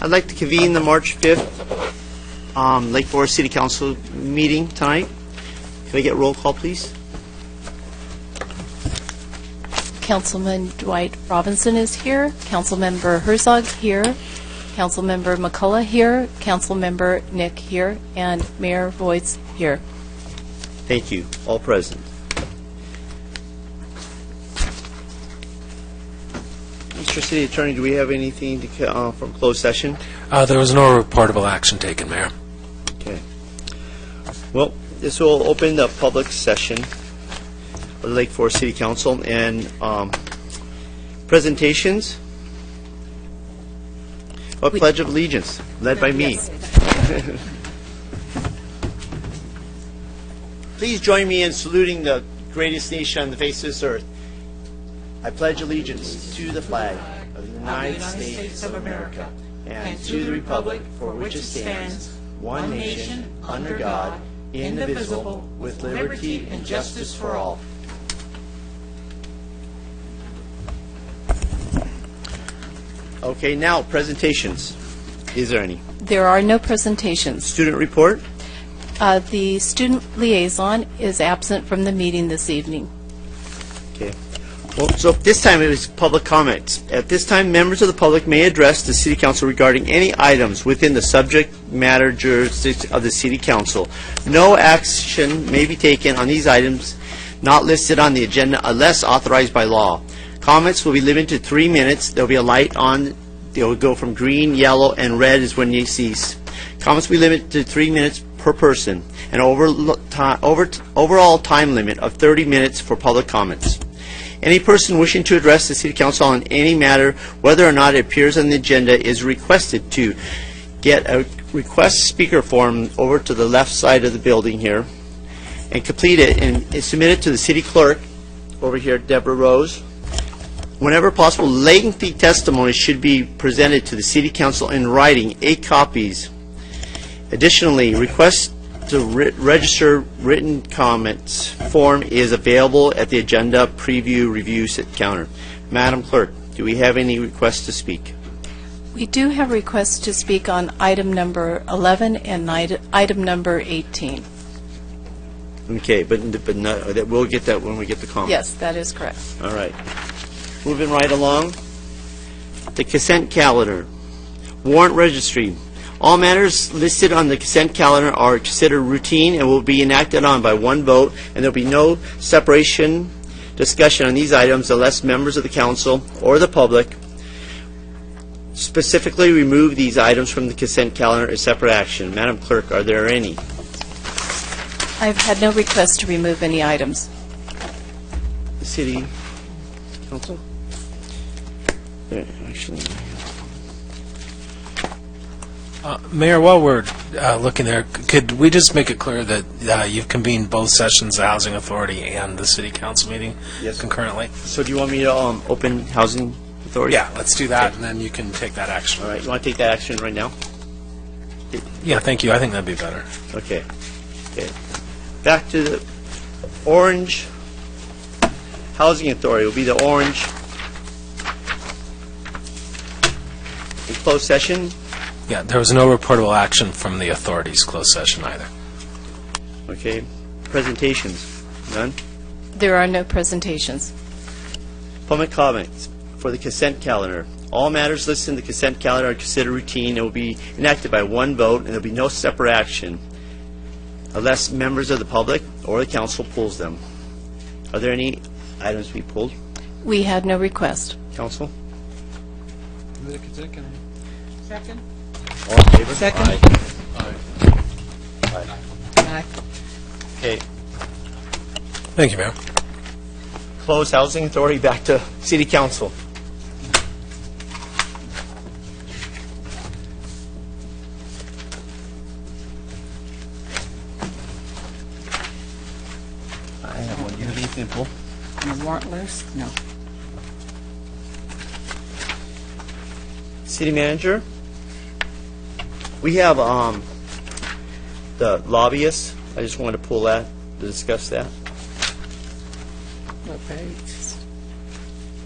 I'd like to convene the March 5th Lake Forest City Council meeting tonight. Can I get roll call, please? Councilman Dwight Robinson is here. Councilmember Herzog here. Councilmember McCullough here. Councilmember Nick here. And Mayor Voights here. Thank you. All present. Mr. City Attorney, do we have anything to, from closed session? There was no reportable action taken, Mayor. Okay. Well, this will open the public session of the Lake Forest City Council and presentations. A Pledge of Allegiance, led by me. Yes. Please join me in saluting the greatest nation on the face of this earth. I pledge allegiance to the flag of the United States of America and to the republic for which it stands, one nation, under God, indivisible, with liberty and justice for all. Okay, now presentations. Is there any? There are no presentations. Student report? The student liaison is absent from the meeting this evening. Okay. Well, so this time it was public comments. At this time, members of the public may address the City Council regarding any items within the subject matter jurisdiction of the City Council. No action may be taken on these items not listed on the agenda unless authorized by law. Comments will be limited to 3 minutes. There will be a light on. They will go from green, yellow, and red is when you cease. Comments will be limited to 3 minutes per person. An overall time limit of 30 minutes for public comments. Any person wishing to address the City Council on any matter, whether or not it appears on the agenda, is requested to get a request speaker form over to the left side of the building here and complete it and submit it to the City Clerk over here, Deborah Rose. Whenever possible, lengthy testimony should be presented to the City Council in writing, 8 copies. Additionally, request to register written comments form is available at the agenda preview review counter. Madam Clerk, do we have any requests to speak? We do have requests to speak on item number 11 and item number 18. Okay, but no, we'll get that when we get the comments. Yes, that is correct. All right. Moving right along. The consent calendar. Warrant registry. All matters listed on the consent calendar are considered routine and will be enacted on by one vote, and there will be no separation discussion on these items unless members of the council or the public specifically remove these items from the consent calendar as separate action. Madam Clerk, are there any? I've had no request to remove any items. The City Council? Actually... Mayor, while we're looking there, could we just make it clear that you've convened both sessions, the Housing Authority and the City Council meeting concurrently? So do you want me to open Housing Authority? Yeah, let's do that, and then you can take that action. All right, you want to take that action right now? Yeah, thank you. I think that'd be better. Okay. Back to the orange Housing Authority. It will be the orange. In closed session. Yeah, there was no reportable action from the authorities' closed session either. Okay. Presentations. None? There are no presentations. Public comments for the consent calendar. All matters listed in the consent calendar are considered routine and will be enacted by one vote, and there will be no separate action unless members of the public or the council pulls them. Are there any items to be pulled? We had no request. Council? Move the consent calendar. Second. All in favor? Second. Aye. Aye. Aye. Okay. Thank you, Mayor. Close Housing Authority, back to City Council. I have one. Do you have anything to pull? The warrant list? No. City Manager? We have the lobbyists. I just wanted to pull that to discuss that. What page?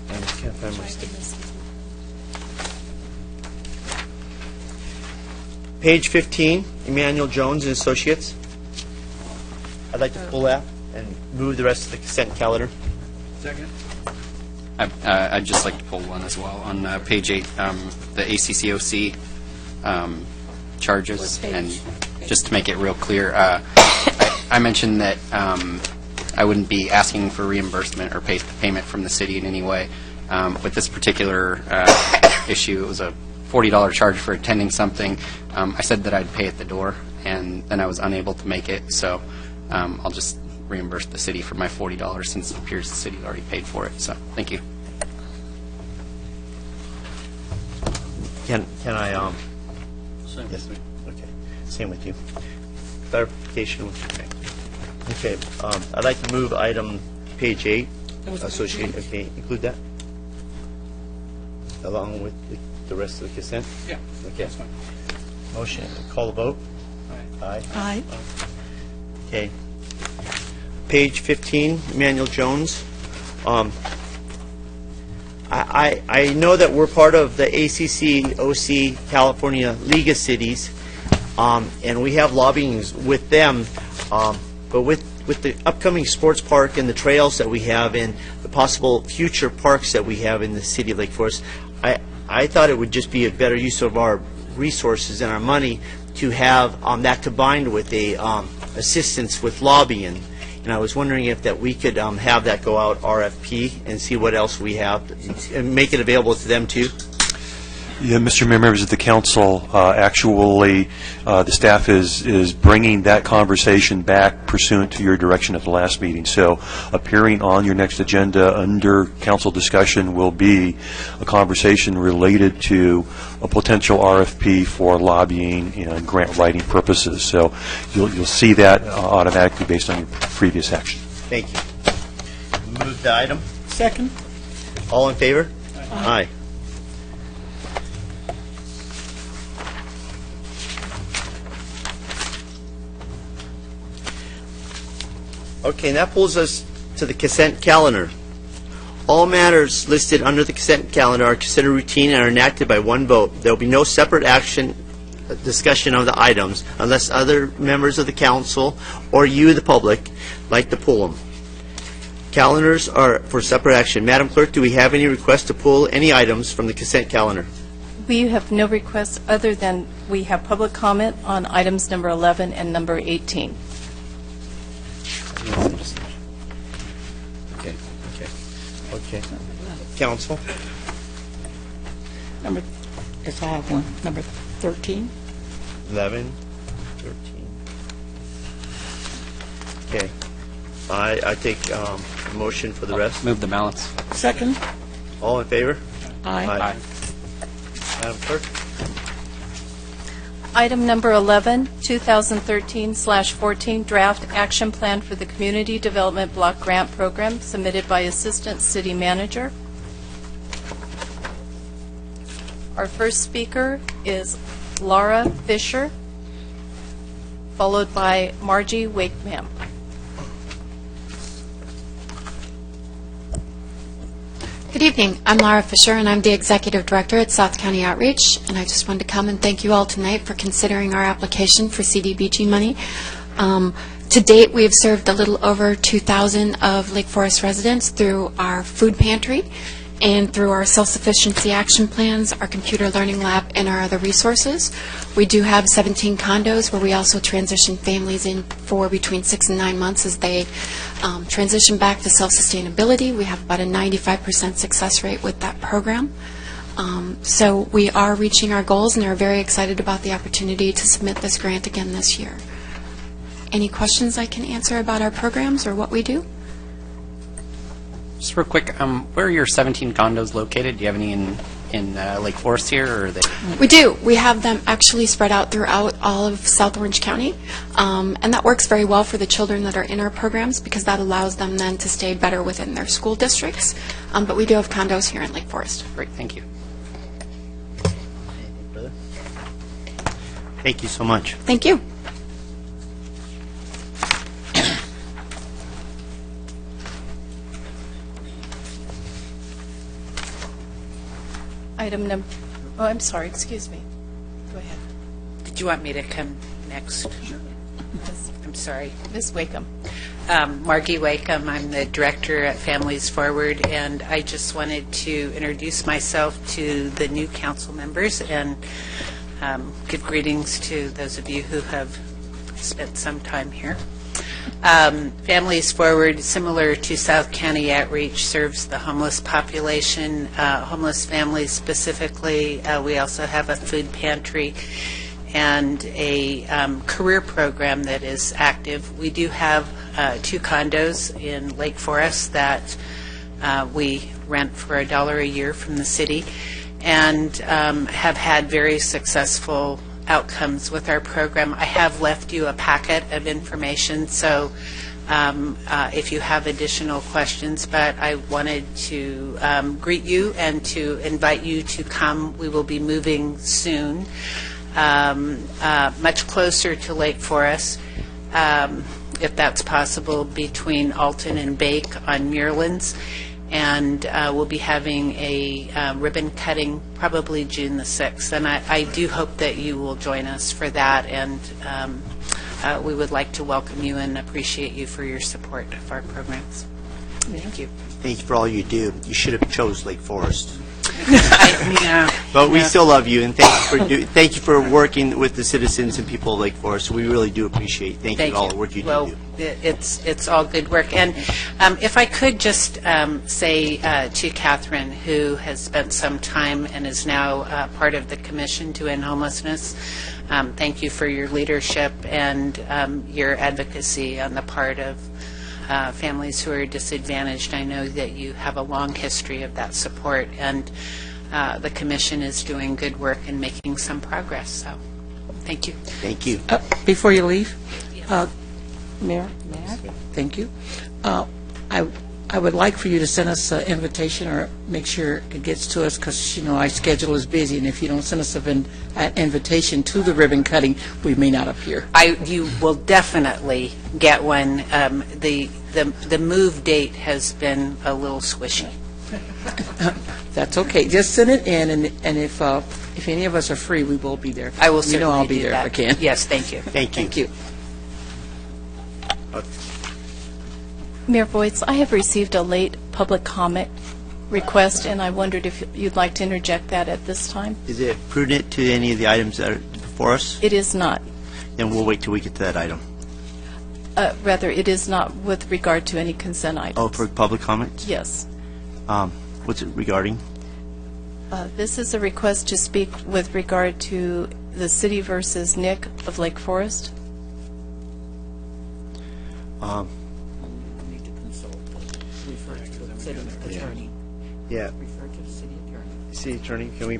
I just can't find my stick. Page 15, Emmanuel Jones and Associates. I'd like to pull that and move the rest of the consent calendar. Second. I'd just like to pull one as well. On page 8, the ACCOC charges, and just to make it real clear, I mentioned that I wouldn't be asking for reimbursement or payment from the city in any way. With this particular issue, it was a $40 charge for attending something. I said that I'd pay at the door, and then I was unable to make it, so I'll just reimburse the city for my $40 since it appears the city already paid for it. So, thank you. Can I, Same yes, with me. okay, same with you. Clarification with you. Okay, I'd like to move item page 8, associate, okay, include that? Along with the rest of the consent? Yeah, Okay. that's fine. Motion, call the vote? Aye. Aye. Okay. Page 15, Emmanuel Jones. I know that we're part of the ACC-OC California League of Cities, and we have lobbyings with them, but with the upcoming sports park and the trails that we have and the possible future parks that we have in the city of Lake Forest, I thought it would just be a better use of our resources and our money to have that combined with a assistance with lobbying. And I was wondering if that we could have that go out RFP and see what else we have and make it available to them too. Yeah, Mr. Mayor, members of the council, actually, the staff is bringing that conversation back pursuant to your direction at the last meeting. So appearing on your next agenda under council discussion will be a conversation related to a potential RFP for lobbying and grant writing purposes. So you'll see that automatically based on your previous action. Thank you. Move the item. Second. All in favor? Aye. Okay, and that pulls us to the consent calendar. All matters listed under the consent calendar are considered routine and are enacted by one vote. There will be no separate action discussion of the items unless other members of the council or you, the public, like to pull them. Calendars are for separate action. Madam Clerk, do we have any requests to pull any items from the consent calendar? We have no requests other than we have public comment on items number 11 and number 18. Okay. Council? Yes, I have one. Number 13. 11, 13. Okay. I take a motion for the rest. Move the balance. Second. All in favor? Aye. Aye. Madam Clerk? Item number 11, 2013/14, Draft Action Plan for the Community Development Block Grant Program, submitted by Assistant City Manager. Our first speaker is Laura Fisher, followed by Margie Wakeman. Good evening. I'm Laura Fisher, and I'm the Executive Director at South County Outreach, and I just wanted to come and thank you all tonight for considering our application for CDBG money. To date, we have served a little over 2,000 of Lake Forest residents through our food pantry and through our self-sufficiency action plans, our computer learning lab, and our other resources. We do have 17 condos where we also transition families in for between 6 and 9 months as they transition back to self-sustainability. We have about a 95% success rate with that program. So we are reaching our goals and are very excited about the opportunity to submit this grant again this year. Any questions I can answer about our programs or what we do? Just real quick, where are your 17 condos located? Do you have any in Lake Forest here, or are they? We do. We have them actually spread out throughout all of South Orange County, and that works very well for the children that are in our programs because that allows them then to stay better within their school districts. But we do have condos here in Lake Forest. Great, thank you. Thank you so much. Thank you. Item number, oh, I'm sorry, excuse me. Go ahead. Did you want me to come next? I'm sorry. Ms. Wakeham. Margie Wakeham. I'm the director at Families Forward, and I just wanted to introduce myself to the new council members and give greetings to those of you who have spent some time here. Families Forward, similar to South County Outreach, serves the homeless population, homeless families specifically. We also have a food pantry and a career program that is active. We do have 2 condos in Lake Forest that we rent for $1 a year from the city, and have had very successful outcomes with our program. I have left you a packet of information, so if you have additional questions, but I wanted to greet you and to invite you to come. We will be moving soon, much closer to Lake Forest, if that's possible, between Alton and Bake on Muirlands. And we'll be having a ribbon cutting probably June the 6th. And I do hope that you will join us for that. And we would like to welcome you and appreciate you for your support of our programs. Thank you. Thank you for all you do. You should have chose Lake Forest. Yeah. But we still love you, and thank you for working with the citizens and people of Lake Forest. We really do appreciate. Thank you for all the work you Well, do. it's all good work. And if I could just say to Catherine, who has spent some time and is now part of the Commission to End Homelessness, thank you for your leadership and your advocacy on the part of families who are disadvantaged. I know that you have a long history of that support, and the Commission is doing good work and making some progress. So, thank you. Thank you. Before you leave, Mayor, thank you. I would like for you to send us an invitation or make sure it gets to us, because, our schedule is busy, and if you don't send us an invitation to the ribbon cutting, we may not appear. You will definitely get one. The move date has been a little squishy. That's okay. Just send it in, and if any of us are free, we will be there. I will certainly I'll be do there that. if I can. Yes, thank you. Thank you. Thank you. Mayor Voights, I have received a late public comment request, and I wondered if you'd like to interject that at this time. Is it prudent to any of the items that are before us? It is not. Then we'll wait till we get to that item. Rather, it is not with regard to any consent items. Oh, for public comments? Yes. What's it regarding? This is a request to speak with regard to the city versus Nick of Lake Forest. Need to consult, refer to the city attorney. Yeah. Refer to the city attorney. City Attorney, can we?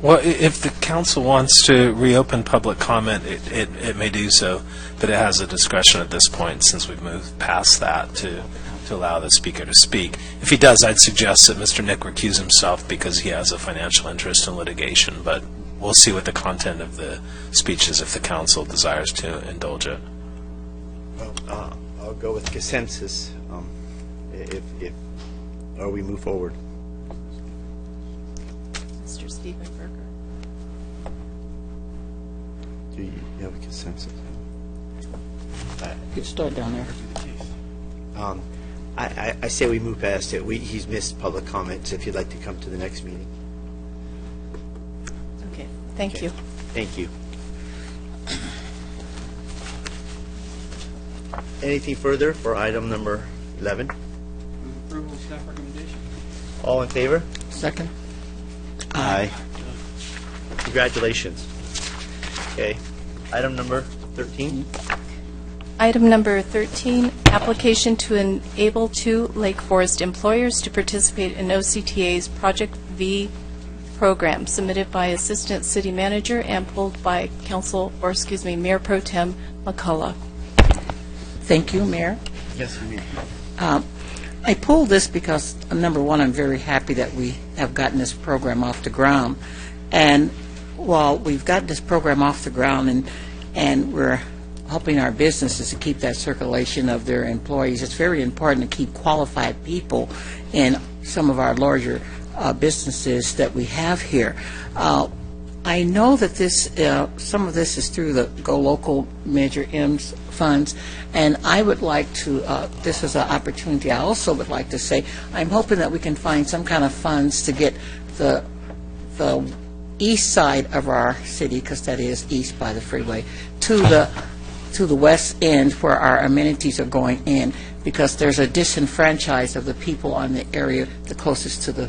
Well, if the council wants to reopen public comment, it may do so, but it has a discretion at this point, since we've moved past that, to allow the speaker to speak. If he does, I'd suggest that Mr. Nick recuse himself because he has a financial interest in litigation, but we'll see what the content of the speech is if the council desires to indulge it. I'll go with consensus or we move forward. Mr. Stephen Berger. Do you have a consensus? You start down there. I say we move past it. He's missed public comments. If you'd like to come to the next meeting. Okay, thank you. Thank you. Anything further for item number 11? Approval of staff recommendation. All in favor? Second. Aye. Congratulations. Okay. Item number 13? Item number 13, application to enable 2 Lake Forest employers to participate in OCTA's Project V program, submitted by Assistant City Manager and pulled by Mayor Pro Tem McCullough. Thank you, Mayor. Yes, you may. I pulled this because, number one, I'm very happy that we have gotten this program off the ground. And while we've got this program off the ground and we're helping our businesses to keep that circulation of their employees, it's very important to keep qualified people in some of our larger businesses that we have here. I know that this, some of this is through the Go Local Measure M's funds, and I would like to, this is an opportunity, I also would like to say, I'm hoping that we can find some kind of funds to get the east side of our city, because that is east by the freeway, to the west end where our amenities are going in, because there's a disenfranchise of the people on the area the closest to the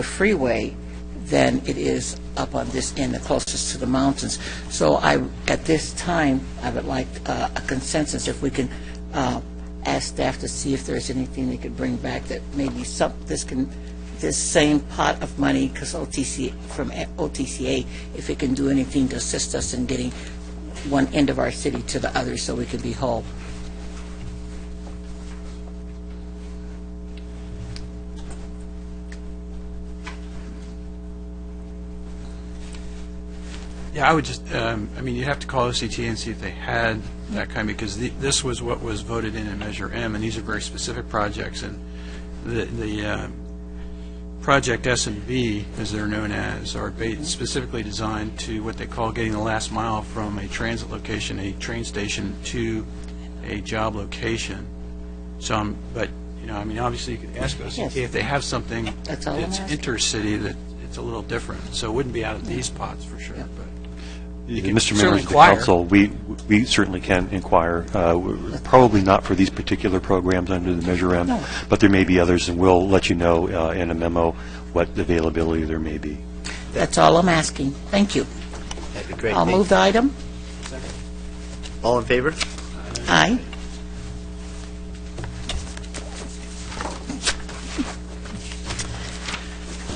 freeway than it is up on this end, the closest to the mountains. So at this time, I would like a consensus if we can ask staff to see if there's anything they could bring back that maybe this same pot of money, because from OTCA, if it can do anything to assist us in getting one end of our city to the other so we could be whole. Yeah, I would just, I mean, you'd have to call OCTA and see if they had that kind, because this was what was voted in Measure M, and these are very specific projects, and the Project S and B, as they're known as, are specifically designed to what they call getting the last mile from a transit location, a train station, to a job location. So, but, you know, I mean, obviously you could ask OCTA if they have something That's all I'm that's asking. intercity, that it's a little different. So it wouldn't be out of these pots for sure, but. You can Mr. certainly Members of the inquire. council, we certainly can inquire. Probably not for these particular programs under the Measure M, but there may be others, and we'll let you know in a memo what availability there may be. That's all I'm asking. Thank you. That'd be great. I'll move the item. All in favor? Aye.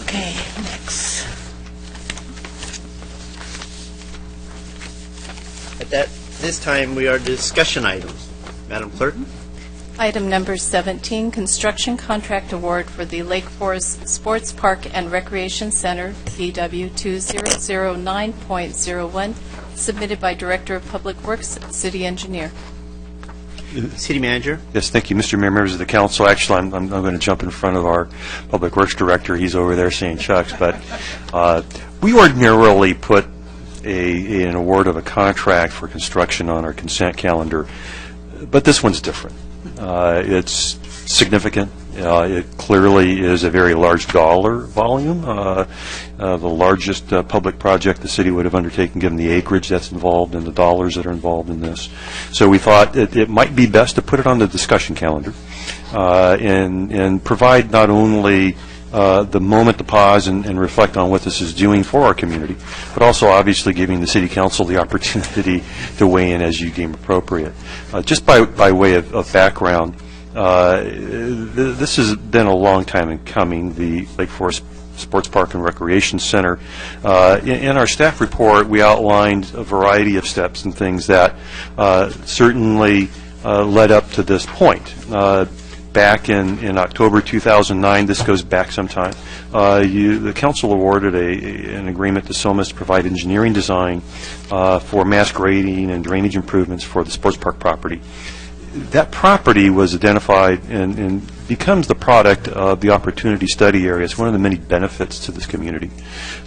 Okay, next. At this time, we are discussion items. Madam Clerk? Item number 17, construction contract award for the Lake Forest Sports Park and Recreation Center, BW 2009.01, submitted by Director of Public Works, City Engineer. City Manager? Yes, thank you, Mr. Mayor, members of the council. Actually, I'm going to jump in front of our Public Works Director. He's over there saying shucks, but we ordinarily put an award of a contract for construction on our consent calendar, but this one's different. It's significant. It clearly is a very large dollar volume, the largest public project the city would have undertaken given the acreage that's involved and the dollars that are involved in this. So we thought it might be best to put it on the discussion calendar and provide not only the moment to pause and reflect on what this is doing for our community, but also obviously giving the City Council the opportunity to weigh in as you deem appropriate. Just by way of background, this has been a long time in coming, the Lake Forest Sports Park and Recreation Center. In our staff report, we outlined a variety of steps and things that certainly led up to this point. Back in October 2009, this goes back some time, the council awarded an agreement to SOMAS to provide engineering design for mass grading and drainage improvements for the sports park property. That property was identified and becomes the product of the opportunity study area. It's one of the many benefits to this community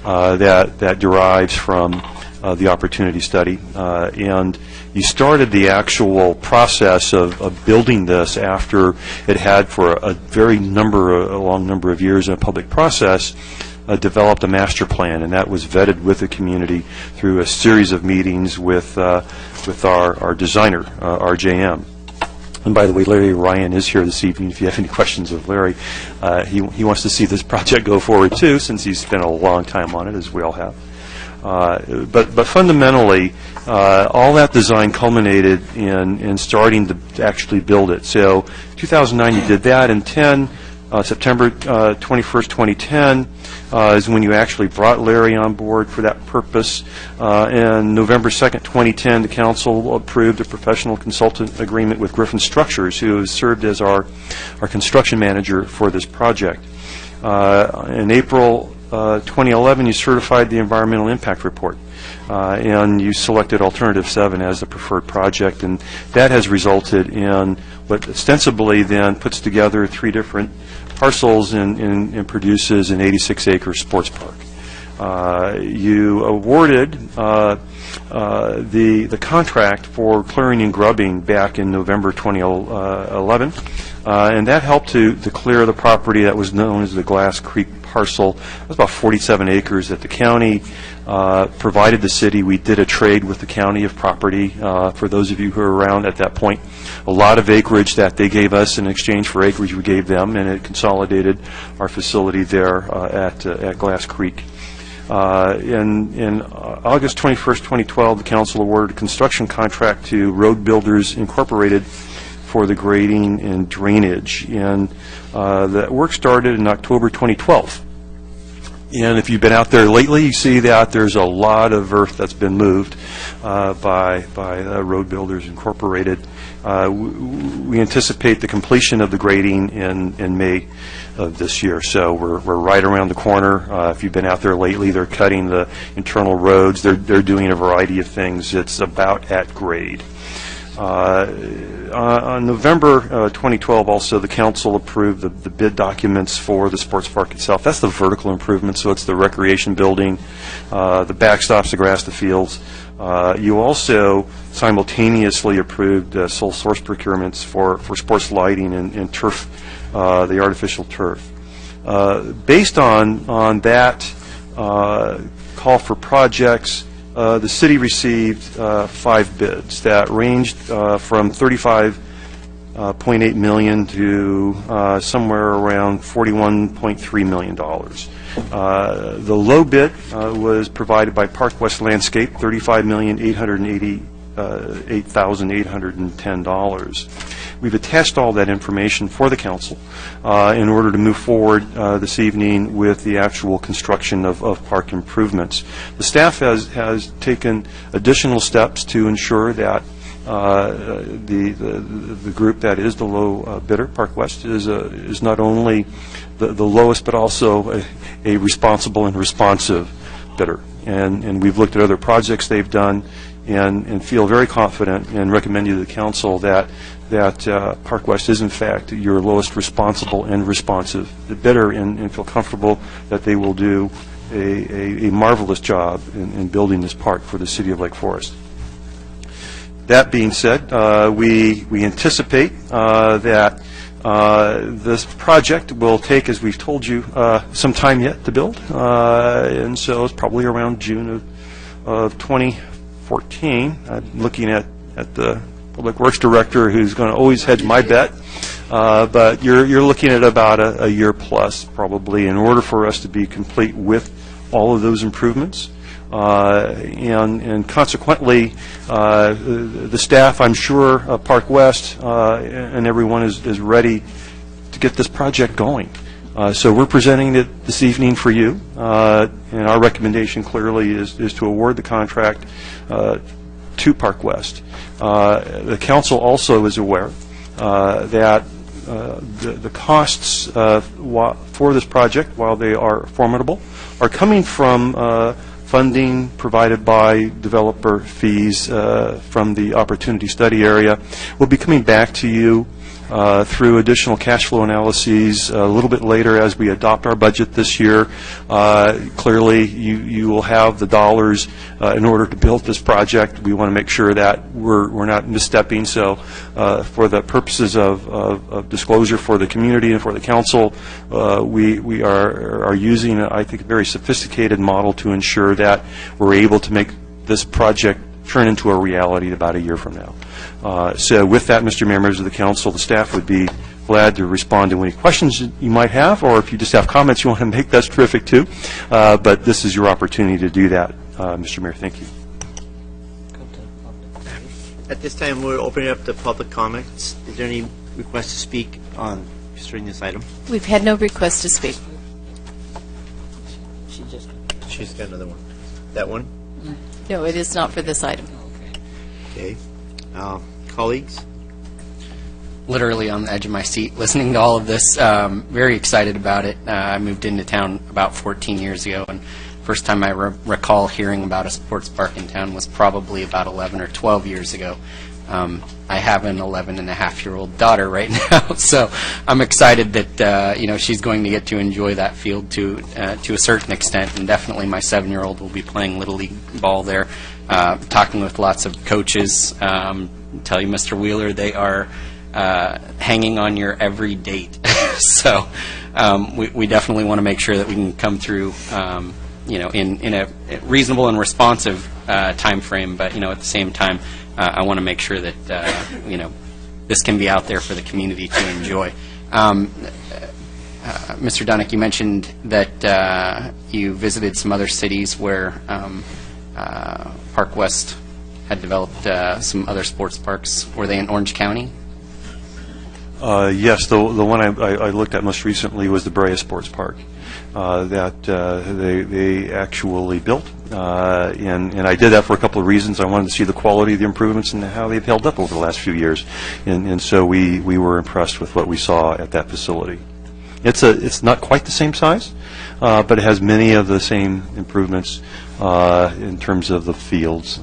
that derives from the opportunity study. And you started the actual process of building this after it had, for a long number of years in a public process, developed a master plan, and that was vetted with the community through a series of meetings with our designer, RJM. And by the way, Larry Ryan is here this evening. If you have any questions of Larry, he wants to see this project go forward too, since he's spent a long time on it, as we all have. But fundamentally, all that design culminated in starting to actually build it. So 2009, you did that, and September 21st, 2010 is when you actually brought Larry on board for that purpose. And November 2nd, 2010, the council approved a professional consultant agreement with Griffin Structures, who has served as our construction manager for this project. In April 2011, you certified the environmental impact report, and you selected Alternative 7 as the preferred project, and that has resulted in what ostensibly then puts together 3 different parcels and produces an 86-acre sports park. You awarded the contract for clearing and grubbing back in November 2011, and that helped to clear the property that was known as the Glass Creek parcel. It was about 47 acres that the county provided the city. We did a trade with the county of property, for those of you who are around at that point. A lot of acreage that they gave us in exchange for acreage we gave them, and it consolidated our facility there at Glass Creek. In August 21st, 2012, the council awarded a construction contract to Road Builders Incorporated for the grading and drainage, and that work started in October 2012. And if you've been out there lately, you see that there's a lot of earth that's been moved by Road Builders Incorporated. We anticipate the completion of the grading in May of this year, so we're right around the corner. If you've been out there lately, they're cutting the internal roads. They're doing a variety of things. It's about at grade. On November 2012, also, the council approved the bid documents for the sports park itself. That's the vertical improvement, so it's the recreation building, the backstops, the grass, the fields. You also simultaneously approved sole source procurements for sports lighting and turf, the artificial turf. Based on that call for projects, the city received 5 bids that ranged from $35.8 million to somewhere around $41.3 million. The low bid was provided by Park West Landscape, $35,888,810. We've attached all that information for the council in order to move forward this evening with the actual construction of park improvements. The staff has taken additional steps to ensure that the group that is the low bidder, Park West, is not only the lowest but also a responsible and responsive bidder. And we've looked at other projects they've done and feel very confident and recommend you to the council that Park West is in fact your lowest responsible and responsive bidder, and feel comfortable that they will do a marvelous job in building this park for the city of Lake Forest. That being said, we anticipate that this project will take, as we've told you, some time yet to build, and so it's probably around June of 2014. I'm looking at the Public Works Director, who's going to always hedge my bet, but you're looking at about a year plus, probably, in order for us to be complete with all of those improvements. And consequently, the staff, I'm sure, Park West and everyone is ready to get this project going. So we're presenting it this evening for you, and our recommendation clearly is to award the contract to Park West. The council also is aware that the costs for this project, while they are formidable, are coming from funding provided by developer fees from the Opportunity Study area. We'll be coming back to you through additional cash flow analyses a little bit later as we adopt our budget this year. Clearly, you will have the dollars in order to build this project. We want to make sure that we're not misstepping. So for the purposes of disclosure for the community and for the council, we are using, I think, a very sophisticated model to ensure that we're able to make this project turn into a reality about a year from now. So with that, Mr. Mayor, members of the council, the staff would be glad to respond to any questions you might have, or if you just have comments you want to make, that's terrific too. But this is your opportunity to do that, Mr. Mayor. Thank you. At this time, we're opening up to public comments. Is there any request to speak on concerning this item? We've had no request to speak. She's got another one. That one? No, it is not for this item. Okay. Colleagues? Literally on the edge of my seat listening to all of this. Very excited about it. I moved into town about 14 years ago, and first time I recall hearing about a sports park in town was probably about 11 or 12 years ago. I have an 11-and-a-half-year-old daughter right now, so I'm excited that she's going to get to enjoy that field to a certain extent, and definitely my 7-year-old will be playing Little League ball there, talking with lots of coaches. Tell you, Mr. Wheeler, they are hanging on your every date. So we definitely want to make sure that we can come through in a reasonable and responsive time frame, but at the same time, I want to make sure that this can be out there for the community to enjoy. Mr. Dunick, you mentioned that you visited some other cities where Park West had developed some other sports parks. Were they in Orange County? Yes, the one I looked at most recently was the Brea Sports Park that they actually built, and I did that for a couple of reasons. I wanted to see the quality of the improvements and how they've held up over the last few years, and so we were impressed with what we saw at that facility. It's not quite the same size, but it has many of the same improvements in terms of the fields.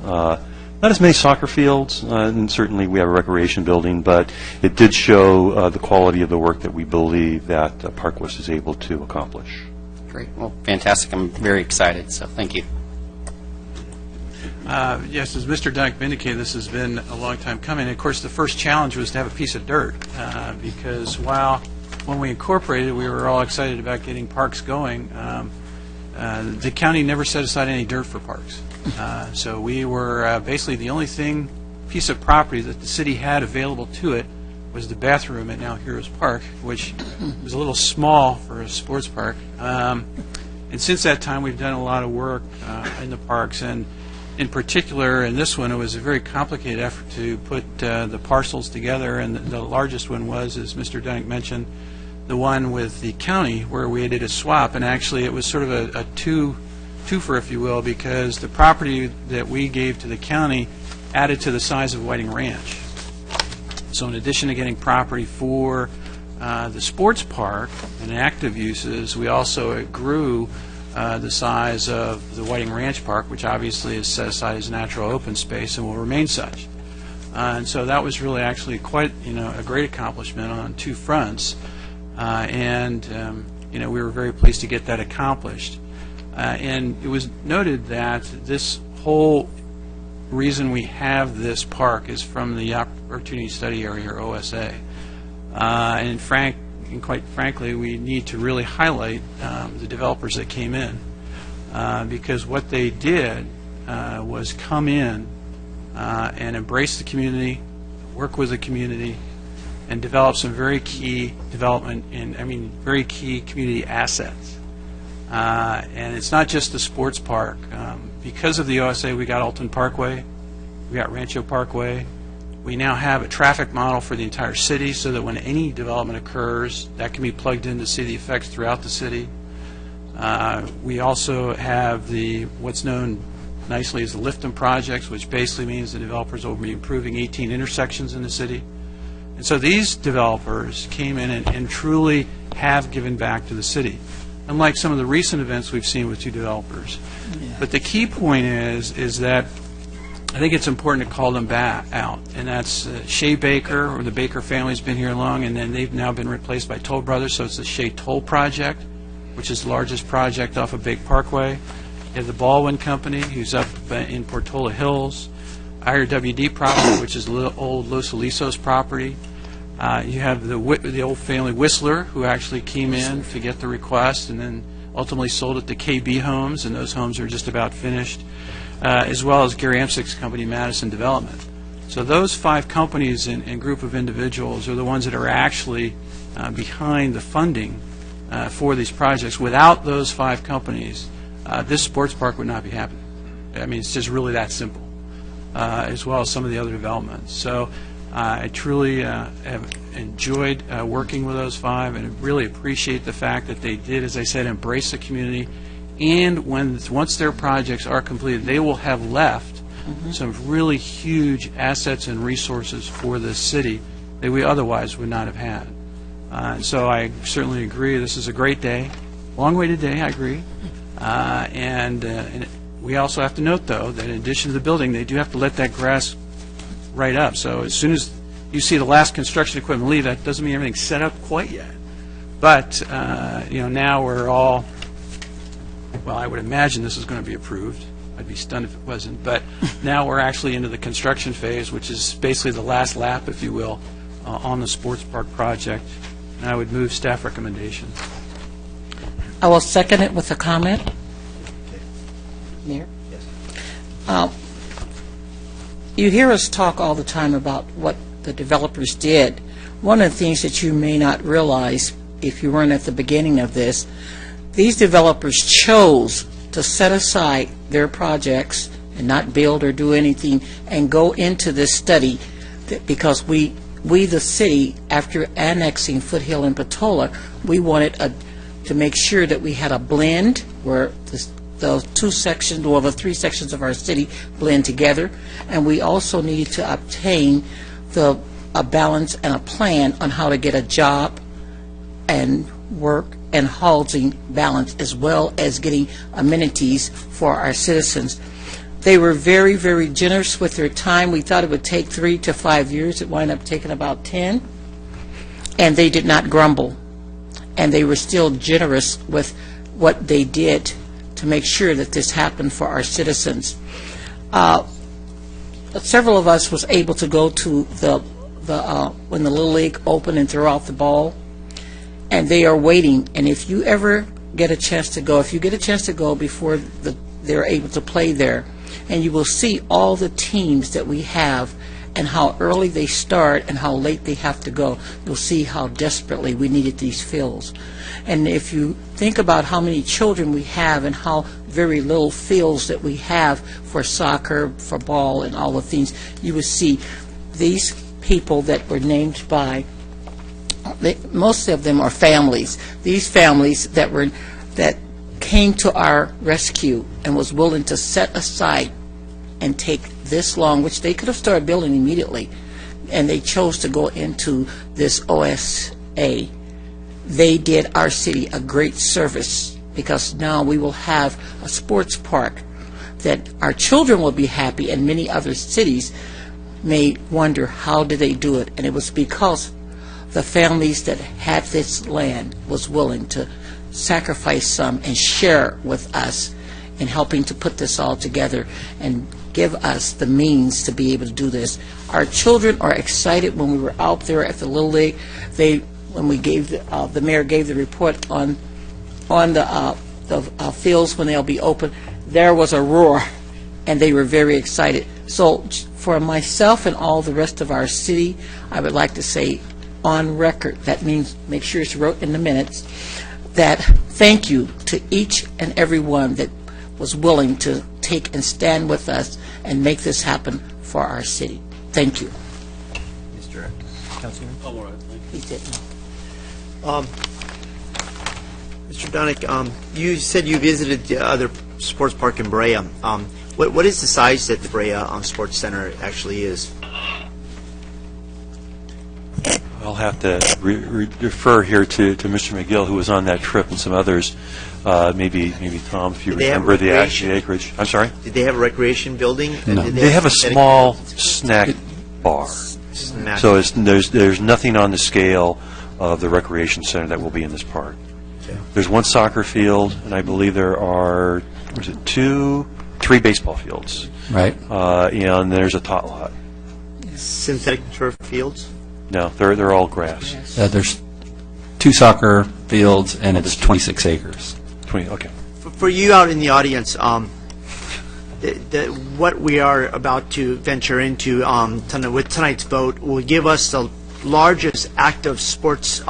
Not as many soccer fields, and certainly we have a recreation building, but it did show the quality of the work that we believe that Park West is able to accomplish. Great. Well, fantastic. I'm very excited, so thank you. Yes, as Mr. Dunick indicated, this has been a long time coming. Of course, the first challenge was to have a piece of dirt, because when we incorporated, we were all excited about getting parks going. The county never set aside any dirt for parks. So we were basically the only piece of property that the city had available to it was the bathroom at now Heroes Park, which was a little small for a sports park. And since that time, we've done a lot of work in the parks, and in particular, in this one, it was a very complicated effort to put the parcels together, and the largest one was, as Mr. Dunick mentioned, the one with the county where we did a swap, and actually it was sort of a twofer, if you will, because the property that we gave to the county added to the size of Whiting Ranch. So in addition to getting property for the sports park and active uses, we also grew the size of the Whiting Ranch Park, which obviously is set aside as natural open space and will remain such. And so that was really actually quite a great accomplishment on two fronts, and we were very pleased to get that accomplished. And it was noted that this whole reason we have this park is from the Opportunity Study Area, or OSA. And quite frankly, we need to really highlight the developers that came in, because what they did was come in and embrace the community, work with the community, and develop some very key very key community assets. And it's not just the sports park. Because of the OSA, we got Alton Parkway, we got Rancho Parkway. We now have a traffic model for the entire city, so that when any development occurs, that can be plugged in to see the effects throughout the city. We also have what's known nicely as the Lifton projects, which basically means the developers will be improving 18 intersections in the city. And so these developers came in and truly have given back to the city, unlike some of the recent events we've seen with two developers. Yeah. But the key point is that I think it's important to call them back out, and that's Shea Baker, or the Baker family's been here long, and then they've now been replaced by Toll Brothers, so it's the Shea Toll Project, which is the largest project off of Big Parkway. You have the Baldwin Company, who's up in Portola Hills, IRWD property, which is the old Los Alisos property. You have the old family Whistler, who actually came in to get the request and then ultimately sold it to KB Homes, and those homes are just about finished, as well as Gary Amsick's company, Madison Development. So those 5 companies and group of individuals are the ones that are actually behind the funding for these projects. Without those 5 companies, this sports park would not be happening. I mean, it's just really that simple, as well as some of the other developments. So I truly have enjoyed working with those 5, and really appreciate the fact that they did, as I said, embrace the community. And once their projects are completed, they will have left some really huge assets and resources for the city that we otherwise would not have had. So I certainly agree. This is a great day. Long-awaited day, I agree. And we also have to note, though, that in addition to the building, they do have to let that grass right up. So as soon as you see the last construction equipment leave, that doesn't mean everything's set up quite yet. But, now we're all, well, I would imagine this is going to be approved. I'd be stunned if it wasn't. But now we're actually into the construction phase, which is basically the last lap, if you will, on the sports park project. And I would move staff recommendation. I will second it with a comment. Mayor? Yes. You hear us talk all the time about what the developers did. One of the things that you may not realize, if you weren't at the beginning of this, these developers chose to set aside their projects and not build or do anything and go into this study because we the city, after annexing Foothill and Patola, we wanted to make sure that we had a blend where the two sections, or the three sections of our city blend together, and we also needed to obtain a balance and a plan on how to get a job and work and housing balance, as well as getting amenities for our citizens. They were very, very generous with their time. We thought it would take 3 to 5 years. It wound up taking about 10. And they did not grumble. And they were still generous with what they did to make sure that this happened for our citizens. Several of us was able to go to when the Little League opened and throw out the ball. And they are waiting. And if you ever get a chance to go, before they're able to play there, and you will see all the teams that we have and how early they start and how late they have to go. You'll see how desperately we needed these fields. And if you think about how many children we have and how very little fields that we have for soccer, for ball, and all the things, you will see these people that were named by, most of them are families. These families that came to our rescue and was willing to set aside and take this long, which they could have started building immediately, and they chose to go into this OSA. They did our city a great service, because now we will have a sports park that our children will be happy, and many other cities may wonder how did they do it, and it was because the families that had this land was willing to sacrifice some and share with us in helping to put this all together and give us the means to be able to do this. Our children are excited. When we were out there at the Little League, when we gave the mayor gave the report on the fields when they'll be open, there was a roar, and they were very excited. So for myself and all the rest of our city, I would like to say on record, that means make sure it's wrote in the minutes, that thank you to each and every one that was willing to take and stand with us and make this happen for our city. Thank you. Mr. Councilman? All right. He did. Mr. Donick, you said you visited the other sports park in Brea. What is the size that the Brea Sports Center actually is? I'll have to refer here to Mr. McGill, who was on that trip, and some others. Maybe Tom, if you remember the actual acreage. I'm sorry? Did they have a recreation building? No. They have a small snack bar. So there's nothing on the scale of the recreation center that will be in this park. Okay. There's one soccer field, and I believe there are, three baseball fields. Right. And there's a tot lot. Synthetic turf fields? No, they're all grass. There's 2 soccer fields, and it's 26 acres. 20, okay. For you out in the audience, what we are about to venture into with tonight's vote will give us the largest active sports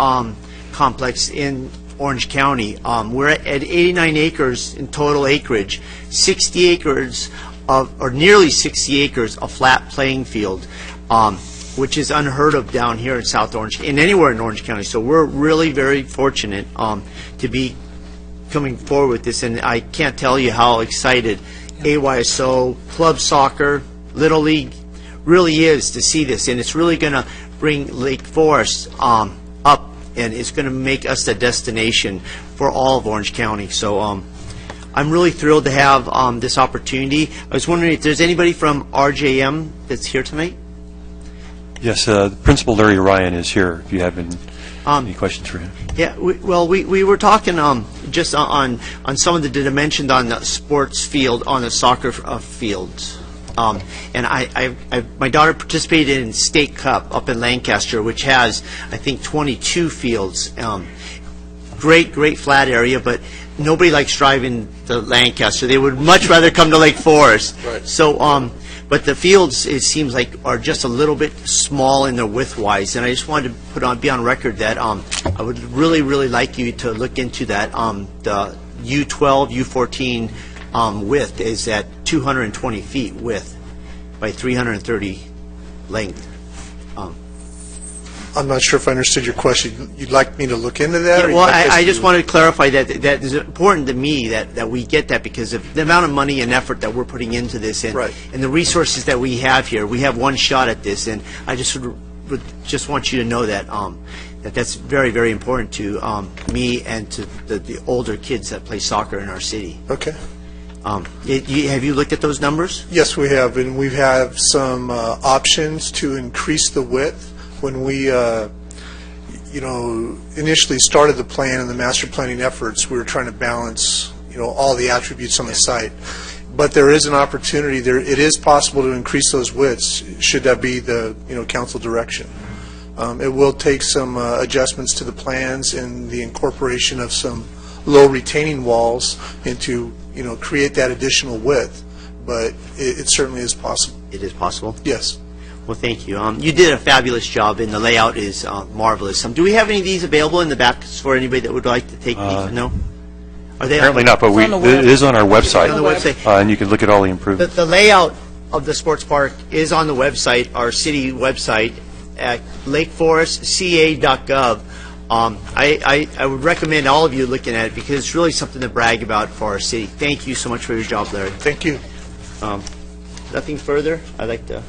complex in Orange County. We're at 89 acres in total acreage, 60 acres or nearly 60 acres of flat playing field, which is unheard of down here in South Orange and anywhere in Orange County. So we're really very fortunate to be coming forward with this, and I can't tell you how excited AYSO, club soccer, Little League really is to see this, and it's really going to bring Lake Forest up, and it's going to make us the destination for all of Orange County. So I'm really thrilled to have this opportunity. I was wondering if there's anybody from RJM that's here tonight? Yes, Principal Larry Ryan is here, if you have any questions for him. Yeah, we were talking just on some of the dimensions on the sports field, on the soccer fields. And my daughter participated in State Cup up in Lancaster, which has, I think, 22 fields. Great flat area, but nobody likes driving to Lancaster. They would much rather come to Lake Forest. Right. So, but the fields, it seems like, are just a little bit small in their width-wise, and I just wanted to be on record that I would really like you to look into that. The U12, U14 width is at 220 feet width by 330 length. I'm not sure if I understood your question. You'd like me to look into that? or Yeah, well, you'd like us I to- just wanted to clarify that it's important to me that we get that because of the amount of money and effort that we're putting into this and, Right. and the resources that we have here. We have one shot at this, and I would just want you to know that that's very important to me and to the older kids that play soccer in our city. Okay. Have you looked at those numbers? Yes, we have, and we have some options to increase the width. When we, initially started the plan and the master planning efforts, we were trying to balance, all the attributes on the site. But there is an opportunity there. It is possible to increase those widths, should that be the, council direction. It will take some adjustments to the plans and the incorporation of some low retaining walls into, create that additional width. But it certainly is possible. It is possible? Yes. Well, thank you. You did a fabulous job, and the layout is marvelous. Do we have any of these available in the back for anybody that would like to take these? No? Are they Apparently not, but it is on our website. On the website. And you can look at all the improvements. The layout of the sports park is on the website, our city website, at lakeforestca.gov. I would recommend all of you looking at it because it's really something to brag about for our city. Thank you so much for your job, Larry. Thank you. Nothing further? I'd like to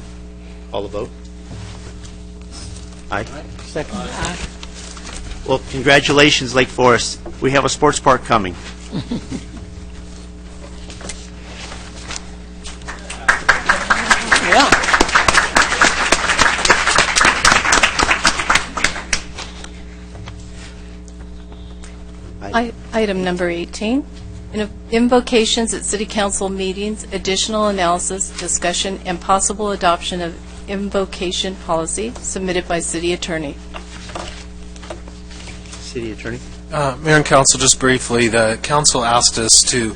call the vote. Aye. Second. Aye. Well, congratulations, Lake Forest. We have a sports park coming. Yeah. Item number 18, invocations at city council meetings, additional analysis, discussion, and possible adoption of invocation policy submitted by city attorney. City Attorney. Mayor and Council, just briefly, the council asked us to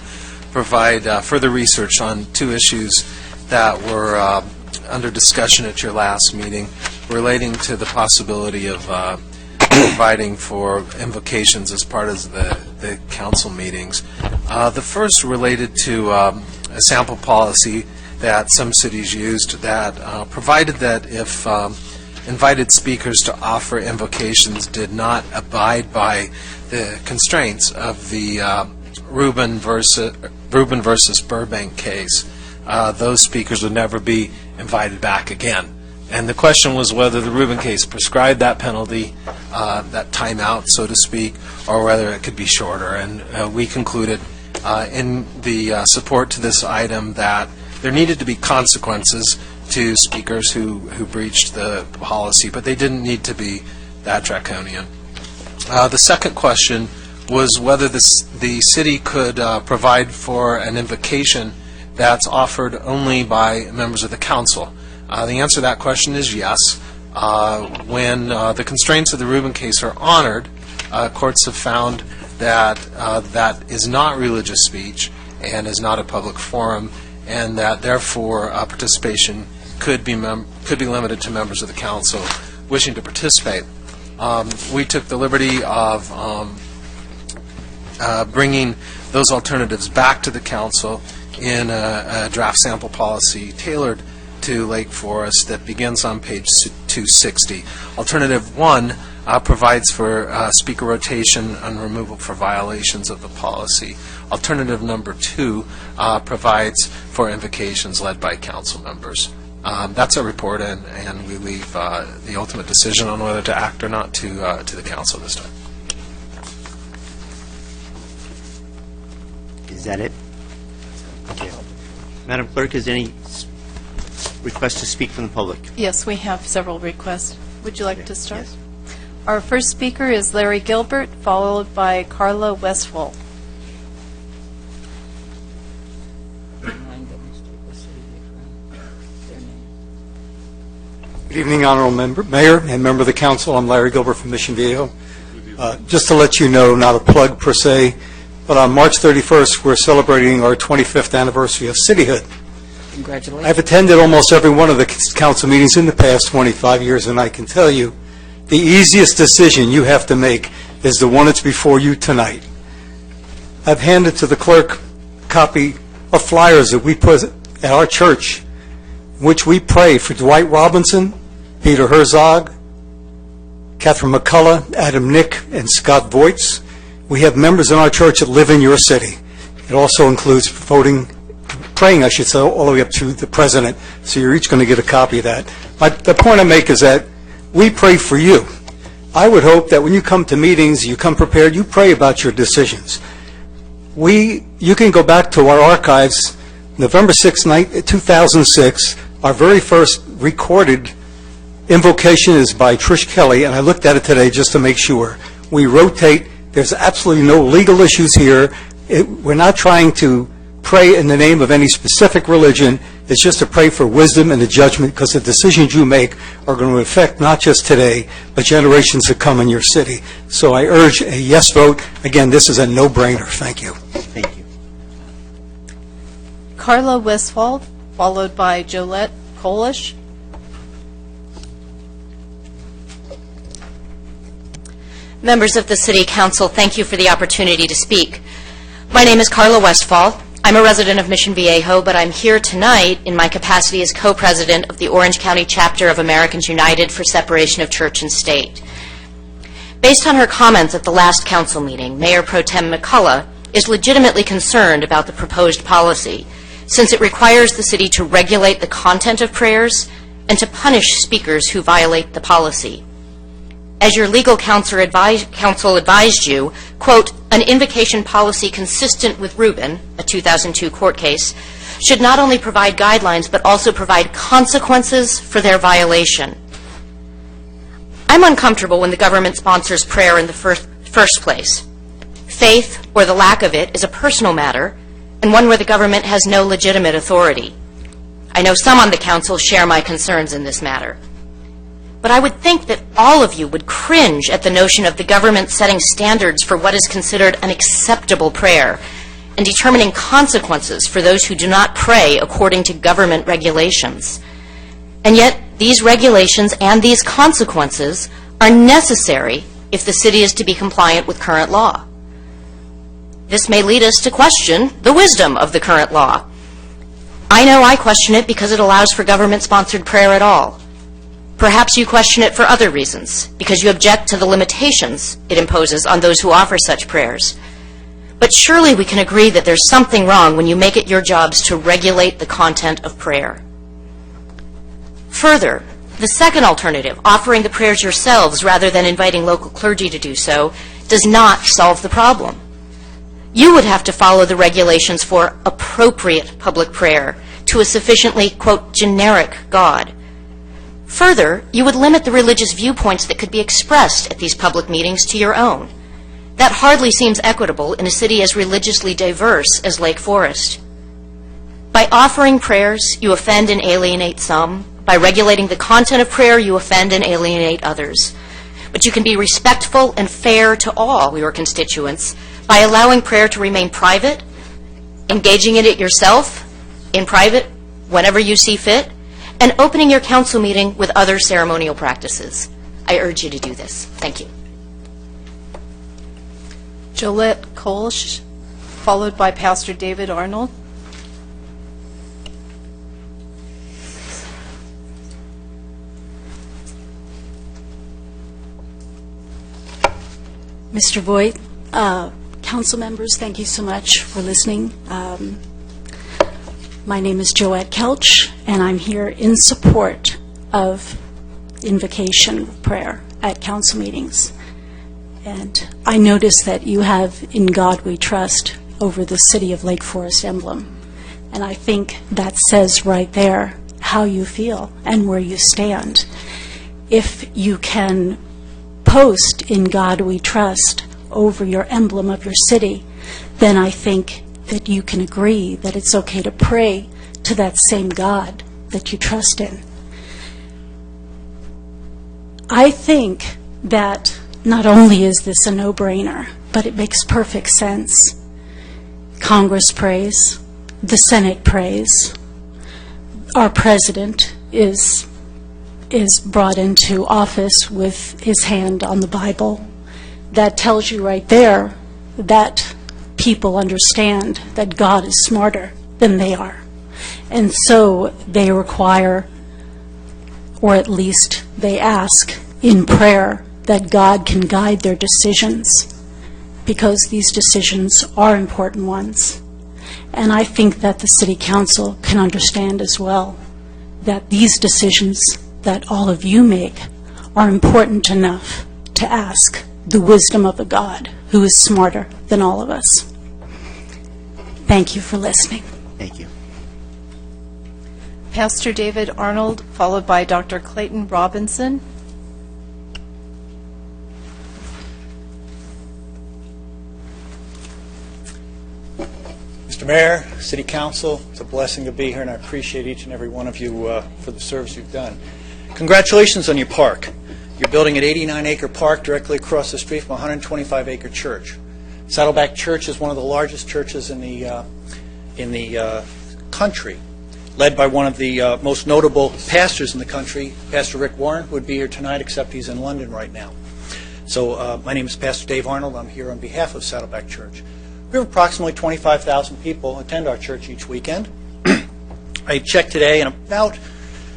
provide further research on two issues that were under discussion at your last meeting relating to the possibility of providing for invocations as part of the council meetings. The first related to a sample policy that some cities used that provided that if invited speakers to offer invocations did not abide by the constraints of the Rubin versus Burbank case, those speakers would never be invited back again. And the question was whether the Rubin case prescribed that penalty, that timeout, so to speak, or whether it could be shorter. And we concluded in the support to this item that there needed to be consequences to speakers who breached the policy, but they didn't need to be that draconian. The second question was whether the city could provide for an invocation that's offered only by members of the council. The answer to that question is yes. When the constraints of the Rubin case are honored, courts have found that that is not religious speech and is not a public forum, and that therefore participation could be limited to members of the council wishing to participate. We took the liberty of bringing those alternatives back to the council in a draft sample policy tailored to Lake Forest that begins on page 260. Alternative 1 provides for speaker rotation and removal for violations of the policy. Alternative number 2 provides for invocations led by council members. That's a report, and we leave the ultimate decision on whether to act or not to the council this time. Is that it? Okay. Madam Clerk, is there any requests to speak from the public? Yes, we have several requests. Would you like to start? Yes. Our first speaker is Larry Gilbert, followed by Carla Westphal. Good evening, Honorable Mayor and member of the council. I'm Larry Gilbert from Mission Viejo. Just to let you know, not a plug per se, but on March 31st, we're celebrating our 25th anniversary of cityhood. Congratulations. I've attended almost every one of the council meetings in the past 25 years, and I can tell you, the easiest decision you have to make is the one that's before you tonight. I've handed to the clerk a copy of flyers that we put at our church, in which we pray for Dwight Robinson, Peter Herzog, Catherine McCullough, Adam Nick, and Scott Voights. We have members in our church that live in your city. It also includes praying, I should say, all the way up to the president, so you're each going to get a copy of that. The point I make is that we pray for you. I would hope that when you come to meetings, you come prepared, you pray about your decisions. You can go back to our archives, November 6, 2006, our very first recorded invocation is by Trish Kelly, and I looked at it today just to make sure. We rotate. There's absolutely no legal issues here. We're not trying to pray in the name of any specific religion. It's just to pray for wisdom and the judgment, because the decisions you make are going to affect not just today, but generations to come in your city. So I urge a yes vote. Again, this is a no-brainer. Thank you. Thank you. Carla Westphal, followed by Jolette Kolish. Members of the City Council, thank you for the opportunity to speak. My name is Carla Westphal. I'm a resident of Mission Viejo, but I'm here tonight in my capacity as co-president of the Orange County Chapter of Americans United for Separation of Church and State. Based on her comments at the last council meeting, Mayor Pro Tem McCullough is legitimately concerned about the proposed policy, since it requires the city to regulate the content of prayers and to punish speakers who violate the policy. As your legal counsel advised you, quote, an invocation policy consistent with Rubin, a 2002 court case, should not only provide guidelines but also provide consequences for their violation. I'm uncomfortable when the government sponsors prayer in the first place. Faith, or the lack of it, is a personal matter, and one where the government has no legitimate authority. I know some on the council share my concerns in this matter. But I would think that all of you would cringe at the notion of the government setting standards for what is considered an acceptable prayer and determining consequences for those who do not pray according to government regulations. And yet, these regulations and these consequences are necessary if the city is to be compliant with current law. This may lead us to question the wisdom of the current law. I know I question it because it allows for government-sponsored prayer at all. Perhaps you question it for other reasons, because you object to the limitations it imposes on those who offer such prayers. But surely we can agree that there's something wrong when you make it your jobs to regulate the content of prayer. Further, the second alternative, offering the prayers yourselves rather than inviting local clergy to do so, does not solve the problem. You would have to follow the regulations for appropriate public prayer to a sufficiently, quote, generic God. Further, you would limit the religious viewpoints that could be expressed at these public meetings to your own. That hardly seems equitable in a city as religiously diverse as Lake Forest. By offering prayers, you offend and alienate some. By regulating the content of prayer, you offend and alienate others. But you can be respectful and fair to all your constituents by allowing prayer to remain private, engaging in it yourself in private whenever you see fit, and opening your council meeting with other ceremonial practices. I urge you to do this. Thank you. Jolette Kolsch, followed by Pastor David Arnold. Mr. Voigt, council members, thank you so much for listening. My name is Joette Kelch, and I'm here in support of invocation prayer at council meetings. And I notice that you have "In God We Trust" over the City of Lake Forest emblem. And I think that says right there how you feel and where you stand. If you can post "In God We Trust" over your emblem of your city, then I think that you can agree that it's okay to pray to that same God that you trust in. I think that not only is this a no-brainer, but it makes perfect sense. Congress prays, the Senate prays, our president is brought into office with his hand on the Bible. That tells you right there that people understand that God is smarter than they are. And so they require, or at least they ask in prayer, that God can guide their decisions, because these decisions are important ones. And I think that the City Council can understand as well that these decisions that all of you make are important enough to ask the wisdom of a God who is smarter than all of us. Thank you for listening. Thank you. Pastor David Arnold, followed by Dr. Clayton Robinson. Mr. Mayor, City Council, it's a blessing to be here, and I appreciate each and every one of you for the service you've done. Congratulations on your park. You're building an 89-acre park directly across the street from a 125-acre church. Saddleback Church is one of the largest churches in the country, led by one of the most notable pastors in the country, Pastor Rick Warren, who would be here tonight, except he's in London right now. So my name is Pastor Dave Arnold. I'm here on behalf of Saddleback Church. We have approximately 25,000 people attend our church each weekend. I checked today, and about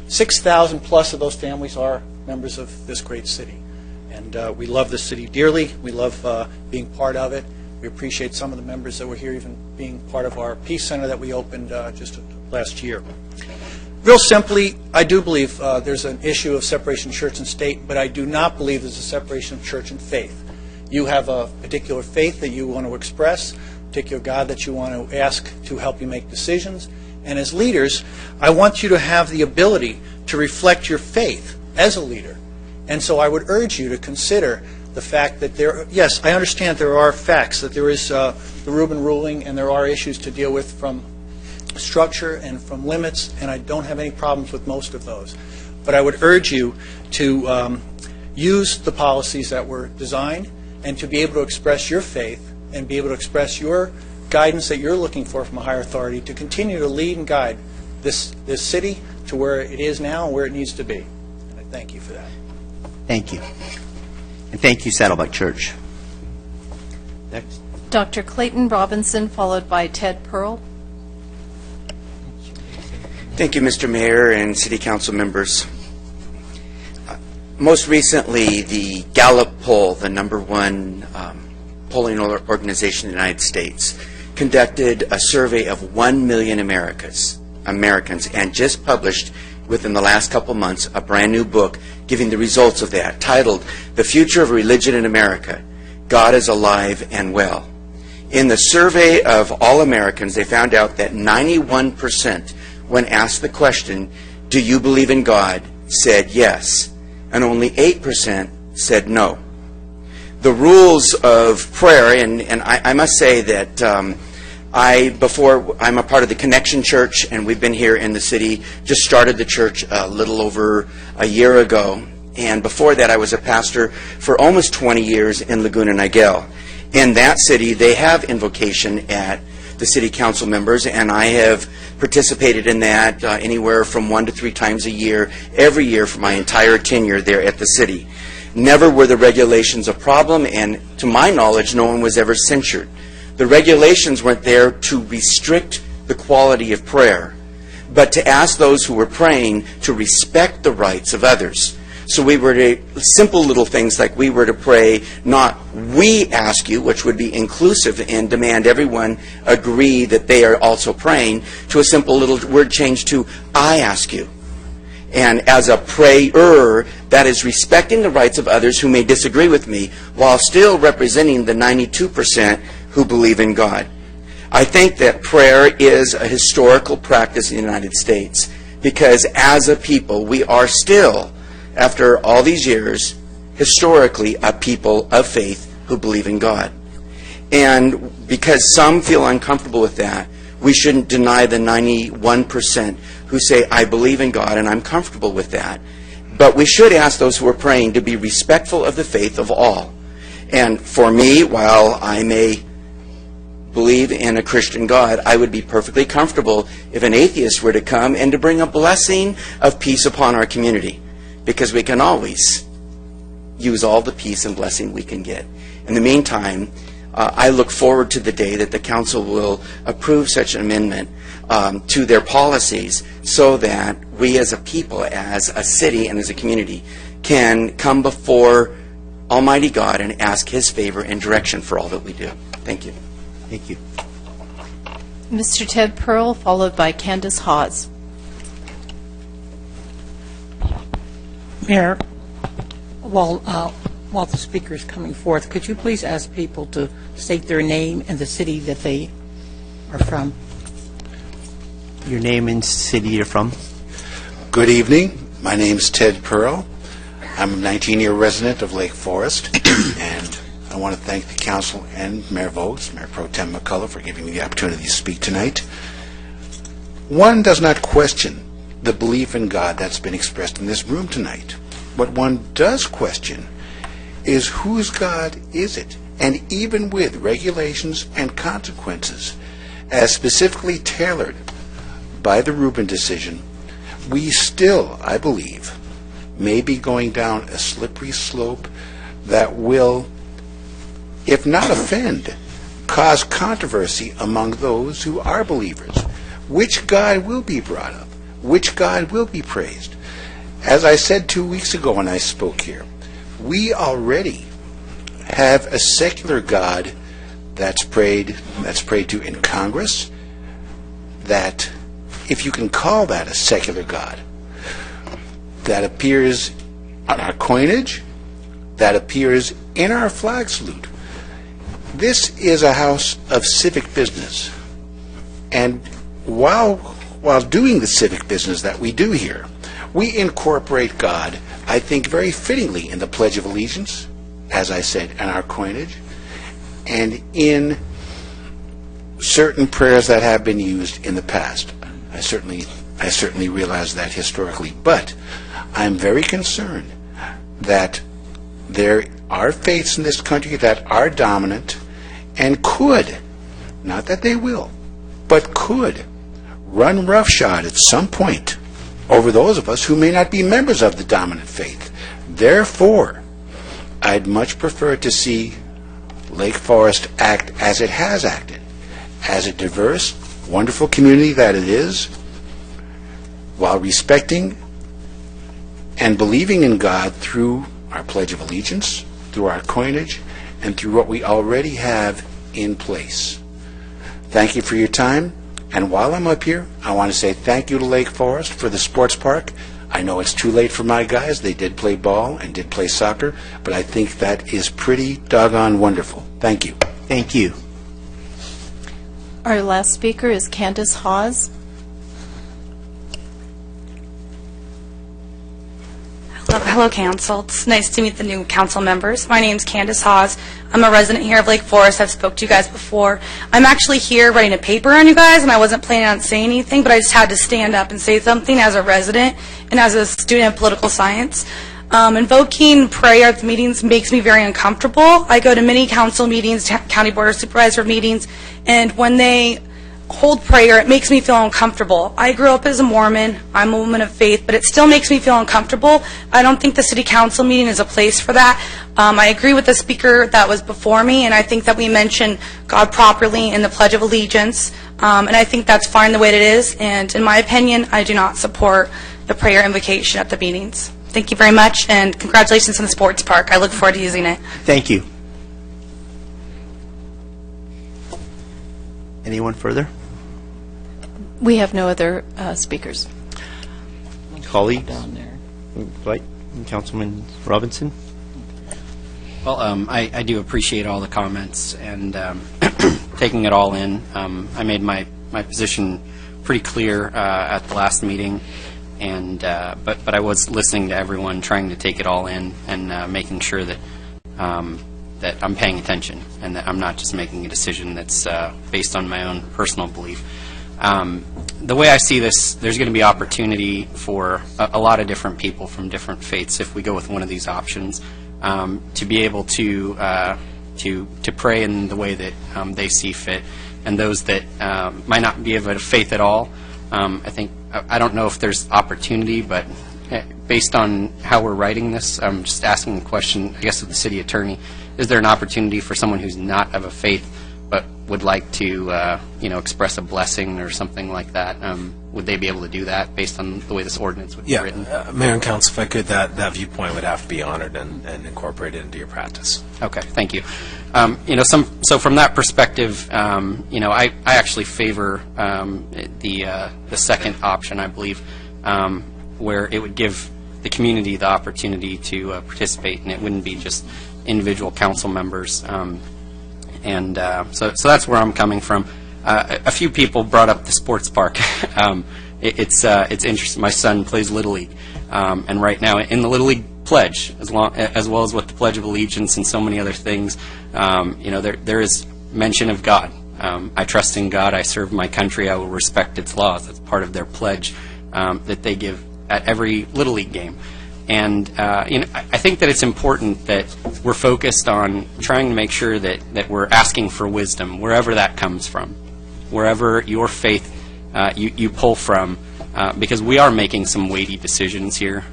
6,000 plus of those families are members of this great city. And we love this city dearly. We love being part of it. We appreciate some of the members that were here even being part of our Peace Center that we opened just last year. Real simply, I do believe there's an issue of separation of church and state, but I do not believe there's a separation of church and faith. You have a particular faith that you want to express, a particular God that you want to ask to help you make decisions. And as leaders, I want you to have the ability to reflect your faith as a leader. And so I would urge you to consider the fact that yes, I understand there are facts, that there is the Rubin ruling, and there are issues to deal with from structure and from limits, and I don't have any problems with most of those. But I would urge you to use the policies that were designed and to be able to express your faith and be able to express your guidance that you're looking for from a higher authority to continue to lead and guide this city to where it is now and where it needs to be. And I thank you for that. Thank you. And thank you, Saddleback Church. Next. Dr. Clayton Robinson, followed by Ted Pearl. Thank you, Mr. Mayor and City Council members. Most recently, the Gallup poll, the #1 polling organization in the United States, conducted a survey of 1 million Americans and just published within the last couple months a brand new book giving the results of that, titled The Future of Religion in America, God is Alive and Well. In the survey of all Americans, they found out that 91%, when asked the question, do you believe in God, said yes, and only 8% said no. The rules of prayer, and I must say that I'm a part of the Connection Church, and we've been here in the city, just started the church a little over a year ago. And before that, I was a pastor for almost 20 years in Laguna Niguel. In that city, they have invocation at the city council members, and I have participated in that anywhere from 1 to 3 times a year, every year for my entire tenure there at the city. Never were the regulations a problem, and to my knowledge, no one was ever censured. The regulations weren't there to restrict the quality of prayer, but to ask those who were praying to respect the rights of others. So we were to, simple little things like we were to pray, not we ask you, which would be inclusive and demand everyone agree that they are also praying, to a simple little word change to I ask you. And as a prayer, that is respecting the rights of others who may disagree with me, while still representing the 92% who believe in God. I think that prayer is a historical practice in the United States. because as a people, we are still, after all these years, historically a people of faith who believe in God. And because some feel uncomfortable with that, we shouldn't deny the 91% who say, I believe in God and I'm comfortable with that. But we should ask those who are praying to be respectful of the faith of all. And for me, while I may believe in a Christian God, I would be perfectly comfortable if an atheist were to come and to bring a blessing of peace upon our community, because we can always use all the peace and blessing we can get. In the meantime, I look forward to the day that the council will approve such an amendment to their policies so that we as a people, as a city, and as a community can come before Almighty God and ask His favor and direction for all that we do. Thank you. Thank you. Mr. Ted Pearl, followed by Candace Haws. Mayor, while the speaker is coming forth, could you please ask people to state their name and the city that they are from? Your name and city you're from. Good evening. My name is Ted Pearl. I'm a 19-year resident of Lake Forest, and I want to thank the council and Mayor Vogt, Mayor Pro Tem McCullough, for giving me the opportunity to speak tonight. One does not question the belief in God that's been expressed in this room tonight. What one does question is whose God is it? And even with regulations and consequences, as specifically tailored by the Rubin decision, we still, I believe, may be going down a slippery slope that will, if not offend, cause controversy among those who are believers. Which God will be brought up? Which God will be praised? As I said 2 weeks ago when I spoke here, we already have a secular God that's prayed to in Congress, that, if you can call that a secular God, that appears on our coinage, that appears in our flag salute. This is a house of civic business. And while doing the civic business that we do here, we incorporate God, I think, very fittingly in the Pledge of Allegiance, as I said, in our coinage, and in certain prayers that have been used in the past. I certainly realize that historically, but I'm very concerned that there are faiths in this country that are dominant and could, not that they will, but could run roughshod at some point over those of us who may not be members of the dominant faith. Therefore, I'd much prefer to see Lake Forest act as it has acted, as a diverse, wonderful community that it is, while respecting and believing in God through our Pledge of Allegiance, through our coinage, and through what we already have in place. Thank you for your time. And while I'm up here, I want to say thank you to Lake Forest for the sports park. I know it's too late for my guys. They did play ball and did play soccer, but I think that is pretty doggone wonderful. Thank you. Thank you. Our last speaker is Candace Haws. Hello, Council. It's nice to meet the new council members. My name's Candace Haws. I'm a resident here of Lake Forest. I've spoke to you guys before. I'm actually here writing a paper on you guys, and I wasn't planning on saying anything, but I just had to stand up and say something as a resident and as a student of political science. Invoking prayer at the meetings makes me very uncomfortable. I go to many council meetings, county board of supervisor meetings, and when they hold prayer, it makes me feel uncomfortable. I grew up as a Mormon. I'm a woman of faith, but it still makes me feel uncomfortable. I don't think the city council meeting is a place for that. I agree with the speaker that was before me, and I think that we mention God properly in the Pledge of Allegiance, and I think that's fine the way it is, and in my opinion, I do not support the prayer invocation at the meetings. Thank you very much, and congratulations on the sports park. I look forward to using it. Thank you. Anyone further? We have no other speakers. Colleagues? Down there. Right. Councilman Robinson? Well, I do appreciate all the comments and taking it all in. I made my position pretty clear at the last meeting. But I was listening to everyone, trying to take it all in, and making sure that that I'm paying attention, and that I'm not just making a decision that's based on my own personal belief. The way I see this, there's going to be opportunity for a lot of different people from different faiths, if we go with one of these options, to be able to pray in the way that they see fit, and those that might not be of a faith at all. I don't know if there's opportunity, but based on how we're writing this, I'm just asking the question, I guess, of the city attorney: is there an opportunity for someone who's not of a faith but would like to, express a blessing or something like that? Would they be able to do that based on the way this ordinance would be written? Mayor and Council, if I could, that viewpoint would have to be honored and incorporated into your practice. Okay, thank you. So from that perspective, I actually favor the second option, I believe, where it would give the community the opportunity to participate, and it wouldn't be just individual council members. So that's where I'm coming from. A few people brought up the sports park. It's interesting. My son plays Little League, and right now in the Little League pledge, as well as with the Pledge of Allegiance and so many other things, there is mention of God. I trust in God. I serve my country. I will respect its laws. That's part of their pledge that they give at every Little League game. And I think that it's important that we're focused on trying to make sure that we're asking for wisdom wherever that comes from, wherever your faith you pull from, because we are making some weighty decisions here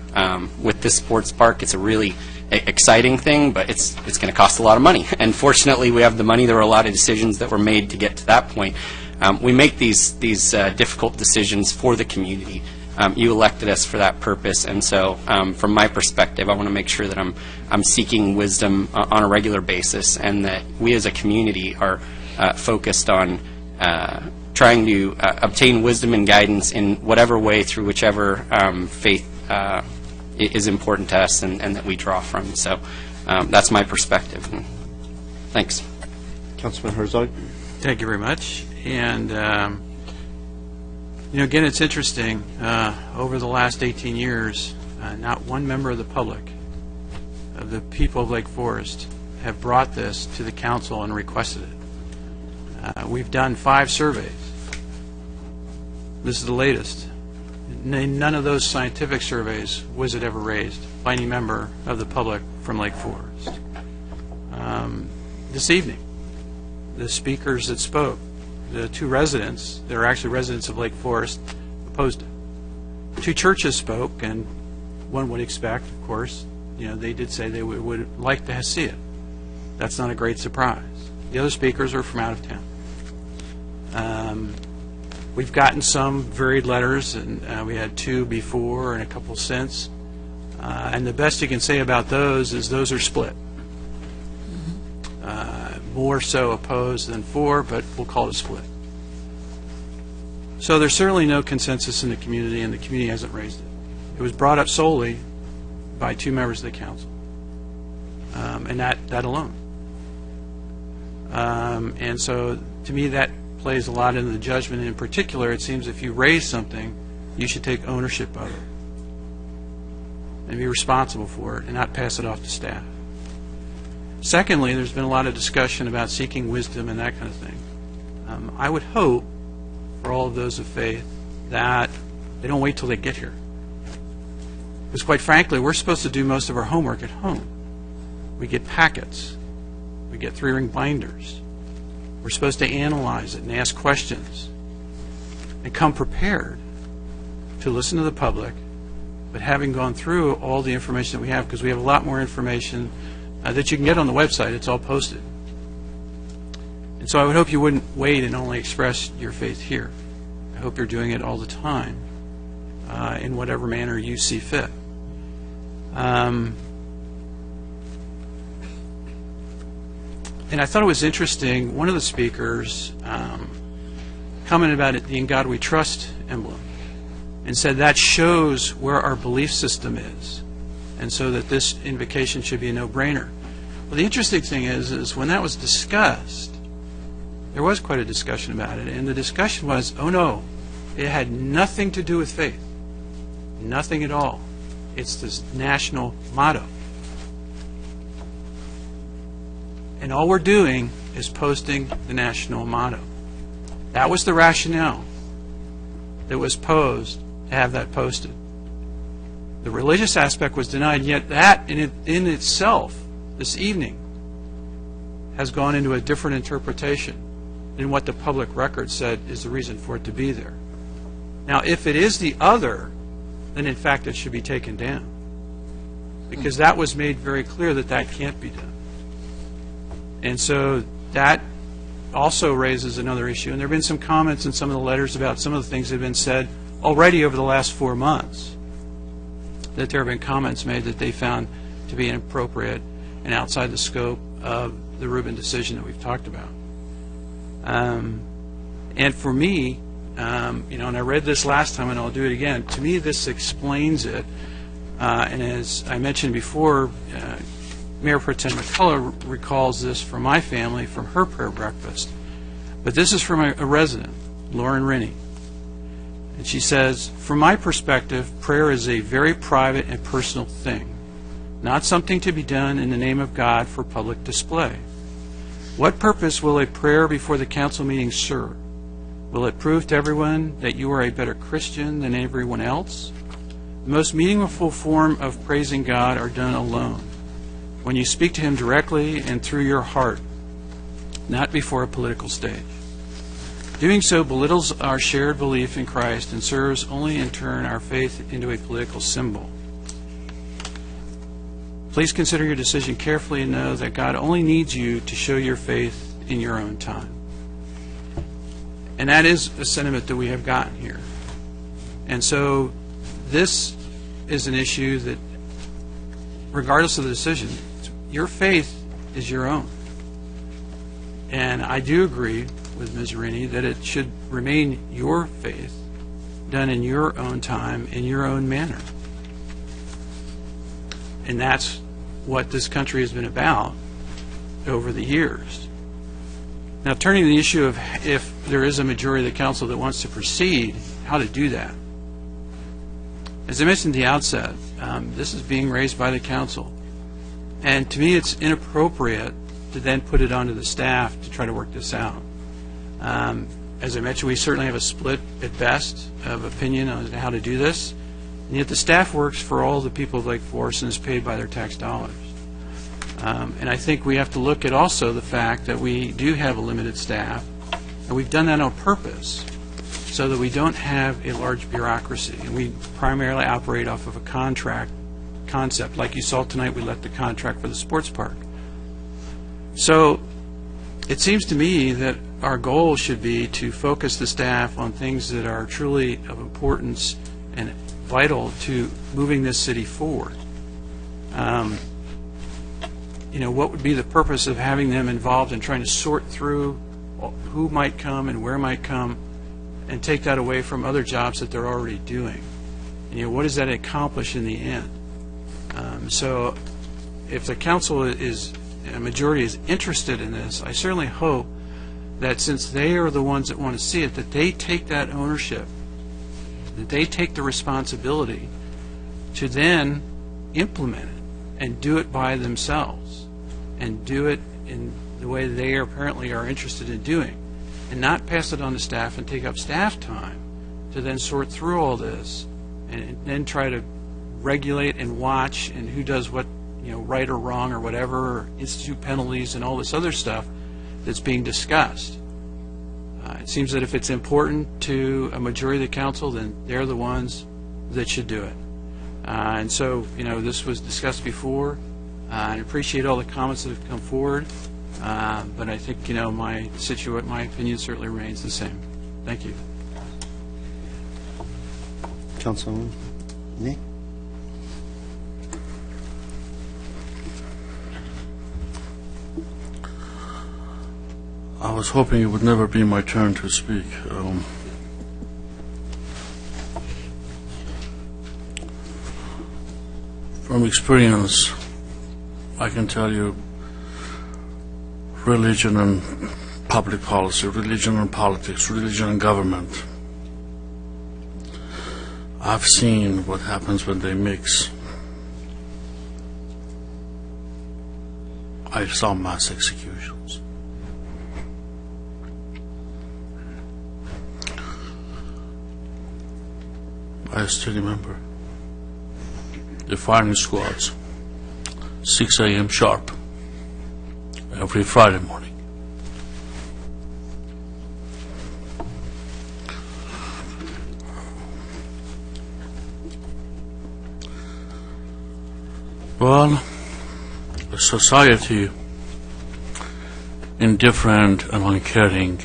with this sports park. It's a really exciting thing, but it's going to cost a lot of money. And fortunately, we have the money. There were a lot of decisions that were made to get to that point. We make these difficult decisions for the community. You elected us for that purpose, and so from my perspective, I want to make sure that I'm seeking wisdom on a regular basis, and that we as a community are focused on trying to obtain wisdom and guidance in whatever way, through whichever faith is important to us and that we draw from. So that's my perspective. Thanks. Councilman Herzog. Thank you very much. And again, it's interesting. Over the last 18 years, not one member of the public, of the people of Lake Forest, have brought this to the council and requested it. We've done 5 surveys. This is the latest. In none of those scientific surveys was it ever raised by any member of the public from Lake Forest. This evening, the speakers that spoke, the 2 residents, that are actually residents of Lake Forest, opposed it. 2 churches spoke, and one would expect, of course, they did say they would like to see it. That's not a great surprise. The other speakers are from out of town. We've gotten some varied letters, and we had 2 before and a couple since. And the best you can say about those is those are split. More so opposed than for, but we'll call it a split. So there's certainly no consensus in the community, and the community hasn't raised it. It was brought up solely by 2 members of the council, and that alone. And so, to me, that plays a lot into the judgment. And in particular, it seems if you raise something, you should take ownership of it and be responsible for it, and not pass it off to staff. Secondly, there's been a lot of discussion about seeking wisdom and that kind of thing. I would hope for all of those of faith that they don't wait till they get here. Because quite frankly, we're supposed to do most of our homework at home. We get packets. We get 3-ring binders. We're supposed to analyze it and ask questions and come prepared to listen to the public, but having gone through all the information that we have, because we have a lot more information that you can get on the website. It's all posted. And so I would hope you wouldn't wait and only express your faith here. I hope you're doing it all the time in whatever manner you see fit. And I thought it was interesting, one of the speakers commented about the In God We Trust emblem and said that shows where our belief system is, and so that this invocation should be a no-brainer. Well, the interesting thing is when that was discussed, there was quite a discussion about it, and the discussion was, oh no, it had nothing to do with faith. Nothing at all. It's this national motto. And all we're doing is posting the national motto. That was the rationale that was posed to have that posted. The religious aspect was denied, yet that in itself, this evening, has gone into a different interpretation than what the public record said is the reason for it to be there. Now, if it is the other, then in fact it should be taken down, because that was made very clear that that can't be done. And so that also raises another issue. And there have been some comments in some of the letters about some of the things that have been said already over the last 4 months, that there have been comments made that they found to be inappropriate and outside the scope of the Rubin decision that we've talked about. And for me, and I read this last time and I'll do it again, to me this explains it. And as I mentioned before, Mayor Pro Tem McCullough recalls this from my family, from her prayer breakfast. But this is from a resident, Lauren Rennie. And she says, "From my perspective, prayer is a very private and personal thing, not something to be done in the name of God for public display. What purpose will a prayer before the council meeting serve? Will it prove to everyone that you are a better Christian than everyone else? The most meaningful form of praising God are done alone, when you speak to Him directly and through your heart, not before a political stage. Doing so belittles our shared belief in Christ and serves only in turn our faith into a political symbol. Please consider your decision carefully and know that God only needs you to show your faith in your own time." And that is a sentiment that we have gotten here. And so this is an issue that, regardless of the decision, your faith is your own. And I do agree with Ms. Rennie that it should remain your faith, done in your own time, in your own manner. And that's what this country has been about over the years. Now, turning to the issue of if there is a majority of the council that wants to proceed, how to do that. As I mentioned at the outset, this is being raised by the council. And to me, it's inappropriate to then put it onto the staff to try to work this out. As I mentioned, we certainly have a split, at best, of opinion on how to do this. And yet the staff works for all the people of Lake Forest and is paid by their tax dollars. And I think we have to look at also the fact that we do have a limited staff, and we've done that on purpose so that we don't have a large bureaucracy. And we primarily operate off of a contract concept. Like you saw tonight, we let the contract for the sports park. So it seems to me that our goal should be to focus the staff on things that are truly of importance and vital to moving this city forward. What would be the purpose of having them involved in trying to sort through who might come and where might come and take that away from other jobs that they're already doing? And, what does that accomplish in the end? So if the council a majority is interested in this, I certainly hope that since they are the ones that want to see it, that they take that ownership, that they take the responsibility to then implement it and do it by themselves and do it in the way they apparently are interested in doing, and not pass it on to staff and take up staff time to then sort through all this and then try to regulate and watch and who does what, right or wrong or whatever, or institute penalties and all this other stuff that's being discussed. It seems that if it's important to a majority of the council, then they're the ones that should do it. And so, this was discussed before. I appreciate all the comments that have come forward, but I think, my opinion certainly remains the same. Thank you. Councilwoman Nick? I was hoping it would never be my turn to speak. From experience, I can tell you religion and public policy, religion and politics, religion and government. I've seen what happens when they mix. I saw mass executions. I still remember the firing squads, 6 a.m. sharp, every Friday morning. Well, a society indifferent and uncaring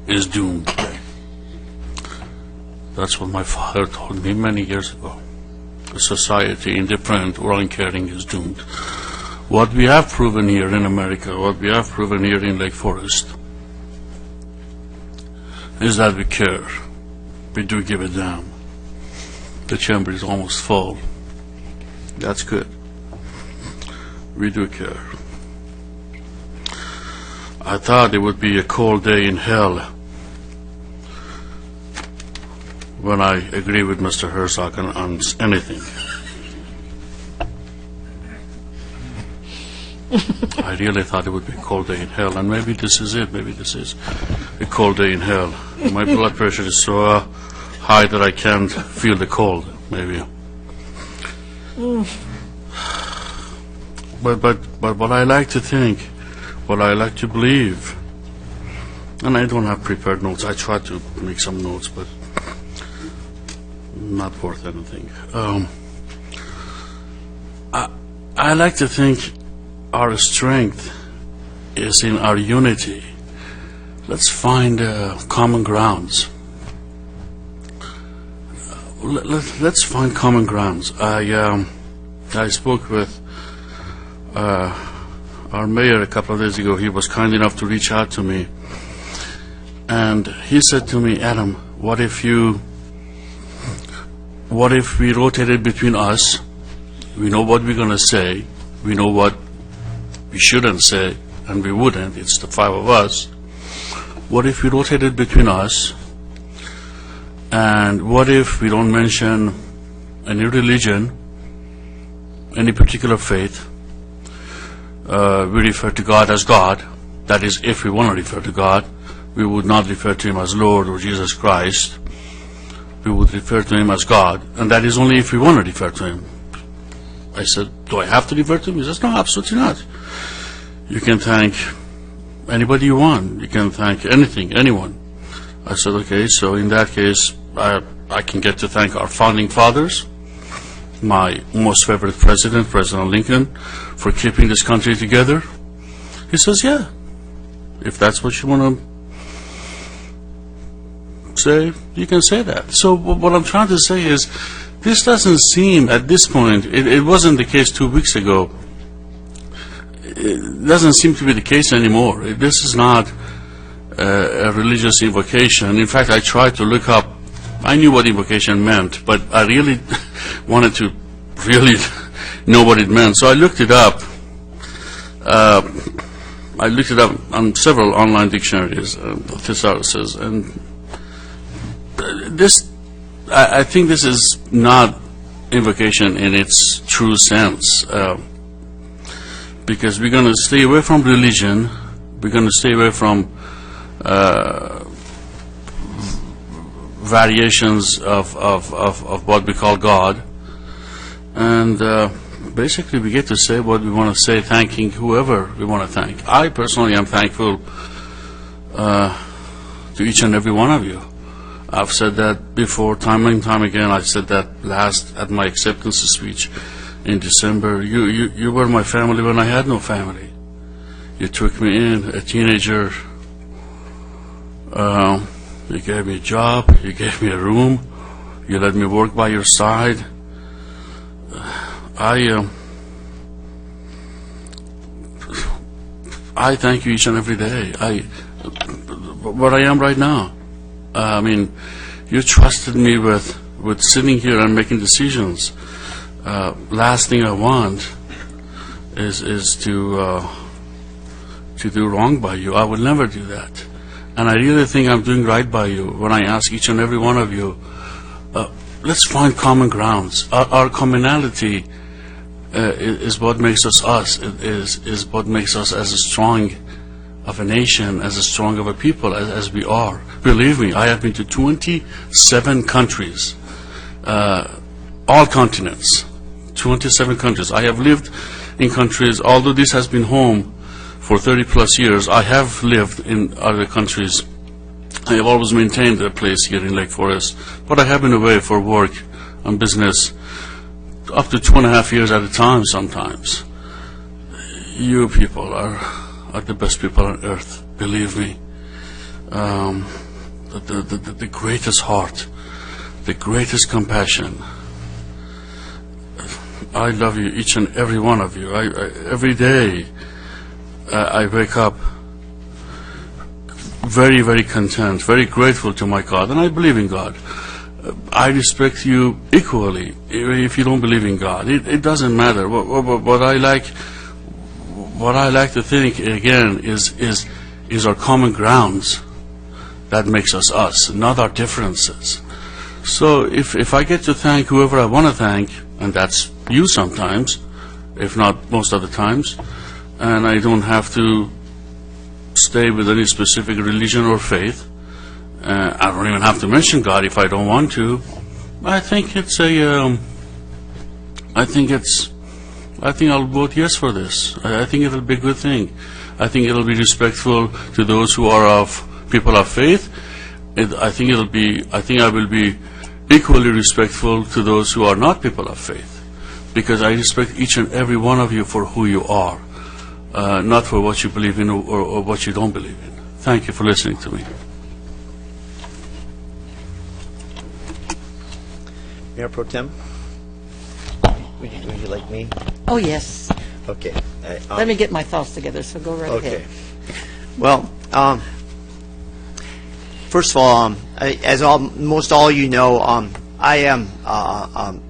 is doomed. That's what my father told me many years ago. A society indifferent or uncaring is doomed. What we have proven here in America, what we have proven here in Lake Forest, is that we care. We do give a damn. The chamber is almost full. That's good. We do care. I thought it would be a cold day in hell when I agree with Mr. Herzog on anything. I really thought it would be a cold day in hell, and maybe this is it. Maybe this is a cold day in hell. My blood pressure is so high that I can't feel the cold, maybe. But what I like to think, what I like to believe, and I don't have prepared notes. I try to make some notes, but not worth anything. I like to think our strength is in our unity. Let's find common grounds. Let's find common grounds. I spoke with our mayor a couple of days ago. He was kind enough to reach out to me, and he said to me, Adam, what if we rotated between us? We know what we're going to say. We know what we shouldn't say, and we wouldn't. It's the five of us. What if we rotated between us? And what if we don't mention any religion, any particular faith? We refer to God as God. That is, if we want to refer to God. We would not refer to Him as Lord or Jesus Christ. We would refer to Him as God. And that is only if we want to refer to Him. I said, do I have to refer to Him? He says, no, absolutely not. You can thank anybody you want. You can thank anything, anyone. I said, okay, so in that case, I can get to thank our founding fathers, my most favorite president, President Lincoln, for keeping this country together. He says, yeah, if that's what you want to say, you can say that. So what I'm trying to say is, this doesn't seem, at this point, it wasn't the case 2 weeks ago. It doesn't seem to be the case anymore. This is not a religious invocation. In fact, I tried to look up, I knew what invocation meant, but I really wanted to really know what it meant. So I looked it up. I looked it up on several online dictionaries, thesauruses, and this, I think this is not invocation in its true sense, because we're going to stay away from religion, we're going to stay away from variations of what we call God, and basically we get to say what we want to say, thanking whoever we want to thank. I personally am thankful to each and every one of you. I've said that before, time and time again. I said that last at my acceptance speech in December. You were my family when I had no family. You took me in, a teenager. You gave me a job. You gave me a room. You let me work by your side. I thank you each and every day. Where I am right now. I mean, you trusted me with sitting here and making decisions. Last thing I want is to do wrong by you. I will never do that. And I really think I'm doing right by you when I ask each and every one of you, let's find common grounds. Our commonality is what makes us us. Is what makes us as strong of a nation, as strong of a people as we are. Believe me, I have been to 27 countries, all continents, 27 countries. I have lived in countries, although this has been home for 30 plus years, I have lived in other countries. I have always maintained a place here in Lake Forest, but I have been away for work and business up to 2.5 years at a time sometimes. You people are the best people on earth, believe me. The greatest heart, the greatest compassion. I love you, each and every one of you. Every day I wake up very, very content, very grateful to my God, and I believe in God. I respect you equally if you don't believe in God. It doesn't matter. What I like to think again is our common grounds that makes us us, not our differences. So if I get to thank whoever I want to thank, and that's you sometimes, if not most of the times, and I don't have to stay with any specific religion or faith, I don't even have to mention God if I don't want to. I think I'll vote yes for this. I think it'll be a good thing. I think it'll be respectful to those who are people of faith. I think I will be equally respectful to those who are not people of faith, because I respect each and every one of you for who you are, not for what you believe in or what you don't believe in. Thank you for listening to me. Mayor Pro Tem, would you like me? Oh, yes. Okay. Let me get my thoughts together, so go right ahead. Well, first of all, as most all you know, I am a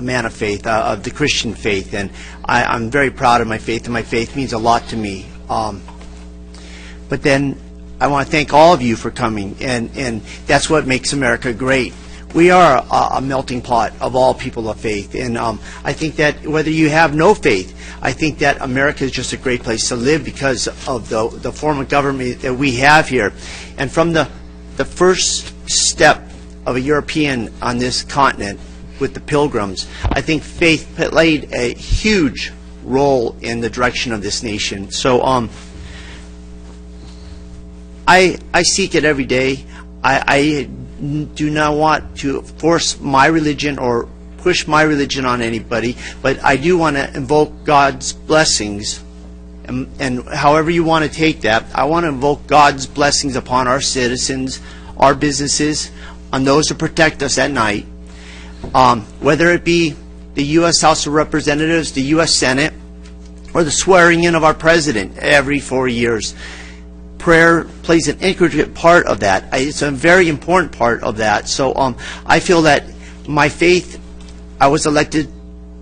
man of faith, of the Christian faith, and I'm very proud of my faith, and my faith means a lot to me. But then I want to thank all of you for coming, and that's what makes America great. We are a melting pot of all people of faith, and I think that whether you have no faith, I think that America is just a great place to live because of the form of government that we have here. And from the first step of a European on this continent with the Pilgrims, I think faith played a huge role in the direction of this nation. So I seek it every day. I do not want to force my religion or push my religion on anybody, but I do want to invoke God's blessings, and however you want to take that, I want to invoke God's blessings upon our citizens, our businesses, on those who protect us at night, whether it be the U.S. House of Representatives, the U.S. Senate, or the swearing in of our president every 4 years. Prayer plays an intricate part of that. It's a very important part of that. So I feel that my faith, I was elected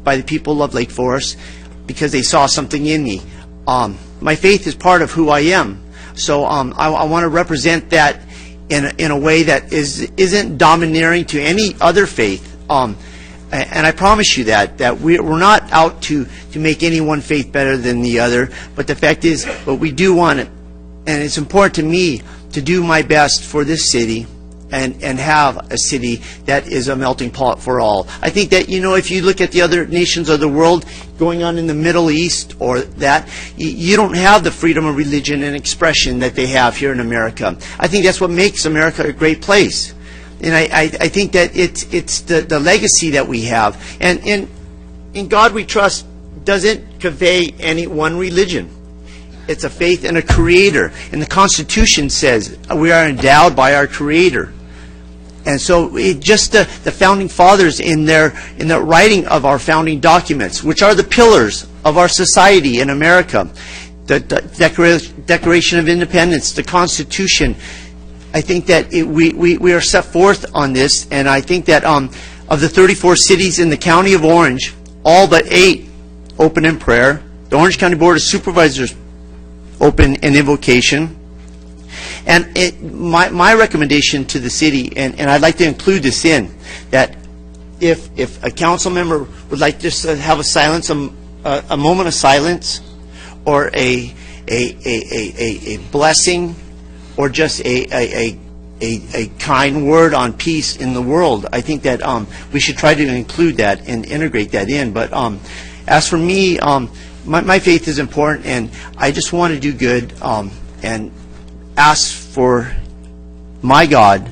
by the people of Lake Forest because they saw something in me. My faith is part of who I am. So I want to represent that in a way that isn't domineering to any other faith. And I promise you that we're not out to make any one faith better than the other. But the fact is, what we do want it, and it's important to me to do my best for this city and have a city that is a melting pot for all. I think that, if you look at the other nations of the world going on in the Middle East or that, you don't have the freedom of religion and expression that they have here in America. I think that's what makes America a great place. And I think that it's the legacy that we have. And in God we trust doesn't convey any one religion. It's a faith in a creator. And the Constitution says we are endowed by our creator. And so just the founding fathers in the writing of our founding documents, which are the pillars of our society in America, the Declaration of Independence, the Constitution, I think that we are set forth on this, and I think that of the 34 cities in the County of Orange, all but 8 open in prayer. The Orange County Board of Supervisors open in invocation. And my recommendation to the city, and I'd like to include this in, that if a council member would like just to have a moment of silence, or a blessing, or just a kind word on peace in the world, I think that we should try to include that and integrate that in. But as for me, my faith is important, and I just want to do good and ask for my God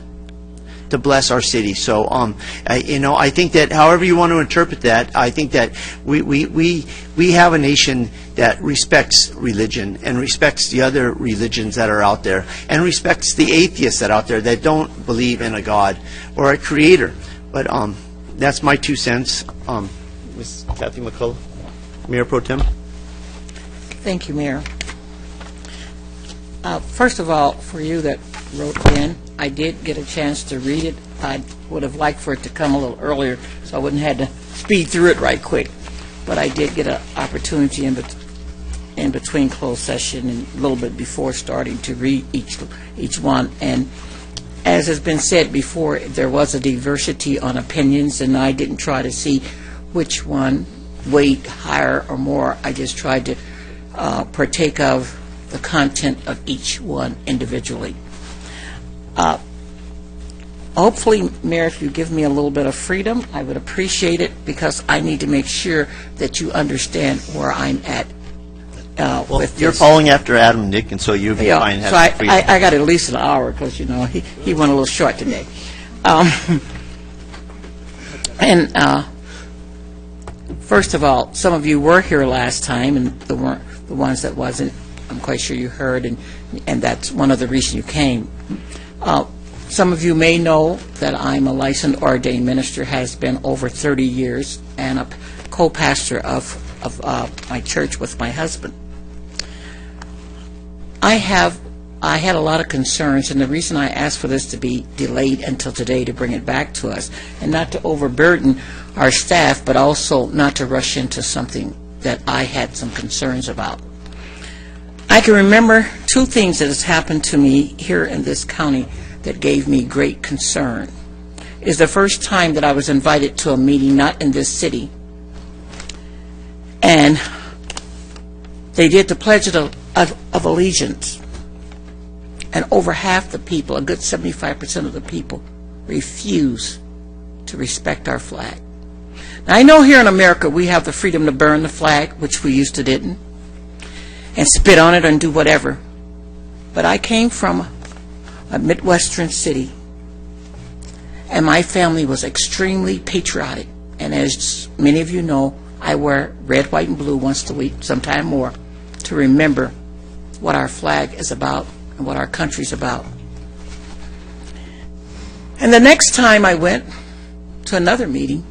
to bless our city. So, I think that however you want to interpret that, I think that we have a nation that respects religion and respects the other religions that are out there, and respects the atheists that are out there that don't believe in a God or a creator. But that's my 2 cents. Ms. Kathy McCullough, Mayor Pro Tem. Thank you, Mayor. First of all, for you that wrote in, I did get a chance to read it. I would have liked for it to come a little earlier, so I wouldn't have had to speed through it right quick. But I did get an opportunity in between closed session and a little bit before starting to read each one. And as has been said before, there was a diversity on opinions, and I didn't try to see which one weighed higher or more. I just tried to partake of the content of each one individually. Hopefully, Mayor, if you give me a little bit of freedom, I would appreciate it, because I need to make sure that you understand where I'm at with You're this. following after Adam, Nick, and so you'll be fine So having freedom. I got at least an hour, because, he went a little short today. First of all, some of you were here last time, and the ones that wasn't, I'm quite sure you heard, and that's one of the reasons you came. Some of you may know that I'm a licensed ordained minister, has been over 30 years, and a co-pastor of my church with my husband. I had a lot of concerns, and the reason I asked for this to be delayed until today to bring it back to us, and not to overburden our staff, but also not to rush into something that I had some concerns about. I can remember 2 things that has happened to me here in this county that gave me great concern. Is the first time that I was invited to a meeting, not in this city, and they did the Pledge of Allegiance, and over half the people, a good 75% of the people, refused to respect our flag. Now, I know here in America we have the freedom to burn the flag, which we used to didn't, and spit on it and do whatever. But I came from a Midwestern city, and my family was extremely patriotic. And as many of you know, I wear red, white, and blue once a week, sometime more, to remember what our flag is about and what our country's about. And the next time I went to another meeting,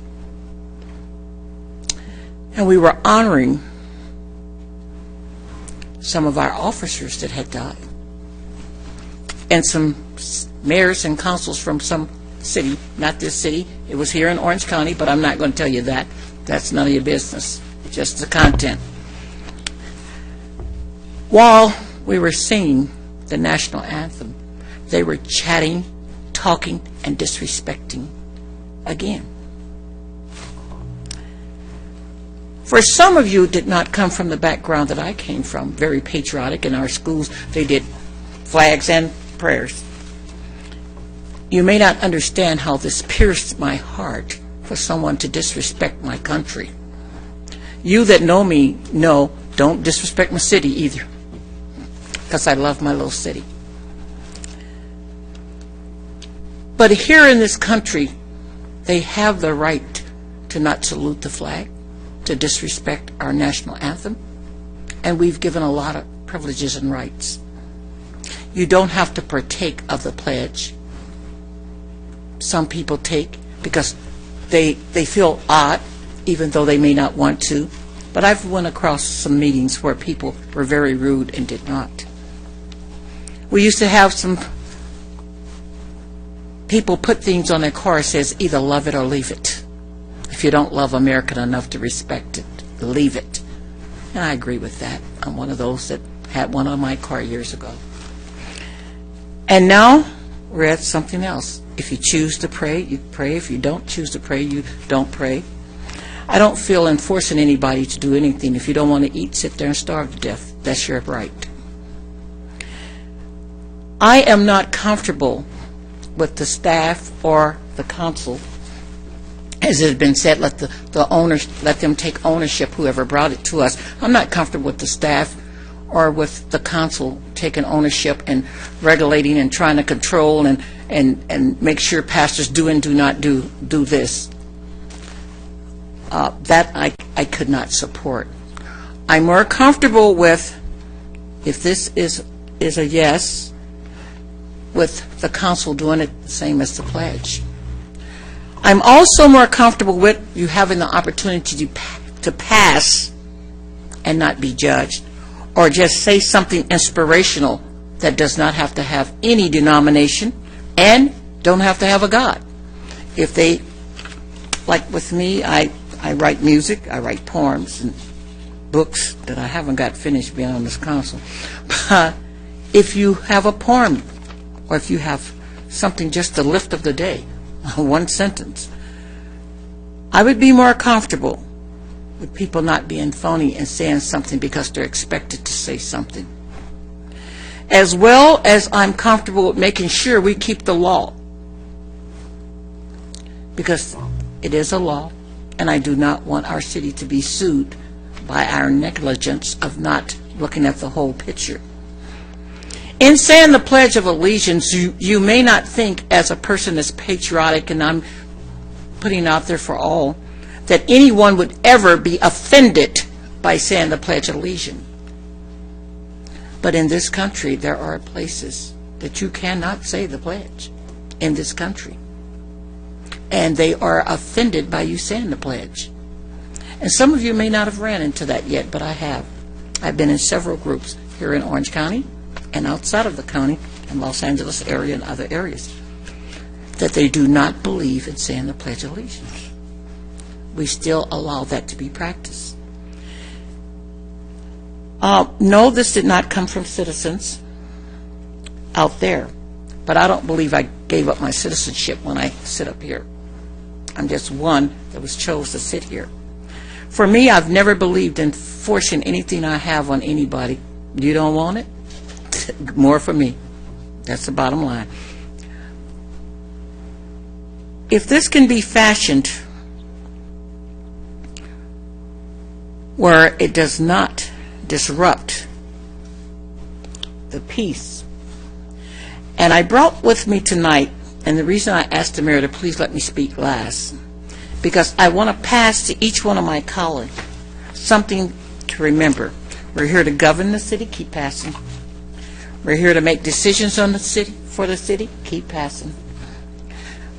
and we were honoring some of our officers that had died, and some mayors and councils from some city, not this city. It was here in Orange County, but I'm not going to tell you that. That's none of your business, just the content. While we were singing the national anthem, they were chatting, talking, and disrespecting again. For some of you did not come from the background that I came from, very patriotic. In our schools, they did flags and prayers. You may not understand how this pierced my heart for someone to disrespect my country. You that know me know, don't disrespect my city either, because I love my little city. But here in this country, they have the right to not salute the flag, to disrespect our national anthem, and we've given a lot of privileges and rights. You don't have to partake of the pledge. Some people take because they feel odd, even though they may not want to. But I've went across some meetings where people were very rude and did not. We used to have some people put things on their car that says either love it or leave it. If you don't love America enough to respect it, leave it. And I agree with that. I'm one of those that had one on my car years ago. And now we're at something else. If you choose to pray, you pray. If you don't choose to pray, you don't pray. I don't feel enforcing anybody to do anything. If you don't want to eat, sit there and starve to death. That's your right. I am not comfortable with the staff or the council, as it has been said, let the owners, let them take ownership, whoever brought it to us. I'm not comfortable with the staff or with the council taking ownership and regulating and trying to control and make sure pastors do and do not do this. That I could not support. I'm more comfortable with, if this is a yes, with the council doing it the same as the pledge. I'm also more comfortable with you having the opportunity to pass and not be judged, or just say something inspirational that does not have to have any denomination and don't have to have a God. If they, like with me, I write music, I write poems and books that I haven't got finished being on this council. But if you have a poem, or if you have something just the lift of the day, one sentence, I would be more comfortable with people not being phony and saying something because they're expected to say something. As well as I'm comfortable with making sure we keep the law, because it is a law, and I do not want our city to be sued by our negligence of not looking at the whole picture. In saying the Pledge of Allegiance, you may not think, as a person that's patriotic, and I'm putting out there for all, that anyone would ever be offended by saying the Pledge of Allegiance. But in this country, there are places that you cannot say the pledge in this country. And they are offended by you saying the pledge. And some of you may not have ran into that yet, but I have. I've been in several groups here in Orange County and outside of the county, in Los Angeles area and other areas, that they do not believe in saying the Pledge of Allegiance. We still allow that to be practiced. No, this did not come from citizens out there, but I don't believe I gave up my citizenship when I sit up here. I'm just one that was chose to sit here. For me, I've never believed in forcing anything I have on anybody. You don't want it? More for me. That's the bottom line. If this can be fashioned where it does not disrupt the peace, and I brought with me tonight, and the reason I asked the mayor to please let me speak last, because I want to pass to each one of my colleagues something to remember. We're here to govern the city, keep passing. We're here to make decisions on the city, for the city, keep passing.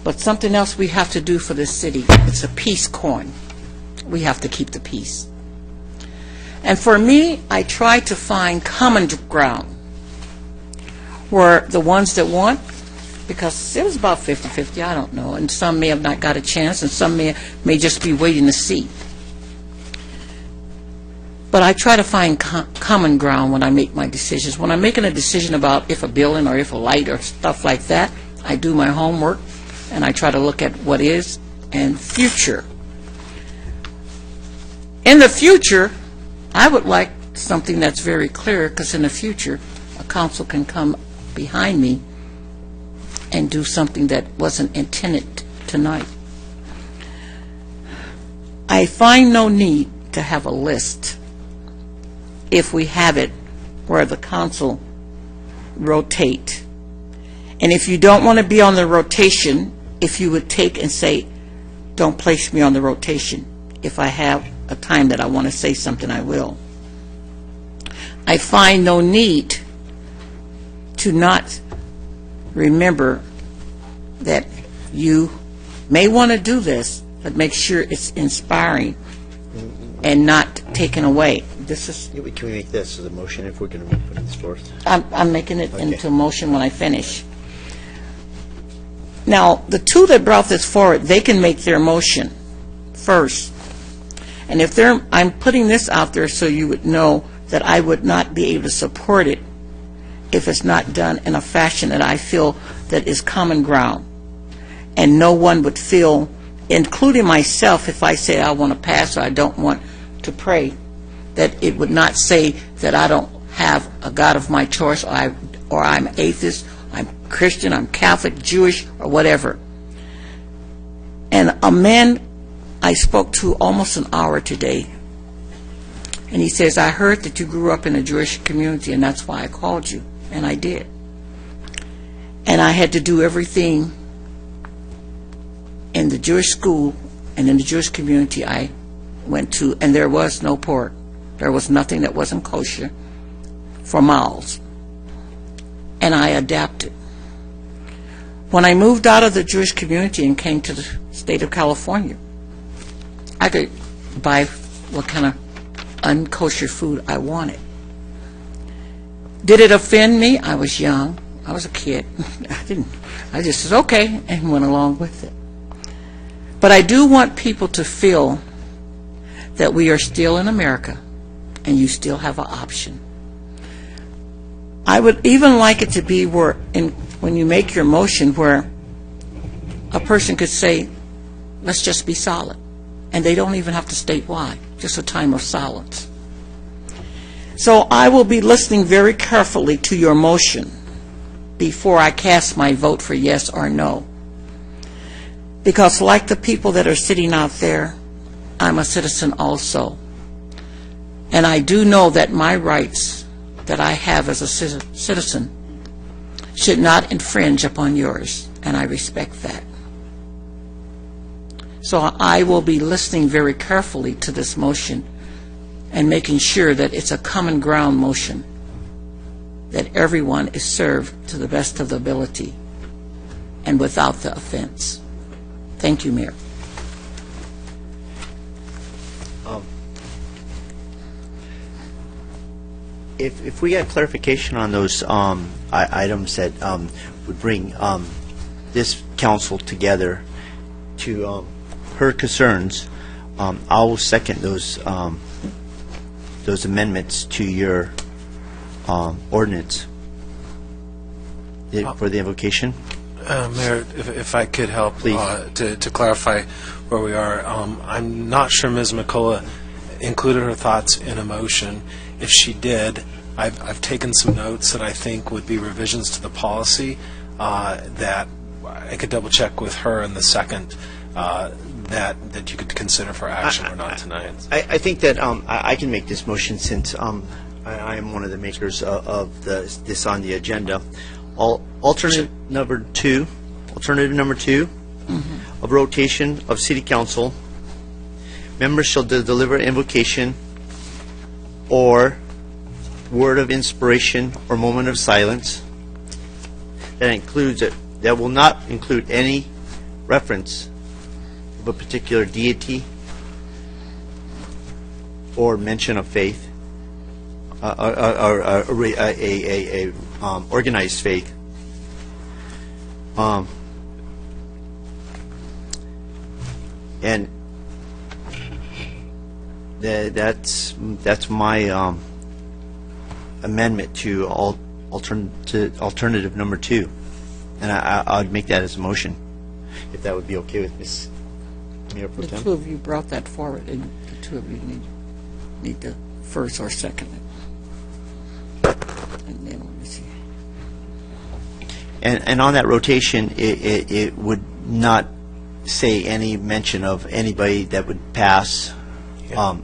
But something else we have to do for this city, it's a peace coin. We have to keep the peace. And for me, I try to find common ground where the ones that want, because it was about 50-50, I don't know, and some may have not got a chance, and some may just be waiting to see. But I try to find common ground when I make my decisions. When I'm making a decision about if a building or if a light or stuff like that, I do my homework, and I try to look at what is and future. In the future, I would like something that's very clear, because in the future, a council can come behind me and do something that wasn't intended tonight. I find no need to have a list if we have it where the council rotate. And if you don't want to be on the rotation, if you would take and say, don't place me on the rotation. If I have a time that I want to say something, I will. I find no need to not remember that you may want to do this, but make sure it's inspiring and not taken away. This is. Can we make this as a motion if we're going to put this forth? I'm making it into a motion when I finish. Now, the two that brought this forward, they can make their motion first. And if I'm putting this out there so you would know that I would not be able to support it if it's not done in a fashion that I feel that is common ground. and no one would feel, including myself, if I say I want to pass or I don't want to pray, that it would not say that I don't have a God of my choice, or I'm atheist, I'm Christian, I'm Catholic, Jewish, or whatever. And a man I spoke to almost an hour today, and he says, I heard that you grew up in a Jewish community, and that's why I called you. And I did. And I had to do everything in the Jewish school and in the Jewish community I went to, and there was no pork. There was nothing that wasn't kosher for miles. And I adapted. When I moved out of the Jewish community and came to the state of California, I could buy what kind of unkosher food I wanted. Did it offend me? I was young. I was a kid. I just said, okay, and went along with it. But I do want people to feel that we are still in America and you still have an option. I would even like it to be where, when you make your motion, where a person could say, let's just be silent. And they don't even have to state why, just a time of silence. So I will be listening very carefully to your motion before I cast my vote for yes or no. Because like the people that are sitting out there, I'm a citizen also. And I do know that my rights that I have as a citizen should not infringe upon yours, and I respect that. So I will be listening very carefully to this motion and making sure that it's a common ground motion, that everyone is served to the best of the ability and without the offense. Thank you, Mayor. If we got clarification on those items that would bring this council together to her concerns, I will second those amendments to your ordinance for the invocation. Mayor, if I could help to clarify where we are. I'm not sure Ms. McCullough included her thoughts in a motion. If she did, I've taken some notes that I think would be revisions to the policy that I could double check with her in the second that you could consider for action or not tonight. I think that I can make this motion since I am one of the makers of this on the agenda. Alternative number two, of rotation of City Council, members shall deliver invocation or word of inspiration or moment of silence. That will not include any reference of a particular deity or mention of faith, organized faith. And that's my amendment to alternative number 2, and I'd make that as a motion, if that would be okay with Ms. Mayor Pro Tem. The two of you brought that forward, and the two of you need to first or second it. And then let me see. And on that rotation, it would not say any mention of anybody that would pass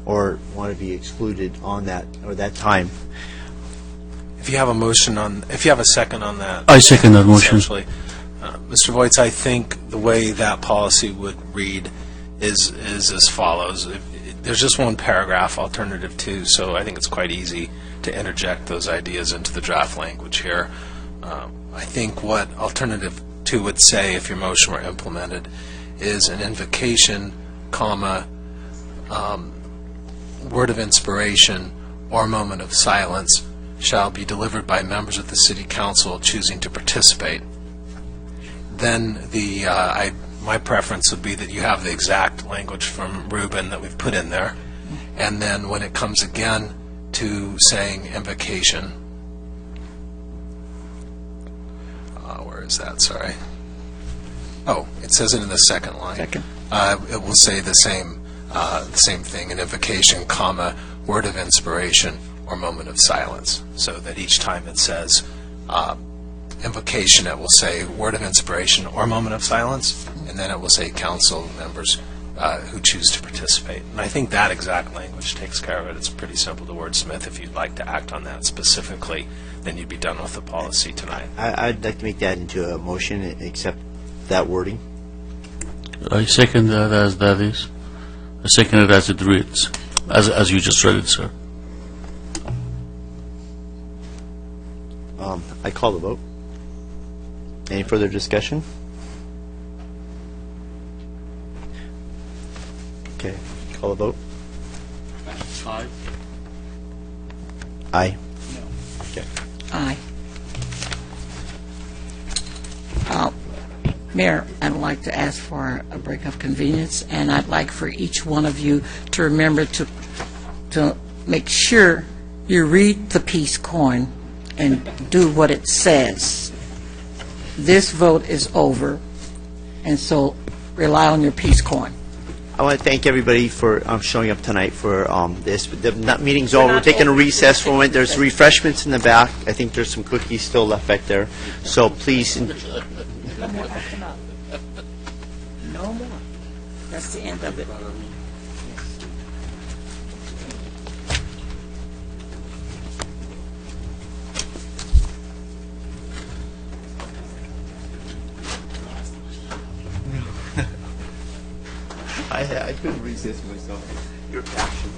or want to be excluded on that or that time. If you have a motion if you have a second on that. I second that motion. Essentially, Mr. Voights, I think the way that policy would read is as follows. There's just one paragraph, alternative 2, so I think it's quite easy to interject those ideas into the draft language here. I think what alternative 2 would say, if your motion were implemented, is an invocation, comma, word of inspiration or moment of silence shall be delivered by members of the City Council choosing to participate. Then my preference would be that you have the exact language from Reuben that we've put in there, and then when it comes again to saying invocation, where is that? Sorry. Oh, it says it in the second line. Second. It will say the same thing, an invocation, comma, word of inspiration, or moment of silence. So that each time it says invocation, it will say word of inspiration or moment of silence, and then it will say council members who choose to participate. And I think that exact language takes care of it. It's pretty simple to wordsmith. If you'd like to act on that specifically, then you'd be done with the policy tonight. I'd like to make that into a motion, except that wording. I second that as that is. I second it as it reads, as you just read it, sir. I call the vote. Any further discussion? Okay, call the vote. Aye. Aye. Okay. Aye. Mayor, I'd like to ask for a break of convenience, and I'd like for each one of you to remember to make sure you read the peace coin and do what it says. This vote is over, and so rely on your peace coin. I want to thank everybody for showing up tonight for this. The meeting's over. We're taking a recess for a moment. There's refreshments in the back. I think there's some cookies still left back there. So please. No more. That's the end of it. I couldn't resist myself. Your passion.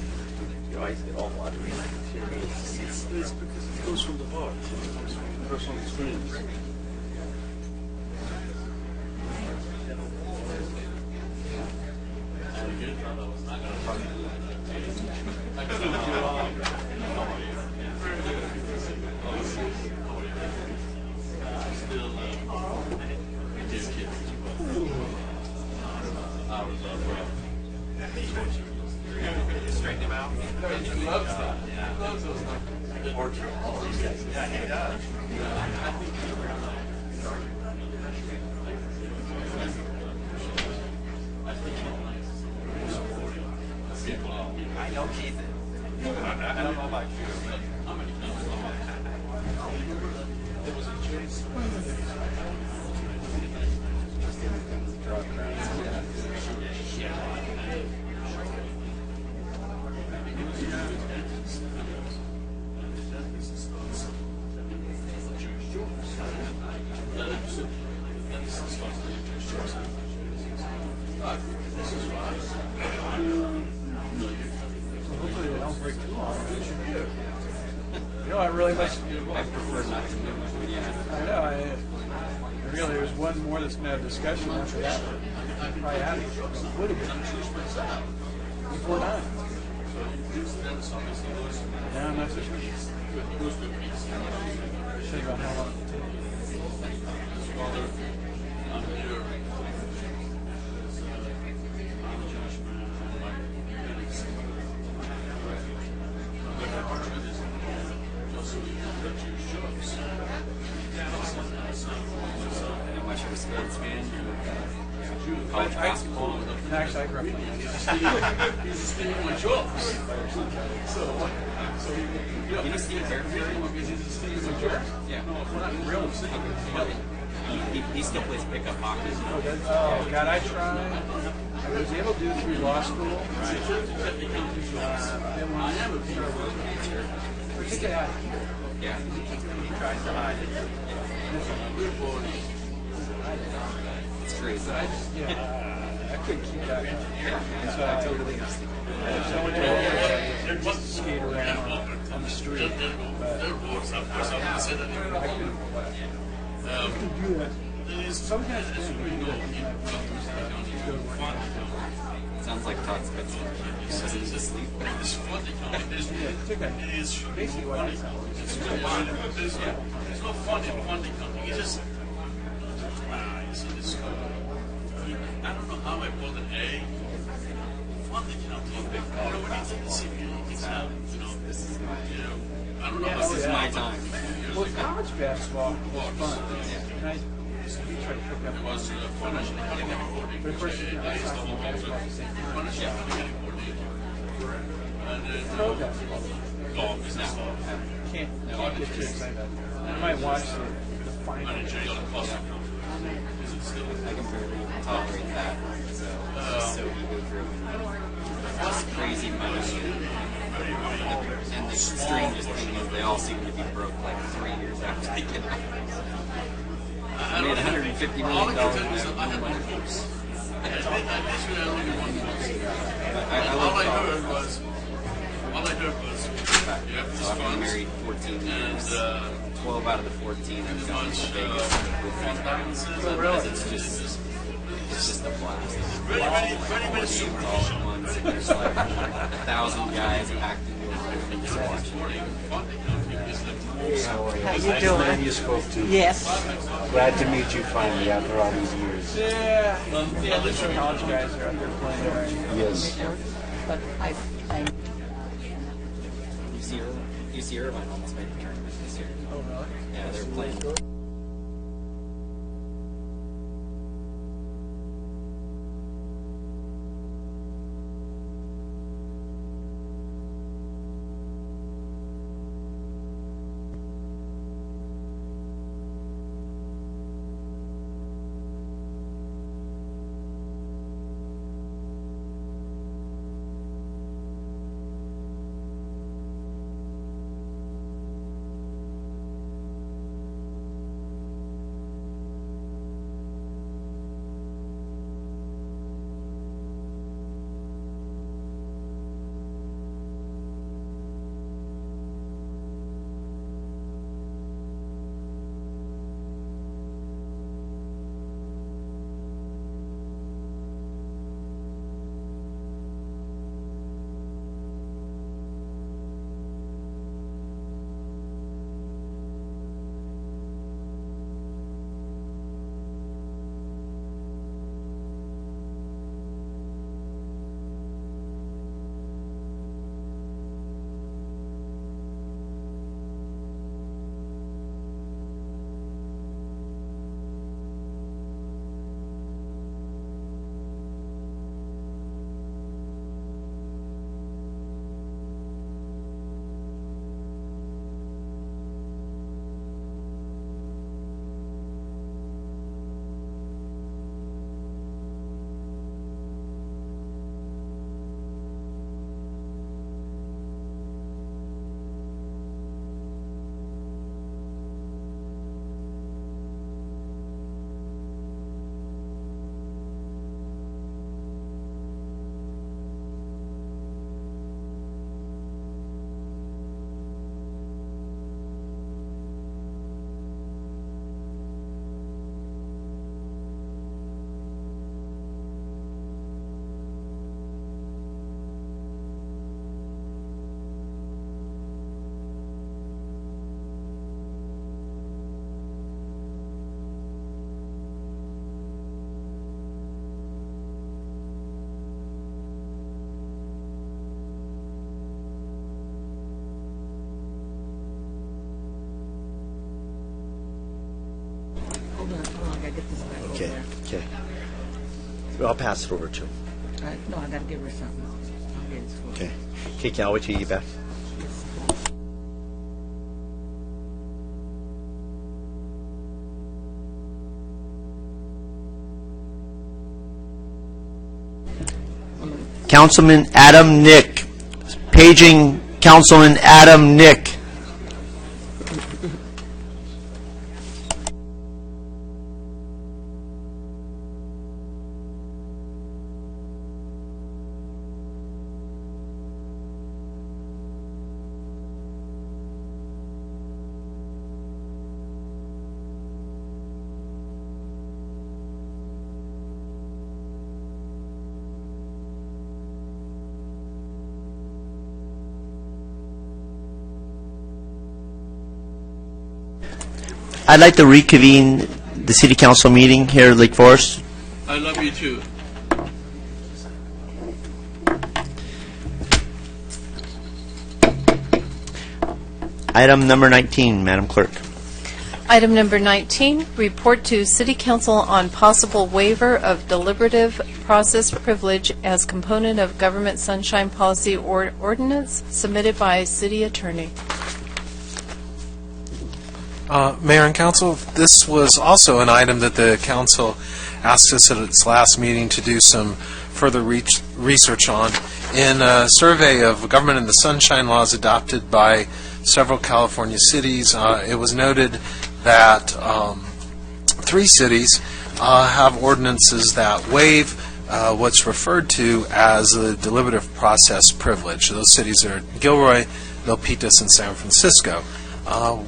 Your eyes get all watery. It's because it goes from the heart, personal experience. I really must. I prefer not to. I know. Really, there's one more that's going to have discussion after that. Probably out of here. Would have been. Before 9. No, I'm not so sure. Should have about how long it takes. Actually, I grew up playing. He's a Steven Jobs. So you know Steven Bearfield? He's a Steven Jobs. Yeah. No, not really Steven. He still plays pickup hockey. Oh, God, I tried. I was able to do it through law school. Right. Then when I moved here, I took it out of here. Yeah. He tries to hide it. It's crazy. I couldn't keep that in. So I totally understand. So I went to just skate around on the street. But I couldn't do that. Sometimes it's pretty good. Sounds like Todd Spencer. He doesn't just sleep. It's basically what it sounds like. There's no fun in funding company. You just, you see this. I don't know how I pulled an A. Funding company. I don't know anything. It's not, this is my, I don't know. This is my time. Well, college basketball was fun. Can't get too excited. I might watch the final. I can barely tolerate that. So it's so ego-driven. It's crazy money. And the strangest thing is they all seem to be broke like 3 years after they get out. I made $150 million out of no money. All I heard was, you have So I've been married 14 years. 12 out of the 14 have gone to Vegas with these guys. Otherwise, it's just a blast. All at once, and there's like 1,000 guys packed into a room and just watching. How you doing? Man you spoke to. Yes. Glad to meet you finally after all these years. Yeah, at least the college guys are out there playing, right? Yes. But I UC Irvine almost made the tournament this year. Oh, really? Yeah, they were playing. Okay, okay. I'll pass it over to him. No, I gotta give her something. I'll get it for her. Okay. Okay, Ken, I'll wait till you get back. Councilman Adam Nick. Paging Councilman Adam Nick. I'd like to reconvene the City Council meeting here at Lake Forest. I love you too. Item number 19, Madam Clerk. Item number 19, report to City Council on possible waiver of deliberative process privilege as component of Government Sunshine Policy or Ordinance submitted by City Attorney. Mayor and Council, this was also an item that the Council asked us at its last meeting to do some further research on. In a survey of government and the sunshine laws adopted by several California cities, it was noted that 3 cities have ordinances that waive what's referred to as the deliberative process privilege. Those cities are Gilroy, Milpitas, and San Francisco.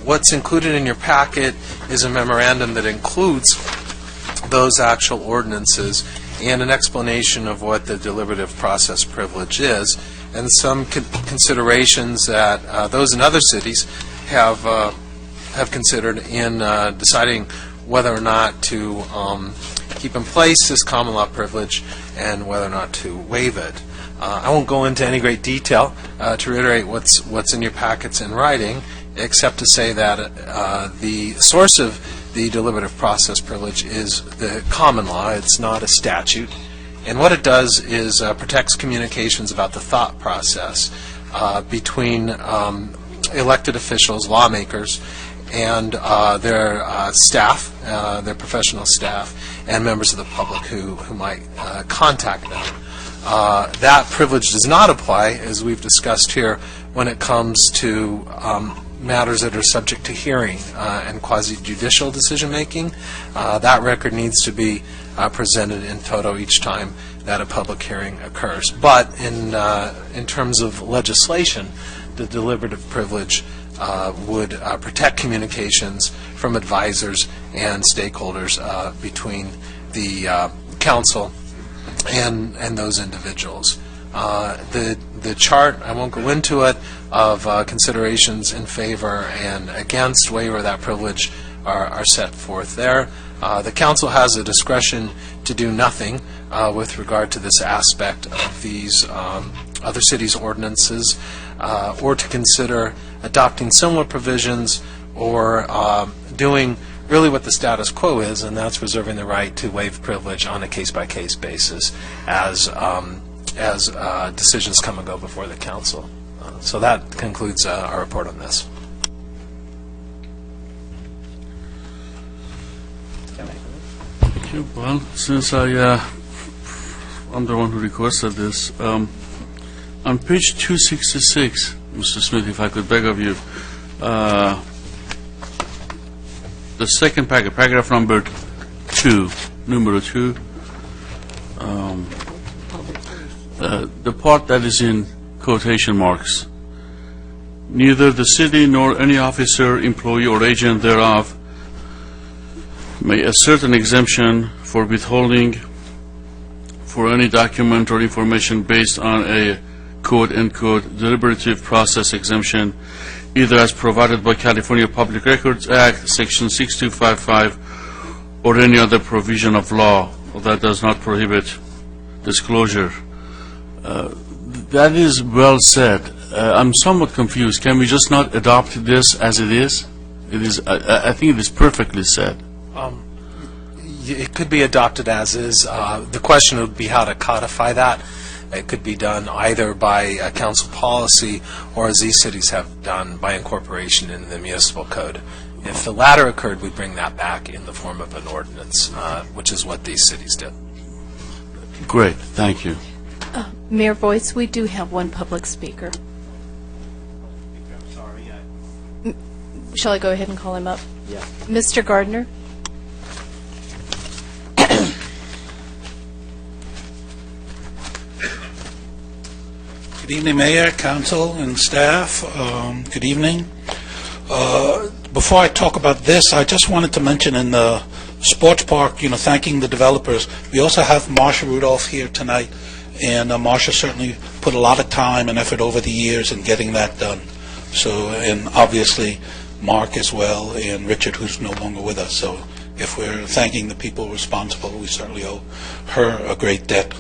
What's included in your packet is a memorandum that includes those actual ordinances and an explanation of what the deliberative process privilege is, and some considerations that those in other cities have considered in deciding whether or not to keep in place this common law privilege and whether or not to waive it. I won't go into any great detail to reiterate what's in your packets in writing, except to say that the source of the deliberative process privilege is the common law. It's not a statute. And what it does is protects communications about the thought process between elected officials, lawmakers, and their staff, their professional staff, and members of the public who might contact them. That privilege does not apply, as we've discussed here, when it comes to matters that are subject to hearing and quasi-judicial decision-making. That record needs to be presented in toto each time that a public hearing occurs. But in terms of legislation, the deliberative privilege would protect communications from advisors and stakeholders between the council and those individuals. The chart, I won't go into it, of considerations in favor and against waiver of that privilege are set forth there. The council has a discretion to do nothing with regard to this aspect of these other cities' ordinances, or to consider adopting similar provisions or doing really what the status quo is, and that's reserving the right to waive privilege on a case-by-case basis as decisions come and go before the council. So that concludes our report on this. Okay, well, since I'm the one who requested this, on page 266, Mr. Smith, if I could beg of you, the second paragraph number 2, numero 2, the part that is in quotation marks. Neither the city nor any officer, employee, or agent thereof may assert an exemption for withholding for any document or information based on a quote-unquote deliberative process exemption, either as provided by California Public Records Act, Section 6255, or any other provision of law that does not prohibit disclosure. That is well said. I'm somewhat confused. Can we just not adopt this as it is? It is. I think it is perfectly said. It could be adopted as is. The question would be how to codify that. It could be done either by council policy or, as these cities have done, by incorporation into the municipal code. If the latter occurred, we'd bring that back in the form of an ordinance, which is what these cities did. Great. Thank you. Mayor Boyce, we do have one public speaker. Shall I go ahead and call him up? Yeah. Mr. Gardner? Good evening, Mayor, Council, and staff. Good evening. Before I talk about this, I just wanted to mention in the sports park, thanking the developers. We also have Marsha Rudolph here tonight, and Marsha certainly put a lot of time and effort over the years in getting that done. So, and obviously Mark as well, and Richard, who's no longer with us. So if we're thanking the people responsible, we certainly owe her a great debt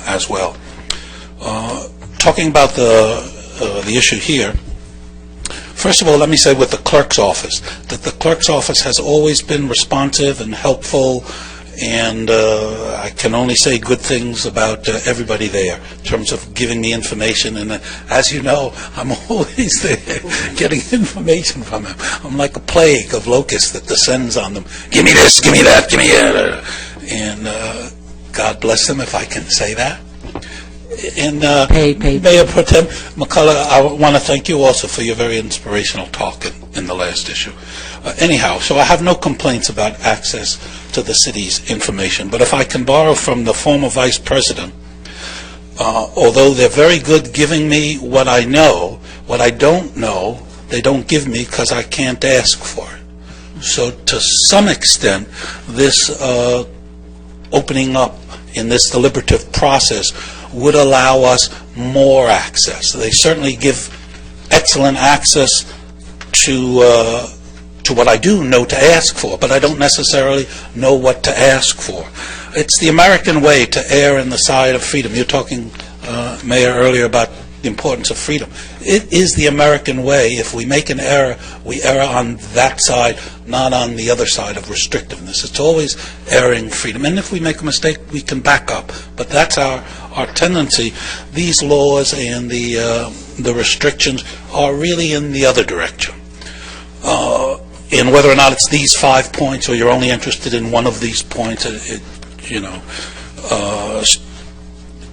as well. Talking about the issue here, First of all, let me say with the clerk's office, that the clerk's office has always been responsive and helpful, and I can only say good things about everybody there in terms of giving me information. And as you know, I'm always there getting information from them. I'm like a plague of locusts that descends on them. Give me this, give me that, give me that. And God bless them if I can say that. And Mayor Pro Tem McCullough, I want to thank you also for your very inspirational talk in the last issue. Anyhow, so I have no complaints about access to the city's information, but if I can borrow from the former Vice President, although they're very good giving me what I know, what I don't know, they don't give me because I can't ask for it. So to some extent, this opening up in this deliberative process would allow us more access. They certainly give excellent access to what I do know to ask for, but I don't necessarily know what to ask for. It's the American way to err on the side of freedom. You're talking, Mayor, earlier about the importance of freedom. It is the American way. If we make an error, we err on that side, not on the other side of restrictiveness. It's always erring freedom. And if we make a mistake, we can back up. But that's our tendency. These laws and the restrictions are really in the other direction. And whether or not it's these 5 points or you're only interested in one of these points,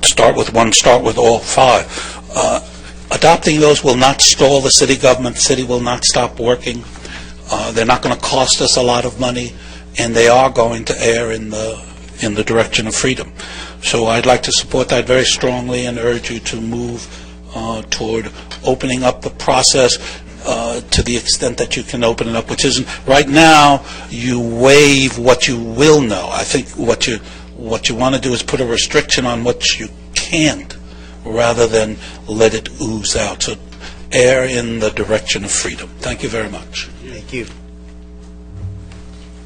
start with one, start with all 5. Adopting those will not stall the city government. The city will not stop working. They're not going to cost us a lot of money, and they are going to err in the direction of freedom. So I'd like to support that very strongly and urge you to move toward opening up the process to the extent that you can open it up, which isn't right now. You waive what you will know. I think what you want to do is put a restriction on what you can't, rather than let it ooze out. So err in the direction of freedom. Thank you very much. Thank you.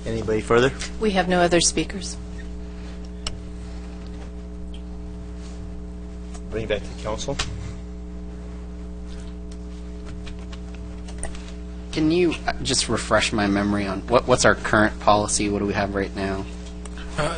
Anybody further? We have no other speakers. Bring it back to the council. Can you just refresh my memory on what's our current policy? What do we have right now?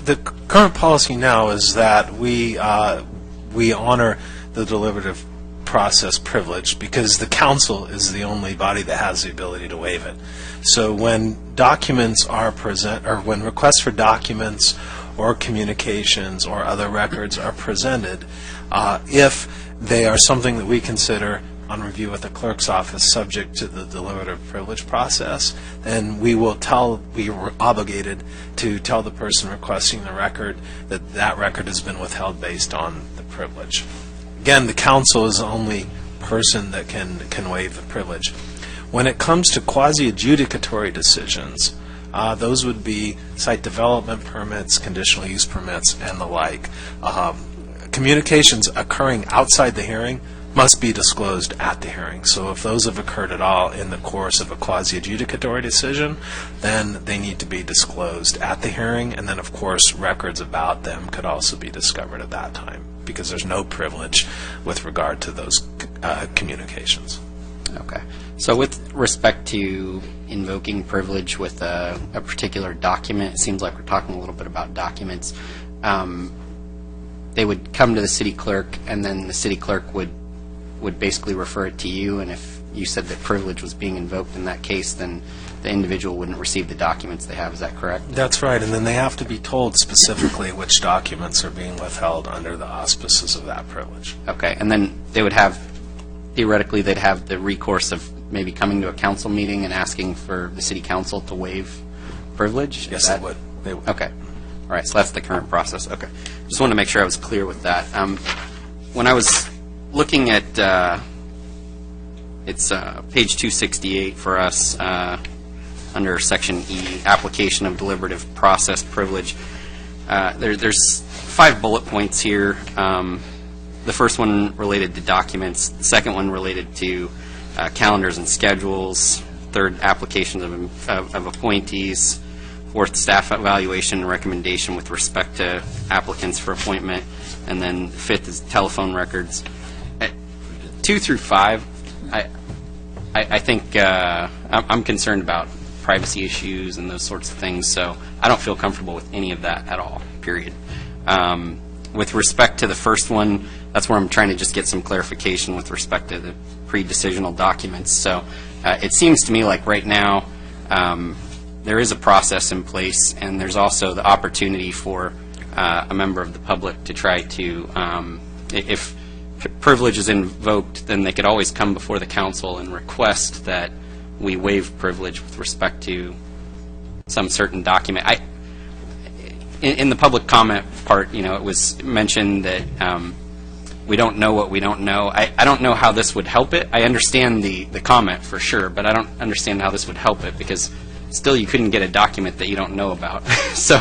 The current policy now is that we honor the deliberative process privilege because the council is the only body that has the ability to waive it. So when documents are when requests for documents or communications or other records are presented, if they are something that we consider on review with the clerk's office subject to the deliberative privilege process, then we are obligated to tell the person requesting the record that that record has been withheld based on the privilege. Again, the council is the only person that can waive the privilege. When it comes to quasi-adjudicatory decisions, those would be site development permits, conditional use permits, and the like. Communications occurring outside the hearing must be disclosed at the hearing. So if those have occurred at all in the course of a quasi-adjudicatory decision, then they need to be disclosed at the hearing, and then of course records about them could also be discovered at that time because there's no privilege with regard to those communications. Okay. So with respect to invoking privilege with a particular document, it seems like we're talking a little bit about documents. They would come to the city clerk, and then the city clerk would basically refer it to you, and if you said that privilege was being invoked in that case, then the individual wouldn't receive the documents they have. Is that correct? That's right, and then they have to be told specifically which documents are being withheld under the auspices of that privilege. Okay, and then they would have, theoretically, they'd have the recourse of maybe coming to a council meeting and asking for the city council to waive privilege? Yes, they would. They would. Okay. All right, so that's the current process. Okay. Just wanted to make sure I was clear with that. When I was looking at, it's page 268 for us, under Section E, Application of Deliberative Process Privilege. There's 5 bullet points here. The first one related to documents. The second one related to calendars and schedules. Third, applications of appointees. Fourth, staff evaluation and recommendation with respect to applicants for appointment. And then fifth is telephone records. 2 through 5, I think I'm concerned about privacy issues and those sorts of things, so I don't feel comfortable with any of that at all, period. With respect to the first one, that's where I'm trying to just get some clarification with respect to the pre-decisional documents. So it seems to me like right now there is a process in place, and there's also the opportunity for a member of the public to try to, if privilege is invoked, then they could always come before the council and request that we waive privilege with respect to some certain document. In the public comment part, it was mentioned that we don't know what we don't know. I don't know how this would help it. I understand the comment for sure, but I don't understand how this would help it, because still you couldn't get a document that you don't know about. So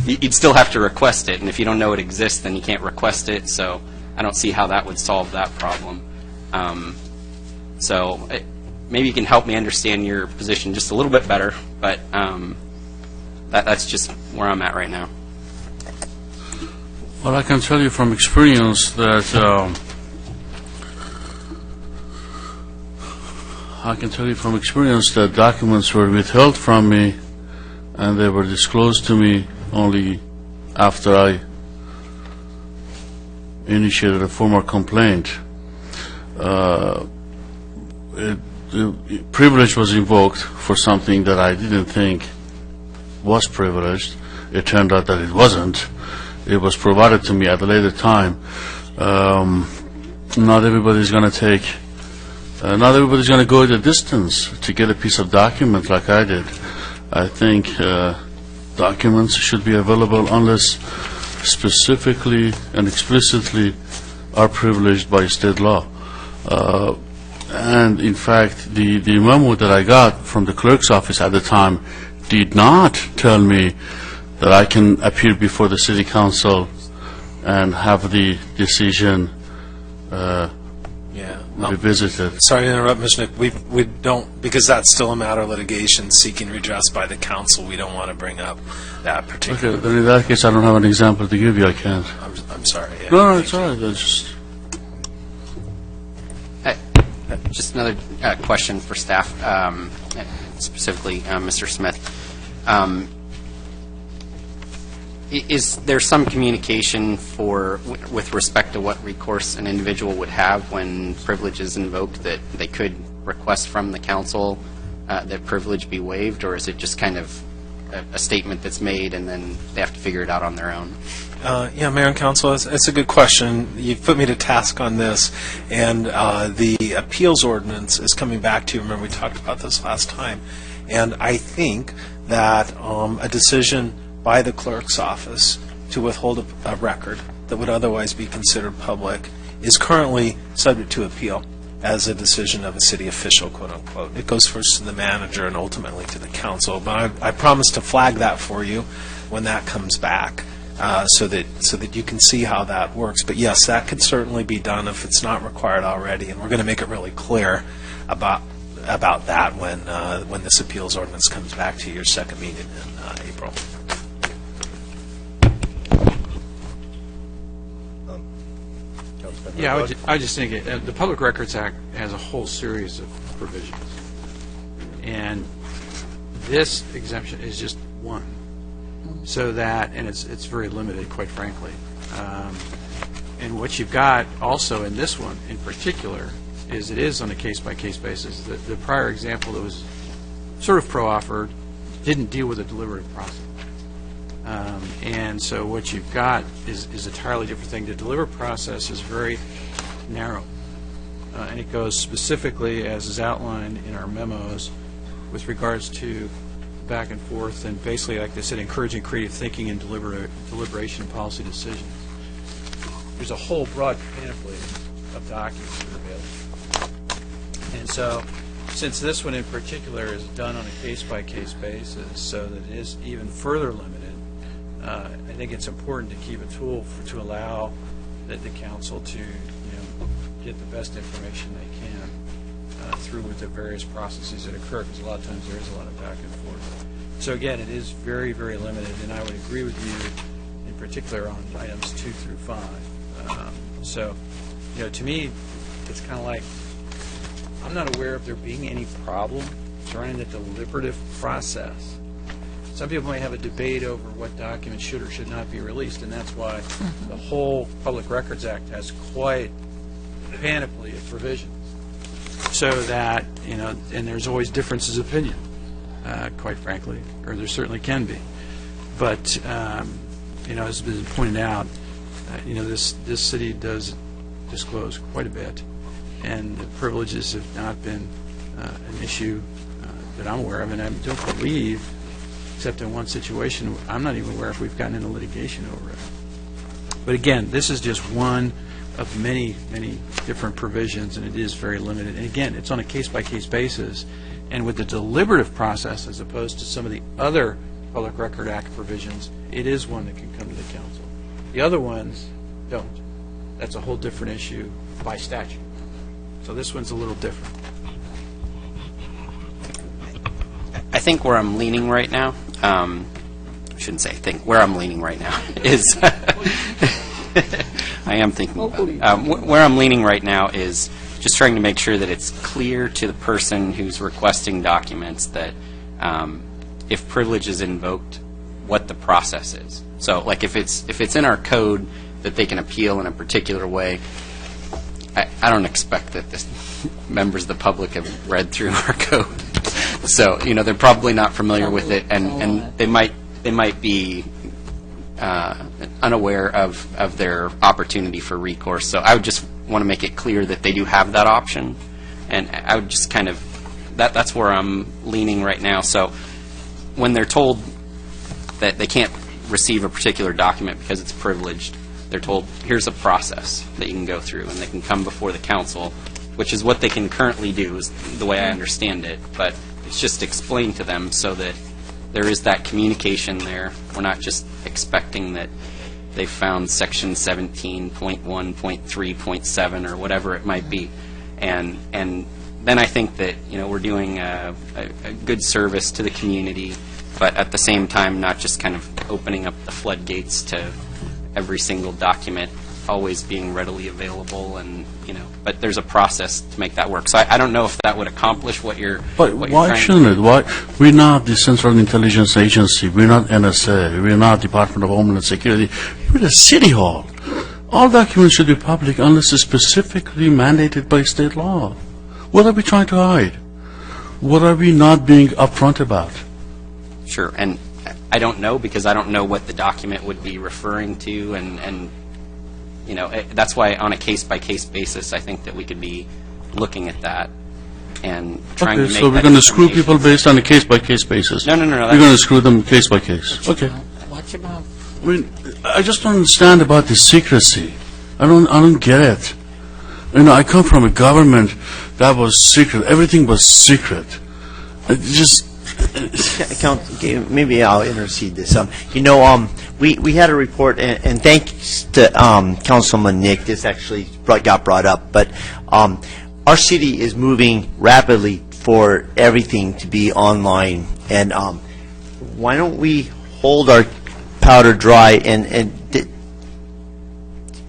you'd still have to request it, and if you don't know it exists, then you can't request it. So I don't see how that would solve that problem. Maybe you can help me understand your position just a little bit better, but that's just where I'm at right now. Well, I can tell you from experience that documents were withheld from me, and they were disclosed to me only after I initiated a formal complaint. The privilege was invoked for something that I didn't think was privileged. It turned out that it wasn't. It was provided to me at a later time. Not everybody's going to go the distance to get a piece of document like I did. I think documents should be available unless specifically and explicitly are privileged by state law. And in fact, the memo that I got from the clerk's office at the time did not tell me that I can appear before the city council and have the decision revisited. Sorry to interrupt, Mr. Nick. We don't, because that's still a matter of litigation seeking redress by the council. We don't want to bring up that particular. Okay, then in that case, I don't have an example to give you. I can't. I'm sorry. Yeah. No, it's all right. Just another question for staff, specifically Mr. Smith. Is there some communication with respect to what recourse an individual would have when privilege is invoked, that they could request from the council that privilege be waived, or is it just kind of a statement that's made and then they have to figure it out on their own? Yeah, Mayor and Council, it's a good question. You've put me to task on this, and the appeals ordinance is coming back to you. Remember, we talked about this last time. And I think that a decision by the clerk's office to withhold a record that would otherwise be considered public is currently subject to appeal as a decision of a city official, quote unquote. It goes first to the manager and ultimately to the council. But I promise to flag that for you when that comes back, so that you can see how that works. But yes, that could certainly be done if it's not required already, and we're going to make it really clear about that when this appeals ordinance comes back to your second meeting in April. Yeah, I just think the Public Records Act has a whole series of provisions, and this exemption is just one. So that, and it's very limited, quite frankly. And what you've got also in this one, in particular, is it is on a case-by-case basis. The prior example that was sort of pro-offered didn't deal with a deliberative process. And so what you've got is an entirely different thing. The deliberative process is very narrow, and it goes specifically, as is outlined in our memos, with regards to back and forth, and basically, like I said, encouraging creative thinking and deliberation and policy decisions. There's a whole broad panoply of documents that are available. And so, since this one in particular is done on a case-by-case basis, so that it is even further limited, I think it's important to keep a tool to allow the council to get the best information they can through the various processes that occur, because a lot of times there is a lot of back and forth. So again, it is very, very limited, and I would agree with you in particular on items 2 through 5. So, to me, it's kind of like I'm not aware of there being any problem during the deliberative process. Some people may have a debate over what documents should or should not be released, and that's why the whole Public Records Act has quite a panoply of provisions. So that, and there's always differences of opinion, quite frankly, or there certainly can be. But, as has been pointed out, this city does disclose quite a bit, and the privileges have not been an issue that I'm aware of, and I don't believe, except in one situation, I'm not even aware if we've gotten into litigation over it. But again, this is just one of many, many different provisions, and it is very limited. And again, it's on a case-by-case basis, and with the deliberative process, as opposed to some of the other Public Record Act provisions, it is one that can come to the council. The other ones don't. That's a whole different issue by statute. So this one's a little different. I think where I'm leaning right now, I shouldn't say think, where I'm leaning right now is, I am thinking about it. Where I'm leaning right now is just trying to make sure that it's clear to the person who's requesting documents that if privilege is invoked, what the process is. So, like, if it's in our code that they can appeal in a particular way, I don't expect that the members of the public have read through our code. So, they're probably not familiar with it, and they might be unaware of their opportunity for recourse. So I would just want to make it clear that they do have that option, and I would just kind of, that's where I'm leaning right now. So when they're told that they can't receive a particular document because it's privileged, they're told, here's a process that you can go through, and they can come before the council, which is what they can currently do, is the way I understand it. But it's just explained to them so that there is that communication there. We're not just expecting that they found section 17.1.3.7 or whatever it might be. And then I think that, we're doing a good service to the community, but at the same time not just kind of opening up the floodgates to every single document always being readily available, and but there's a process to make that work. So I don't know if that would accomplish what you're. But why shouldn't it? Why we're not the Central Intelligence Agency, we're not NSA, we're not Department of Homeland Security, we're the City Hall. All documents should be public unless it's specifically mandated by state law. What are we trying to hide? What are we not being upfront about? Sure, and I don't know, because I don't know what the document would be referring to, and that's why on a case-by-case basis, I think that we could be looking at that and trying to make that. So we're going to screw people based on a case-by-case basis? No. We're going to screw them case-by-case. Okay. Watch your mouth. I mean, I just don't understand about the secrecy. I don't get it. I come from a government that was secret. Everything was secret. It just... Maybe I'll intercede this. We had a report, and thanks to Councilman Nick, this actually got brought up, but our city is moving rapidly for everything to be online, and why don't we hold our powder dry, and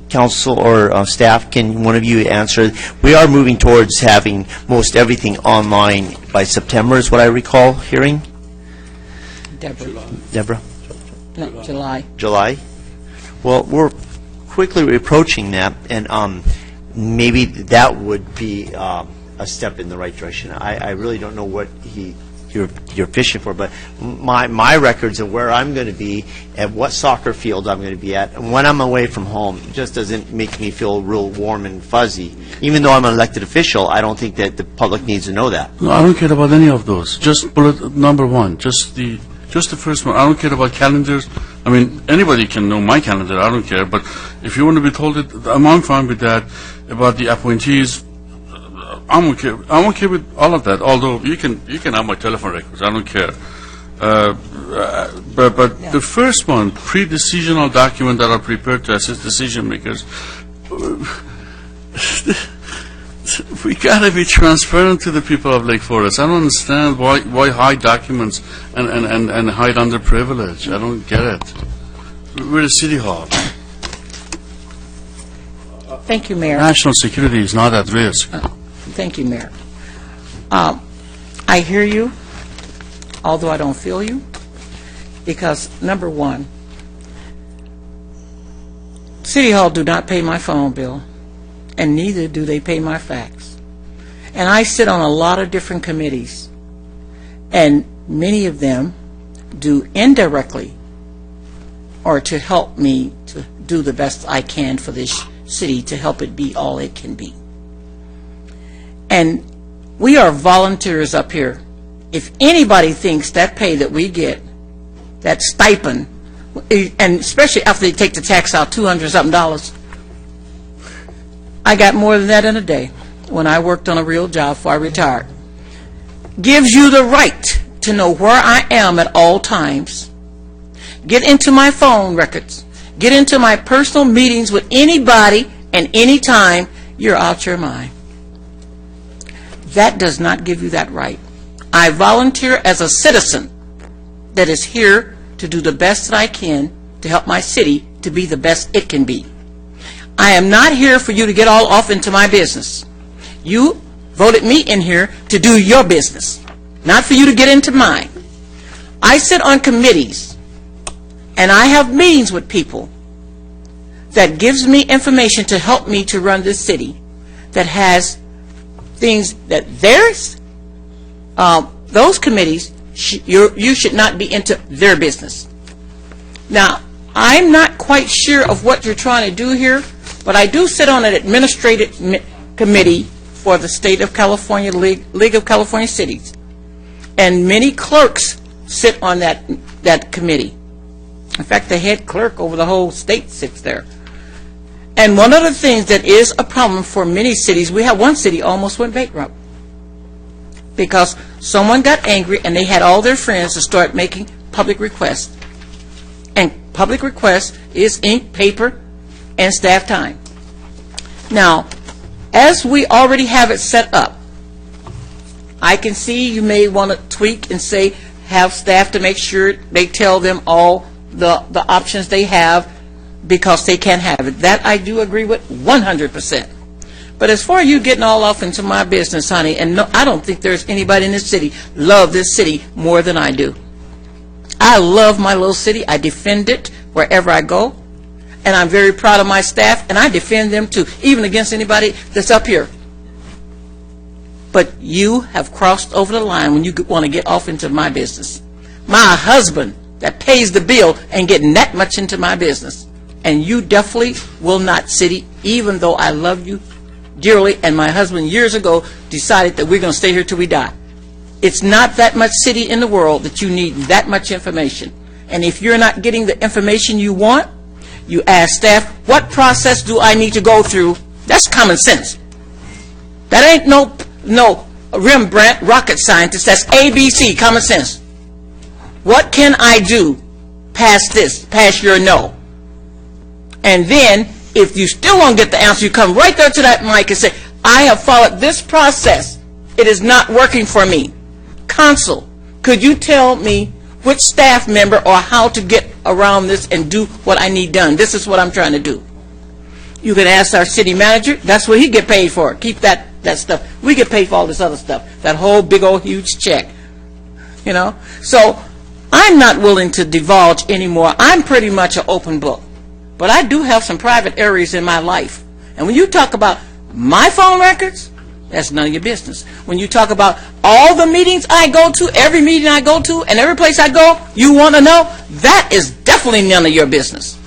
council or staff, can one of you answer? We are moving towards having most everything online by September, is what I recall hearing. Deborah? No, July. July? Well, we're quickly approaching that, and maybe that would be a step in the right direction. I really don't know what you're fishing for, but my records of where I'm going to be, at what soccer field I'm going to be at, and when I'm away from home, just doesn't make me feel real warm and fuzzy. Even though I'm an elected official, I don't think that the public needs to know that. No, I don't care about any of those. Just bullet number one, just the first one. I don't care about calendars. I mean, anybody can know my calendar. I don't care. But if you want to be told it, I'm fine with that. About the appointees, I'm okay. I'm okay with all of that. Although you can have my telephone records. I don't care. But the first one, pre-decisional document that are prepared to assist decision makers. We gotta be transparent to the people of Lake Forest. I don't understand why hide documents and hide under privilege. I don't get it. We're a city hall. Thank you, Mayor. National security is not at risk. Thank you, Mayor. I hear you, although I don't feel you, because, number one, City Hall do not pay my phone bill, and neither do they pay my fax. And I sit on a lot of different committees, and many of them do indirectly or to help me to do the best I can for this city to help it be all it can be. And we are volunteers up here. If anybody thinks that pay that we get, that stipend, and especially after they take the tax out, $200-something, I got more than that in a day when I worked on a real job before I retired, gives you the right to know where I am at all times, get into my phone records, get into my personal meetings with anybody and any time. You're out your mind. That does not give you that right. I volunteer as a citizen that is here to do the best that I can to help my city to be the best it can be. I am not here for you to get all off into my business. You voted me in here to do your business, not for you to get into mine. I sit on committees, and I have meetings with people that gives me information to help me to run this city, that has things that those committees, you should not be into their business. Now, I'm not quite sure of what you're trying to do here, but I do sit on an administrative committee for the State of California, League of California Cities, and many clerks sit on that committee. In fact, the head clerk over the whole state sits there. And one of the things that is a problem for many cities, we have one city almost went bankrupt because someone got angry and they had all their friends to start making public requests. And public requests is ink, paper, and staff time. Now, as we already have it set up, I can see you may want to tweak and say, have staff to make sure they tell them all the options they have because they can't have it. That I do agree with 100%. But as far as you getting all off into my business, honey, and no, I don't think there's anybody in this city love this city more than I do. I love my little city. I defend it wherever I go. And I'm very proud of my staff, and I defend them too, even against anybody that's up here. But you have crossed over the line when you want to get off into my business. My husband that pays the bill ain't getting that much into my business. And you definitely will not, city, even though I love you dearly, and my husband years ago decided that we're going to stay here till we die. It's not that much city in the world that you need that much information. And if you're not getting the information you want, you ask staff, what process do I need to go through? That's common sense. That ain't no Rembrandt rocket scientist. That's ABC, common sense. What can I do past this, past your no? And then, if you still won't get the answer, you come right there to that mic and say, I have followed this process. It is not working for me. Counsel, could you tell me which staff member or how to get around this and do what I need done? This is what I'm trying to do. You can ask our city manager. That's what he get paid for. Keep that stuff. We get paid for all this other stuff. That whole big old huge check. You know? So I'm not willing to divulge anymore. I'm pretty much an open book. But I do have some private areas in my life. And when you talk about my phone records, that's none of your business. When you talk about all the meetings I go to, every meeting I go to, and every place I go, you want to know, that is definitely none of your business.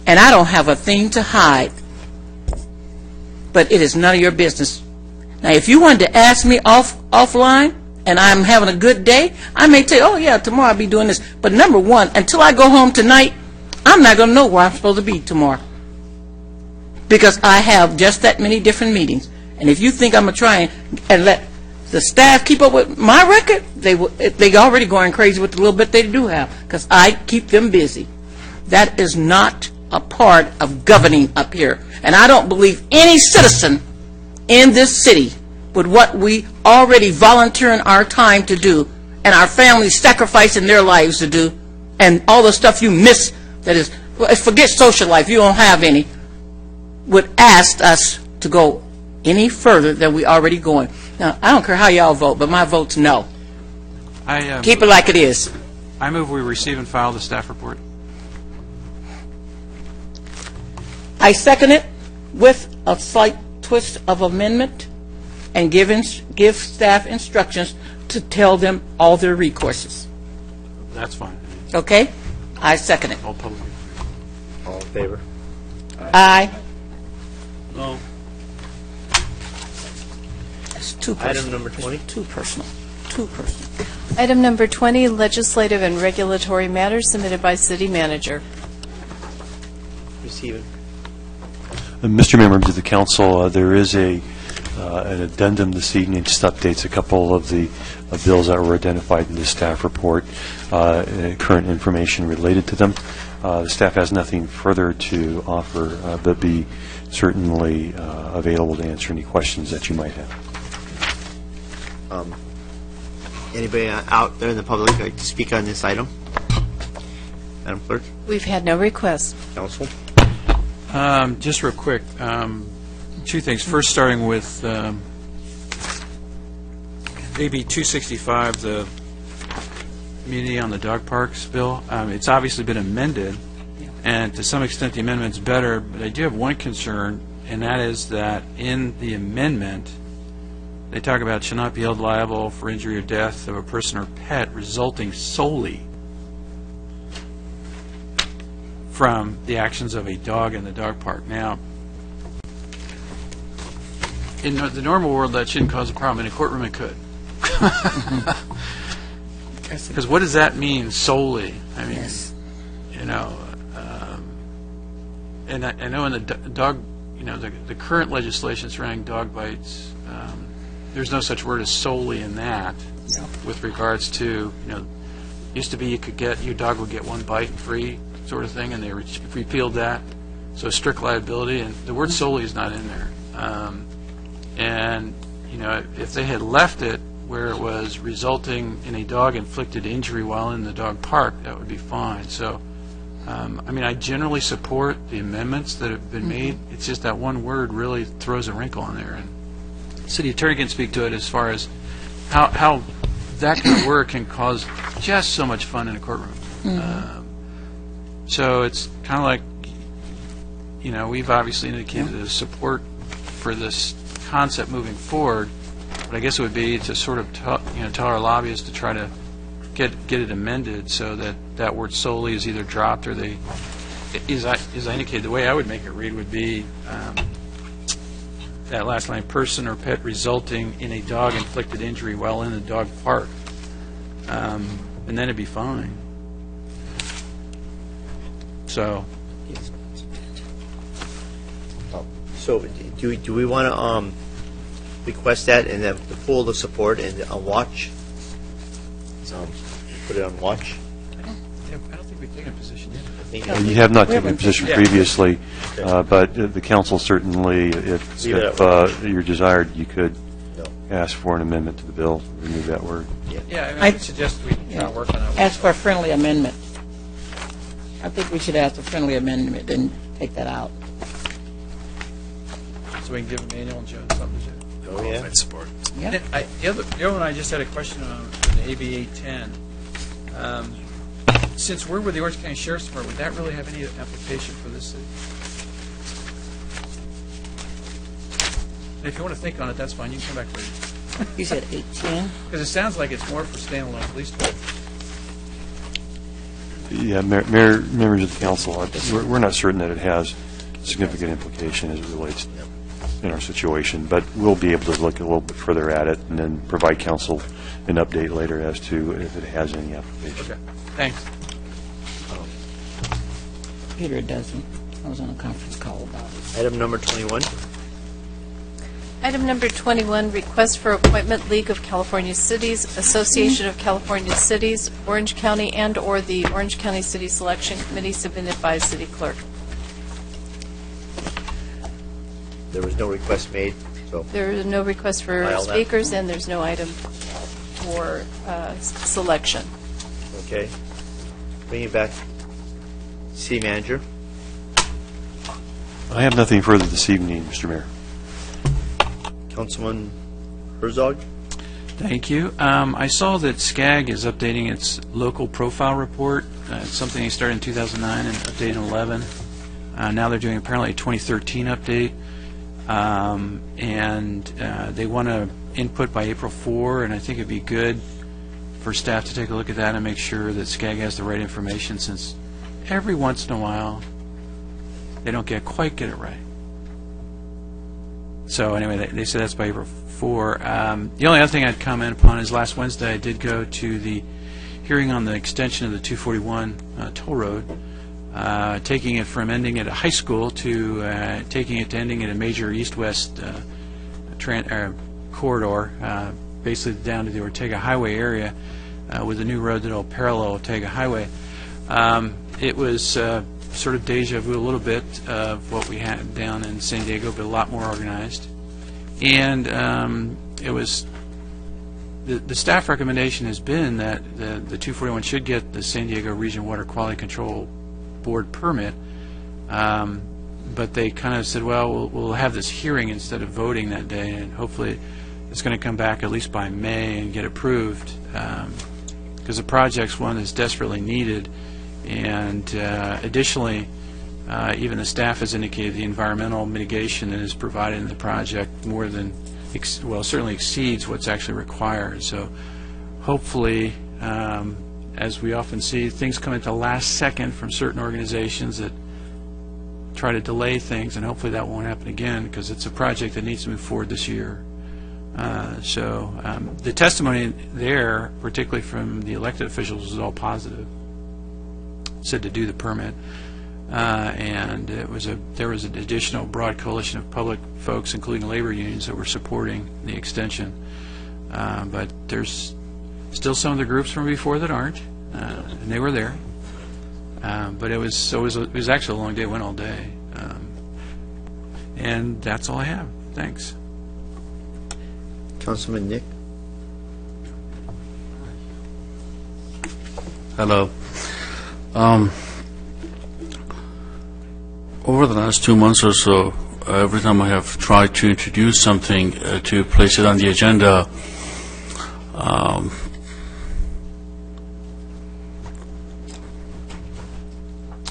And I don't have a thing to hide. But it is none of your business. Now, if you wanted to ask me offline, and I'm having a good day, I may tell you, oh yeah, tomorrow I'll be doing this. But number one, until I go home tonight, I'm not going to know where I'm supposed to be tomorrow. Because I have just that many different meetings. And if you think I'm going to try and let the staff keep up with my record, they already going crazy with the little bit they do have. Because I keep them busy. That is not a part of governing up here. And I don't believe any citizen in this city with what we already volunteering our time to do and our families sacrificing their lives to do and all the stuff you miss that is, forget social life, you don't have any, would ask us to go any further than we already going. No, I don't care how y'all vote, but my vote's no. Keep it like it is. I move we receive and file the staff report. I second it with a slight twist of amendment and give staff instructions to tell them all their recourses. That's fine. Okay? I second it. All public. All in favor? Aye. No. That's too personal. Item number 20. Too personal. Too personal. Item number 20, legislative and regulatory matters submitted by city manager. Receiving. Mr. Mayor, members of the council, there is an addendum this evening, just updates a couple of the bills that were identified in the staff report, current information related to them. The staff has nothing further to offer, but be certainly available to answer any questions that you might have. Anybody out there in the public like to speak on this item? Madam Clerk? We've had no requests. Council? Just real quick, two things. First, starting with AB 265, the Community on the Dog Parks bill. It's obviously been amended, and to some extent the amendment's better, but I do have one concern, and that is that in the amendment, they talk about shall not be held liable for injury or death of a person or pet resulting solely from the actions of a dog in the dog park. Now, in the normal world, that shouldn't cause a problem. In a courtroom, it could. Because what does that mean, solely? I mean, you know, and I know in the dog, you know, the current legislation surrounding dog bites, there's no such word as solely in that. With regards to, you know, used to be you could get, your dog would get one bite free sort of thing, and they repealed that. So strict liability, and the word solely is not in there. And, you know, if they had left it where it was resulting in a dog-inflicted injury while in the dog park, that would be fine. So, I mean, I generally support the amendments that have been made. It's just that one word really throws a wrinkle in there. And the city attorney can speak to it as far as how that kind of work can cause just so much fun in a courtroom. So it's kind of like, you know, we've obviously indicated a support for this concept moving forward, but I guess it would be to sort of tell our lobbyists to try to get it amended so that that word solely is either dropped or they, as I indicated, the way I would make it read would be that last line, person or pet resulting in a dog-inflicted injury while in the dog park. And then it'd be fine. So. So do we want to request that and then pull the support and watch? Put it on watch? I don't think we've taken a position yet. You have not taken a position previously, but the council certainly, if you're desired, you could ask for an amendment to the bill, remove that word. Yeah, I would suggest we try to work on that. Ask for a friendly amendment. I think we should ask for a friendly amendment and take that out. So we can give Emmanuel and Joe something to do. Oh, yeah. I'd support. Yeah. The other one, I just had a question on the AB 810. Since we're with the Orange County Sheriff's Department, would that really have any application for this city? And if you want to think on it, that's fine. You can come back later. You said 810? Because it sounds like it's more for standalone police department. Yeah, members of the council, we're not certain that it has significant implication as it relates in our situation, but we'll be able to look a little bit further at it and then provide council an update later as to if it has any application. Okay, thanks. Peter doesn't. I was on a conference call about it. Item number 21. Item number 21, request for appointment, League of California Cities, Association of California Cities, Orange County, and/or the Orange County City Selection Committee, submitted by City Clerk. There was no request made, so. There is no request for File that. speakers, and there's no item for selection. Okay. Bring it back. City Manager. I have nothing further this evening, Mr. Mayor. Councilman Herzog? Thank you. I saw that SCAG is updating its local profile report. It's something they started in 2009 and updated in 11. Now they're doing apparently a 2013 update. And they want to input by April 4, and I think it'd be good for staff to take a look at that and make sure that SCAG has the right information, since every once in a while they don't quite get it right. So anyway, they say that's by April 4. The only other thing I'd comment upon is last Wednesday I did go to the hearing on the extension of the 241 toll road, taking it from ending at a high school to taking it to ending at a major east-west corridor, basically down to the Ortega Highway area, with a new road that'll parallel Ortega Highway. It was sort of deja vu a little bit of what we had down in San Diego, but a lot more organized. And it was the staff recommendation has been that the 241 should get the San Diego Region Water Quality Control Board permit, but they kind of said, well, we'll have this hearing instead of voting that day, and hopefully it's going to come back at least by May and get approved, because the project's one that's desperately needed. And additionally, even the staff has indicated the environmental mitigation that is provided in the project more than, certainly exceeds what's actually required. So hopefully, as we often see, things come at the last second from certain organizations that try to delay things, and hopefully that won't happen again, because it's a project that needs to move forward this year. So the testimony there, particularly from the elected officials, was all positive. Said to do the permit, and there was an additional broad coalition of public folks, including labor unions, that were supporting the extension. But there's still some of the groups from before that aren't, and they were there. But it was actually a long day. Went all day, and that's all I have. Thanks. Councilman Nick. Hello. Over the last 2 months or so, every time I have tried to introduce something to place it on the agenda,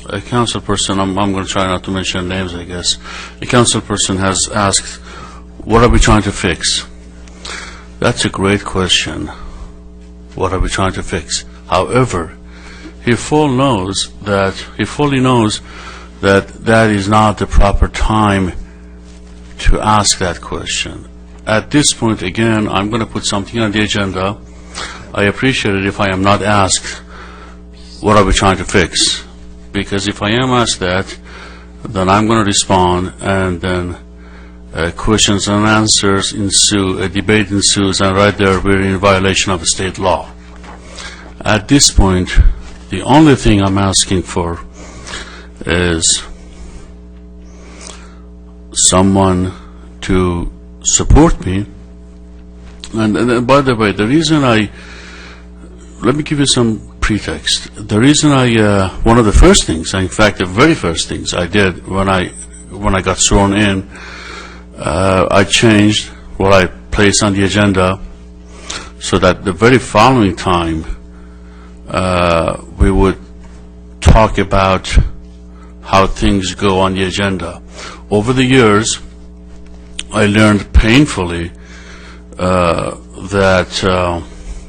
a council person, I'm going to try not to mention names, I guess, a council person has asked, what are we trying to fix? That's a great question. What are we trying to fix? However, he fully knows that that is not the proper time to ask that question. At this point, again, I'm going to put something on the agenda. I appreciate it if I am not asked, what are we trying to fix? Because if I am asked that, then I'm going to respond, and then questions and answers ensue, a debate ensues, and right there we're in violation of state law. At this point, the only thing I'm asking for is someone to support me. And by the way, the reason let me give you some pretext. The reason one of the first things, in fact, the very first things I did when I got sworn in, I changed what I placed on the agenda so that the very following time we would talk about how things go on the agenda. Over the years, I learned painfully that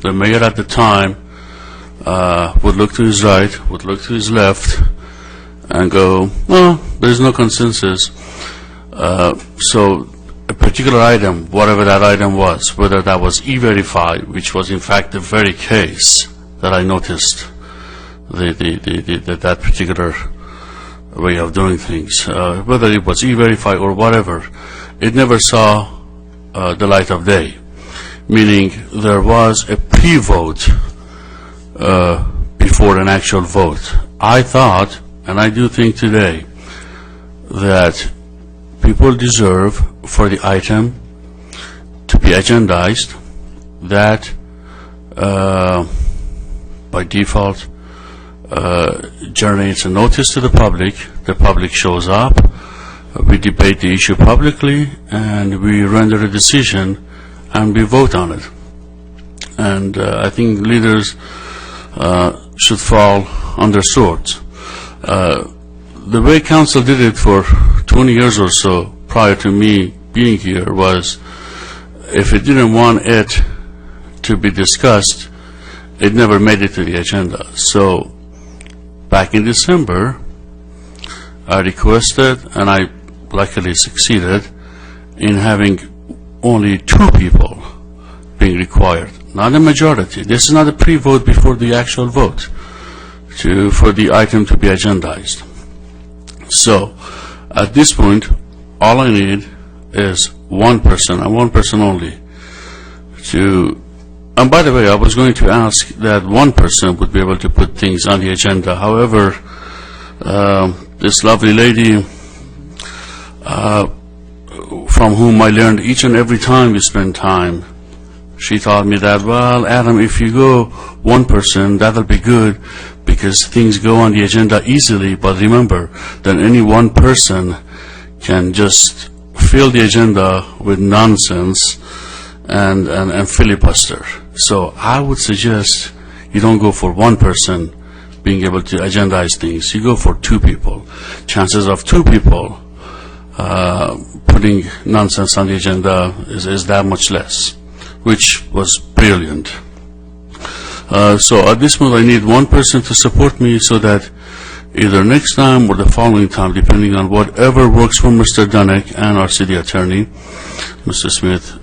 the mayor at the time would look to his right, would look to his left, and go, "Oh, there's no consensus." So a particular item, whatever that item was, whether that was E-Verify, which was in fact the very case that I noticed, that particular way of doing things, whether it was E-Verify or whatever, it never saw the light of day, meaning there was a pre-vote before an actual vote. I thought, and I do think today, that people deserve for the item to be agendized, that by default generates a notice to the public shows up, we debate the issue publicly, and we render a decision and we vote on it. And I think leaders should fall on their swords. The way council did it for 20 years or so prior to me being here was, if it didn't want it to be discussed, it never made it to the agenda. So back in December, I requested, and I luckily succeeded, in having only 2 people being required, not a majority. This is not a pre-vote before the actual vote for the item to be agendized. So at this point, all I need is one person, and one person only, and by the way, I was going to ask that one person would be able to put things on the agenda. However, this lovely lady, from whom I learned each and every time we spend time, she told me that, well, Adam, if you go one person, that'll be good because things go on the agenda easily. But remember that any one person can just fill the agenda with nonsense and filibuster. So I would suggest you don't go for one person being able to agendize things. You go for 2 people. Chances of 2 people putting nonsense on the agenda is that much less, which was brilliant. So at this point, I need one person to support me so that either next time or the following time, depending on whatever works for Mr. Dunick and our city attorney, Mr. Smith,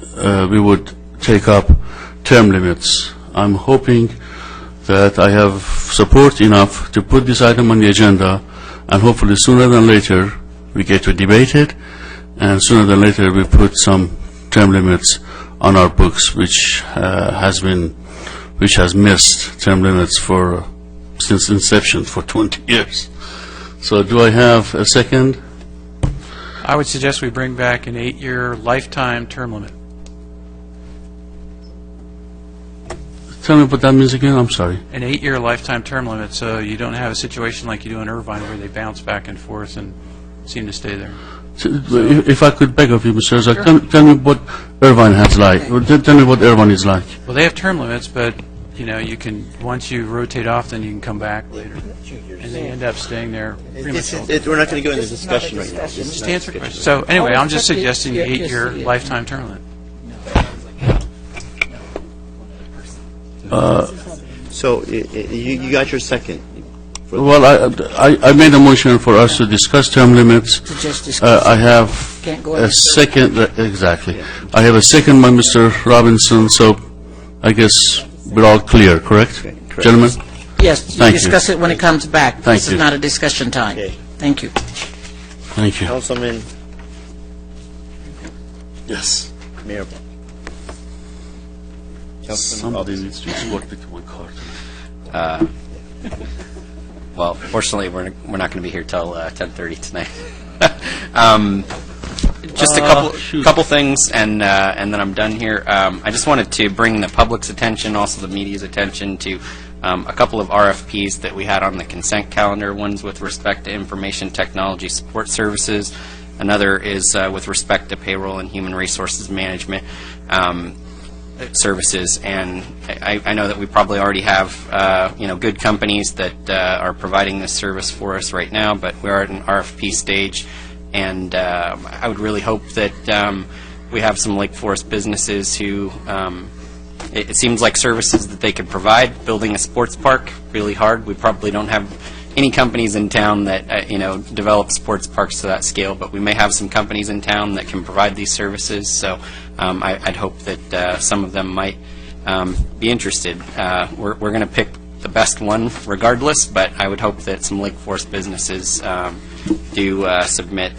we would take up term limits. I'm hoping that I have support enough to put this item on the agenda, and hopefully sooner than later we get to debate it, and sooner than later we put some term limits on our books, which has missed term limits since inception for 20 years. So do I have a second? I would suggest we bring back an 8-year lifetime term limit. Tell me what that means again, I'm sorry. An 8-year lifetime term limit, so you don't have a situation like you do in Irvine where they bounce back and forth and seem to stay there. If I could beg of you, Mr. Razak, tell me what Irvine has like. Tell me what Irvine is like. Well, they have term limits, but you can, once you rotate off, then you can come back later. And they end up staying there pretty much all. We're not going to go into discussion right now. Just answer questions. So anyway, I'm just suggesting an 8-year lifetime term limit. So you got your second. Well, I made a motion for us to discuss term limits. I have a second, exactly. I have a second by Mr. Robinson, so I guess we're all clear, correct? Correct. Gentlemen? Yes, you discuss it when it comes back. Thank This you. is not a discussion time. Okay. Thank you. Thank you. Councilman Yes. Mayor. Somebody needs to escort me to my car. Well, fortunately, we're not going to be here till 10:30 tonight. Just a couple things, and then I'm done here. I just wanted to bring the public's attention, also the media's attention, to a couple of RFPs that we had on the consent calendar. One's with respect to information technology support services. Another is with respect to payroll and human resources management services. And I know that we probably already have good companies that are providing this service for us right now, but we're at an RFP stage, and I would really hope that we have some Lake Forest businesses who it seems like services that they could provide. Building a sports park, really hard. We probably don't have any companies in town that develop sports parks to that scale, but we may have some companies in town that can provide these services. So I'd hope that some of them might be interested. We're going to pick the best one regardless, but I would hope that some Lake Forest businesses do submit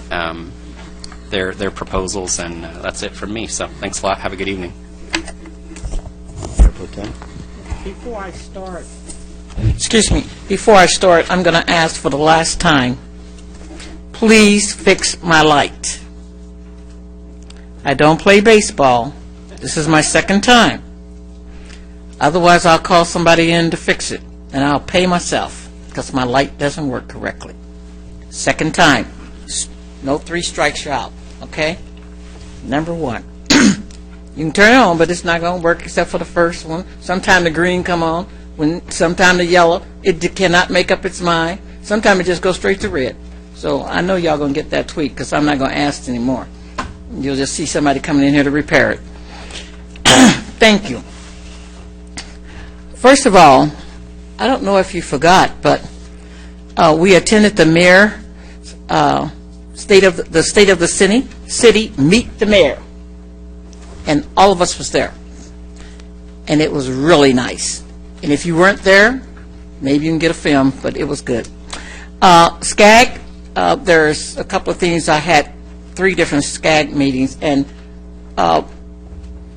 their proposals, and that's it from me. So thanks a lot. Have a good evening. Before I start, I'm going to ask for the last time, please fix my light. I don't play baseball. This is my second time. Otherwise, I'll call somebody in to fix it, and I'll pay myself because my light doesn't work correctly. Second time. No 3 strikes, you're out, okay? Number 1. You can turn it on, but it's not going to work except for the first one. Sometime the green come on, sometime the yellow. It cannot make up its mind. Sometimes it just goes straight to red. So I know y'all going to get that tweaked because I'm not going to ask anymore. You'll just see somebody coming in here to repair it. Thank you. First of all, I don't know if you forgot, but we attended the mayor state of the city meet the mayor, and all of us was there, and it was really nice. And if you weren't there, maybe you can get a film, but it was good. SCAG, there's a couple of things. I had 3 different SCAG meetings, and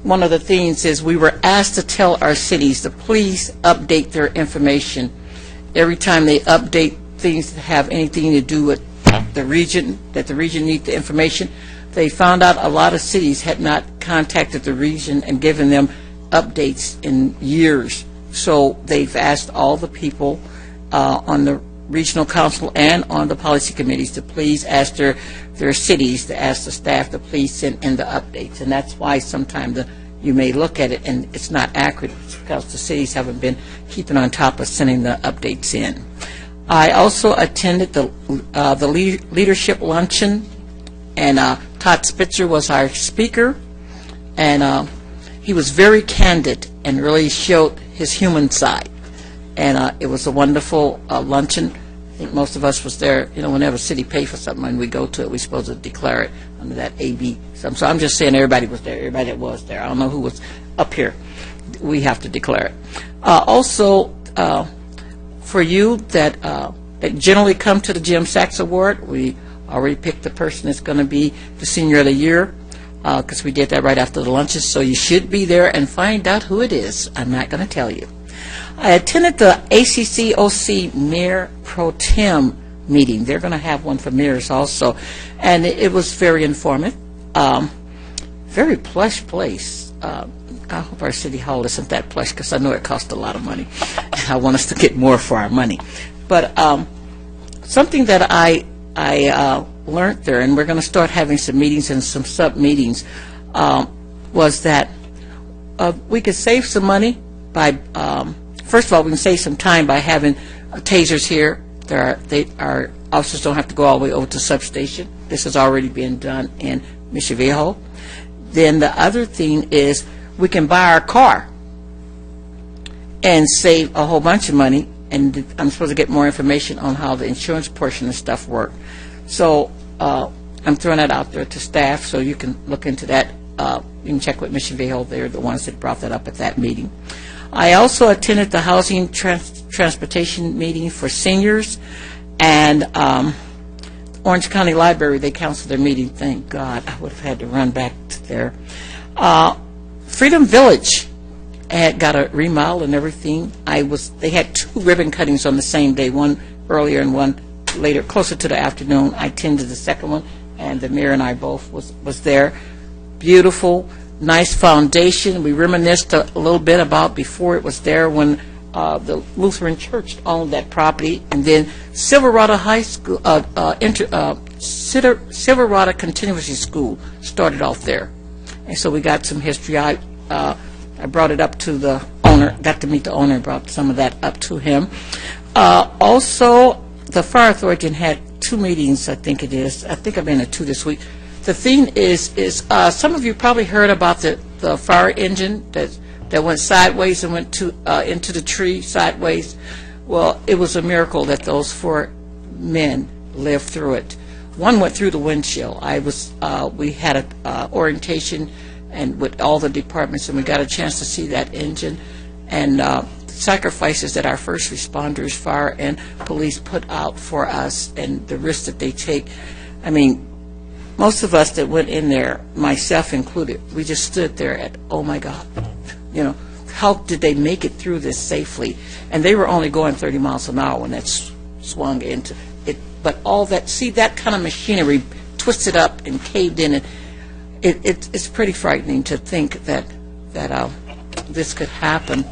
one of the things is we were asked to tell our cities to please update their information. Every time they update things that have anything to do with the region, that the region needs the information, they found out a lot of cities had not contacted the region and given them updates in years. So they've asked all the people on the regional council and on the policy committees to please ask their cities to ask the staff to please send in the updates. And that's why sometimes you may look at it and it's not accurate because the cities haven't been keeping on top of sending the updates in. I also attended the leadership luncheon, and Todd Spitzer was our speaker, and he was very candid and really showed his human side. And it was a wonderful luncheon. I think most of us was there. You know, whenever the city pay for something and we go to it, we're supposed to declare it under that AB. So I'm just saying everybody was there, everybody that was there. I don't know who was up here. We have to declare it. Also, for you that generally come to the Jim Sachs Award, we already picked the person that's going to be the Senior of the Year, because we did that right after the lunches, so you should be there and find out who it is. I'm not going to tell you. I attended the ACCOC Mayor Pro Tem meeting. They're going to have one for mayors also, and it was very informative. Very plush place. I hope our city hall isn't that plush because I know it costs a lot of money. I want us to get more for our money. But something that I learned there, and we're going to start having some meetings and some sub-meetings, was that we could save some money by, first of all, we can save some time by having tasers here. Our officers don't have to go all the way over to the substation. This has already been done in Mission Viejo. Then the other thing is we can buy our car and save a whole bunch of money, and I'm supposed to get more information on how the insurance portion of stuff work. So I'm throwing that out there to staff so you can look into that. You can check with Mission Viejo. They're the ones that brought that up at that meeting. I also attended the housing transportation meeting for seniors, and Orange County Library, they canceled their meeting. Thank God. I would have had to run back to there. Freedom Village had got a remodel and everything. They had 2 ribbon cuttings on the same day, one earlier and one later, closer to the afternoon. I attended the second one, and the mayor and I both was there. Beautiful, nice foundation. We reminisced a little bit about before it was there when the Lutheran Church owned that property, and then Silverado High School, Silverado Continuity School started off there. And so we got some history. I brought it up to the owner, got to meet the owner, brought some of that up to him. Also, the Fire Authority had 2 meetings, I think it is. I think I've been at 2 this week. The thing is some of you probably heard about the fire engine that went sideways and went into the tree sideways. Well, it was a miracle that those 4 men lived through it. One went through the windshield. We had an orientation and with all the departments, and we got a chance to see that engine and sacrifices that our first responders, fire and police, put out for us, and the risks that they take. I mean, most of us that went in there, myself included, we just stood there at, oh my God, you know, how did they make it through this safely? And they were only going 30 miles an hour when that swung into it. But all that, see, that kind of machinery twisted up and caved in, and it's pretty frightening to think that this could happen.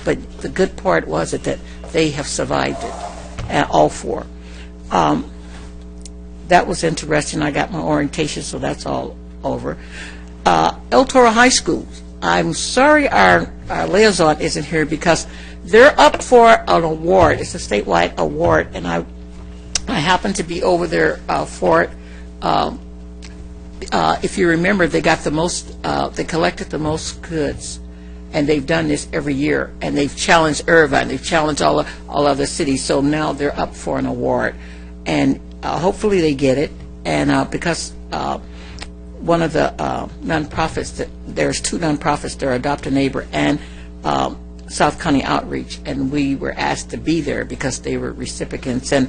But the good part was that they have survived it, all 4. That was interesting. I got my orientation, so that's all over. El Toro High School, I'm sorry our liaison isn't here because they're up for an award. It's a statewide award, and I happen to be over there for it. If you remember, they got the most, they collected the most goods, and they've done this every year, and they've challenged Irvine, they've challenged all other cities, so now they're up for an award, and hopefully they get it, and because one of the nonprofits, there's two nonprofits, they're Adopt a Neighbor and South County Outreach, and we were asked to be there because they were recipients, and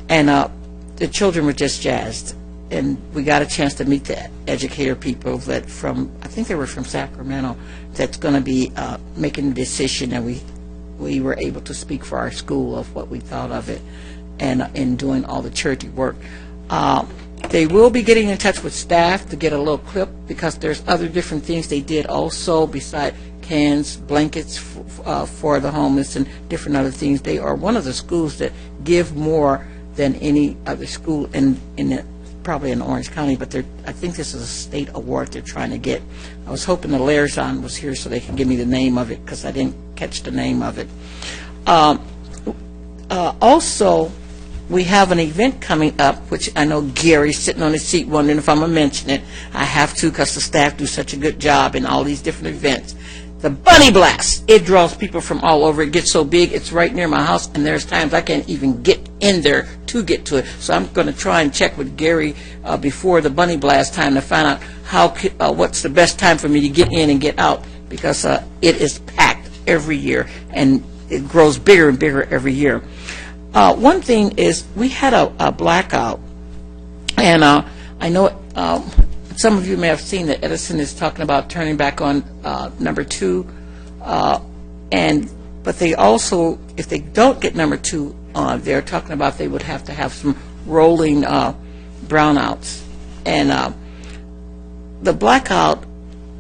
the children were just jazzed. And we got a chance to meet the educator people that I think they were from Sacramento, that's going to be making a decision, and we were able to speak for our school of what we thought of it, and in doing all the charity work. They will be getting in touch with staff to get a little clip, because there's other different things they did also beside cans, blankets for the homeless, and different other things. They are one of the schools that give more than any other school probably in Orange County, but I think this is a state award they're trying to get. I was hoping the liaison was here so they can give me the name of it, because I didn't catch the name of it. Also, we have an event coming up, which I know Gary's sitting on his seat wondering if I'm going to mention it. I have to, because the staff do such a good job in all these different events. The Bunny Blast, it draws people from all over. It gets so big, it's right near my house, and there's times I can't even get in there to get to it. So I'm going to try and check with Gary before the Bunny Blast time to find out what's the best time for me to get in and get out, because it is packed every year, and it grows bigger and bigger every year. One thing is, we had a blackout, and I know some of you may have seen that Edison is talking about turning back on number 2, but they also, if they don't get number 2 on, they're talking about they would have to have some rolling brownouts. And the blackout,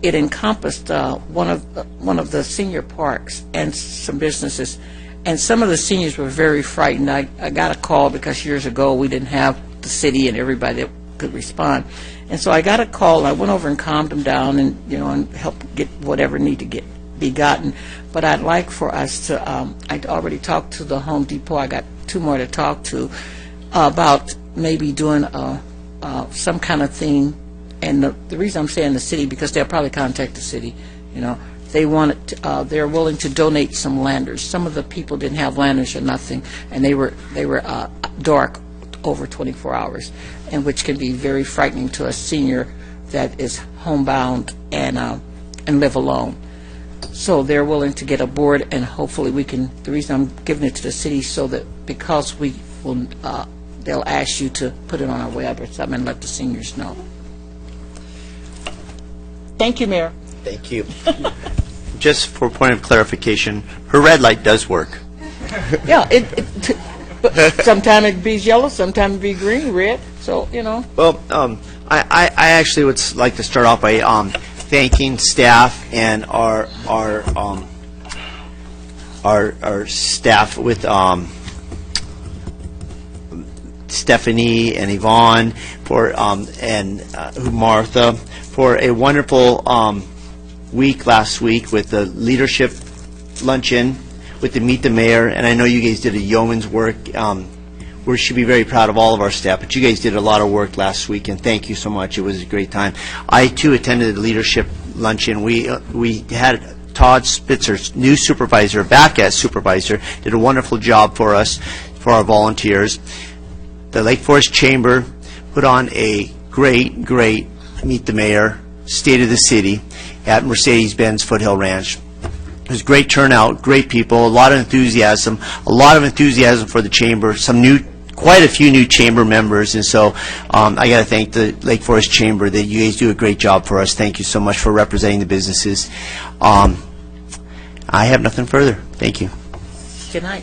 it encompassed one of the senior parks and some businesses, and some of the seniors were very frightened. I got a call because years ago we didn't have the city and everybody that could respond. And so I got a call, and I went over and calmed them down, and and helped get whatever need to be gotten. But I'd like for us to, I'd already talked to the Home Depot, I got 2 more to talk to, about maybe doing some kind of thing. And the reason I'm saying the city, because they'll probably contact the city, they're willing to donate some landers. Some of the people didn't have landers or nothing, and they were dark over 24 hours, and which can be very frightening to a senior that is homebound and live alone. So they're willing to get a board, and hopefully we can. The reason I'm giving it to the city, so that because we will, they'll ask you to put it on our web or something and let the seniors know. Thank you, Mayor. Thank you. Just for point of clarification, her red light does work. Yeah, sometimes it be yellow, sometimes it be green, red. So Well, I actually would like to start off by thanking staff and our staff with Stephanie and Yvonne and Martha for a wonderful week last week with the leadership luncheon, with the Meet the Mayor, and I know you guys did a yeoman's work. We should be very proud of all of our staff, but you guys did a lot of work last week, and thank you so much. It was a great time. I, too, attended the leadership luncheon. We had Todd Spitzer, new supervisor, back as supervisor, did a wonderful job for us, for our volunteers. The Lake Forest Chamber put on a great Meet the Mayor, State of the City at Mercedes-Benz Foothill Ranch. It was great turnout, great people, a lot of enthusiasm for the chamber, quite a few new chamber members, and so I got to thank the Lake Forest Chamber that you guys do a great job for us. Thank you so much for representing the businesses. I have nothing further. Thank you. Good night.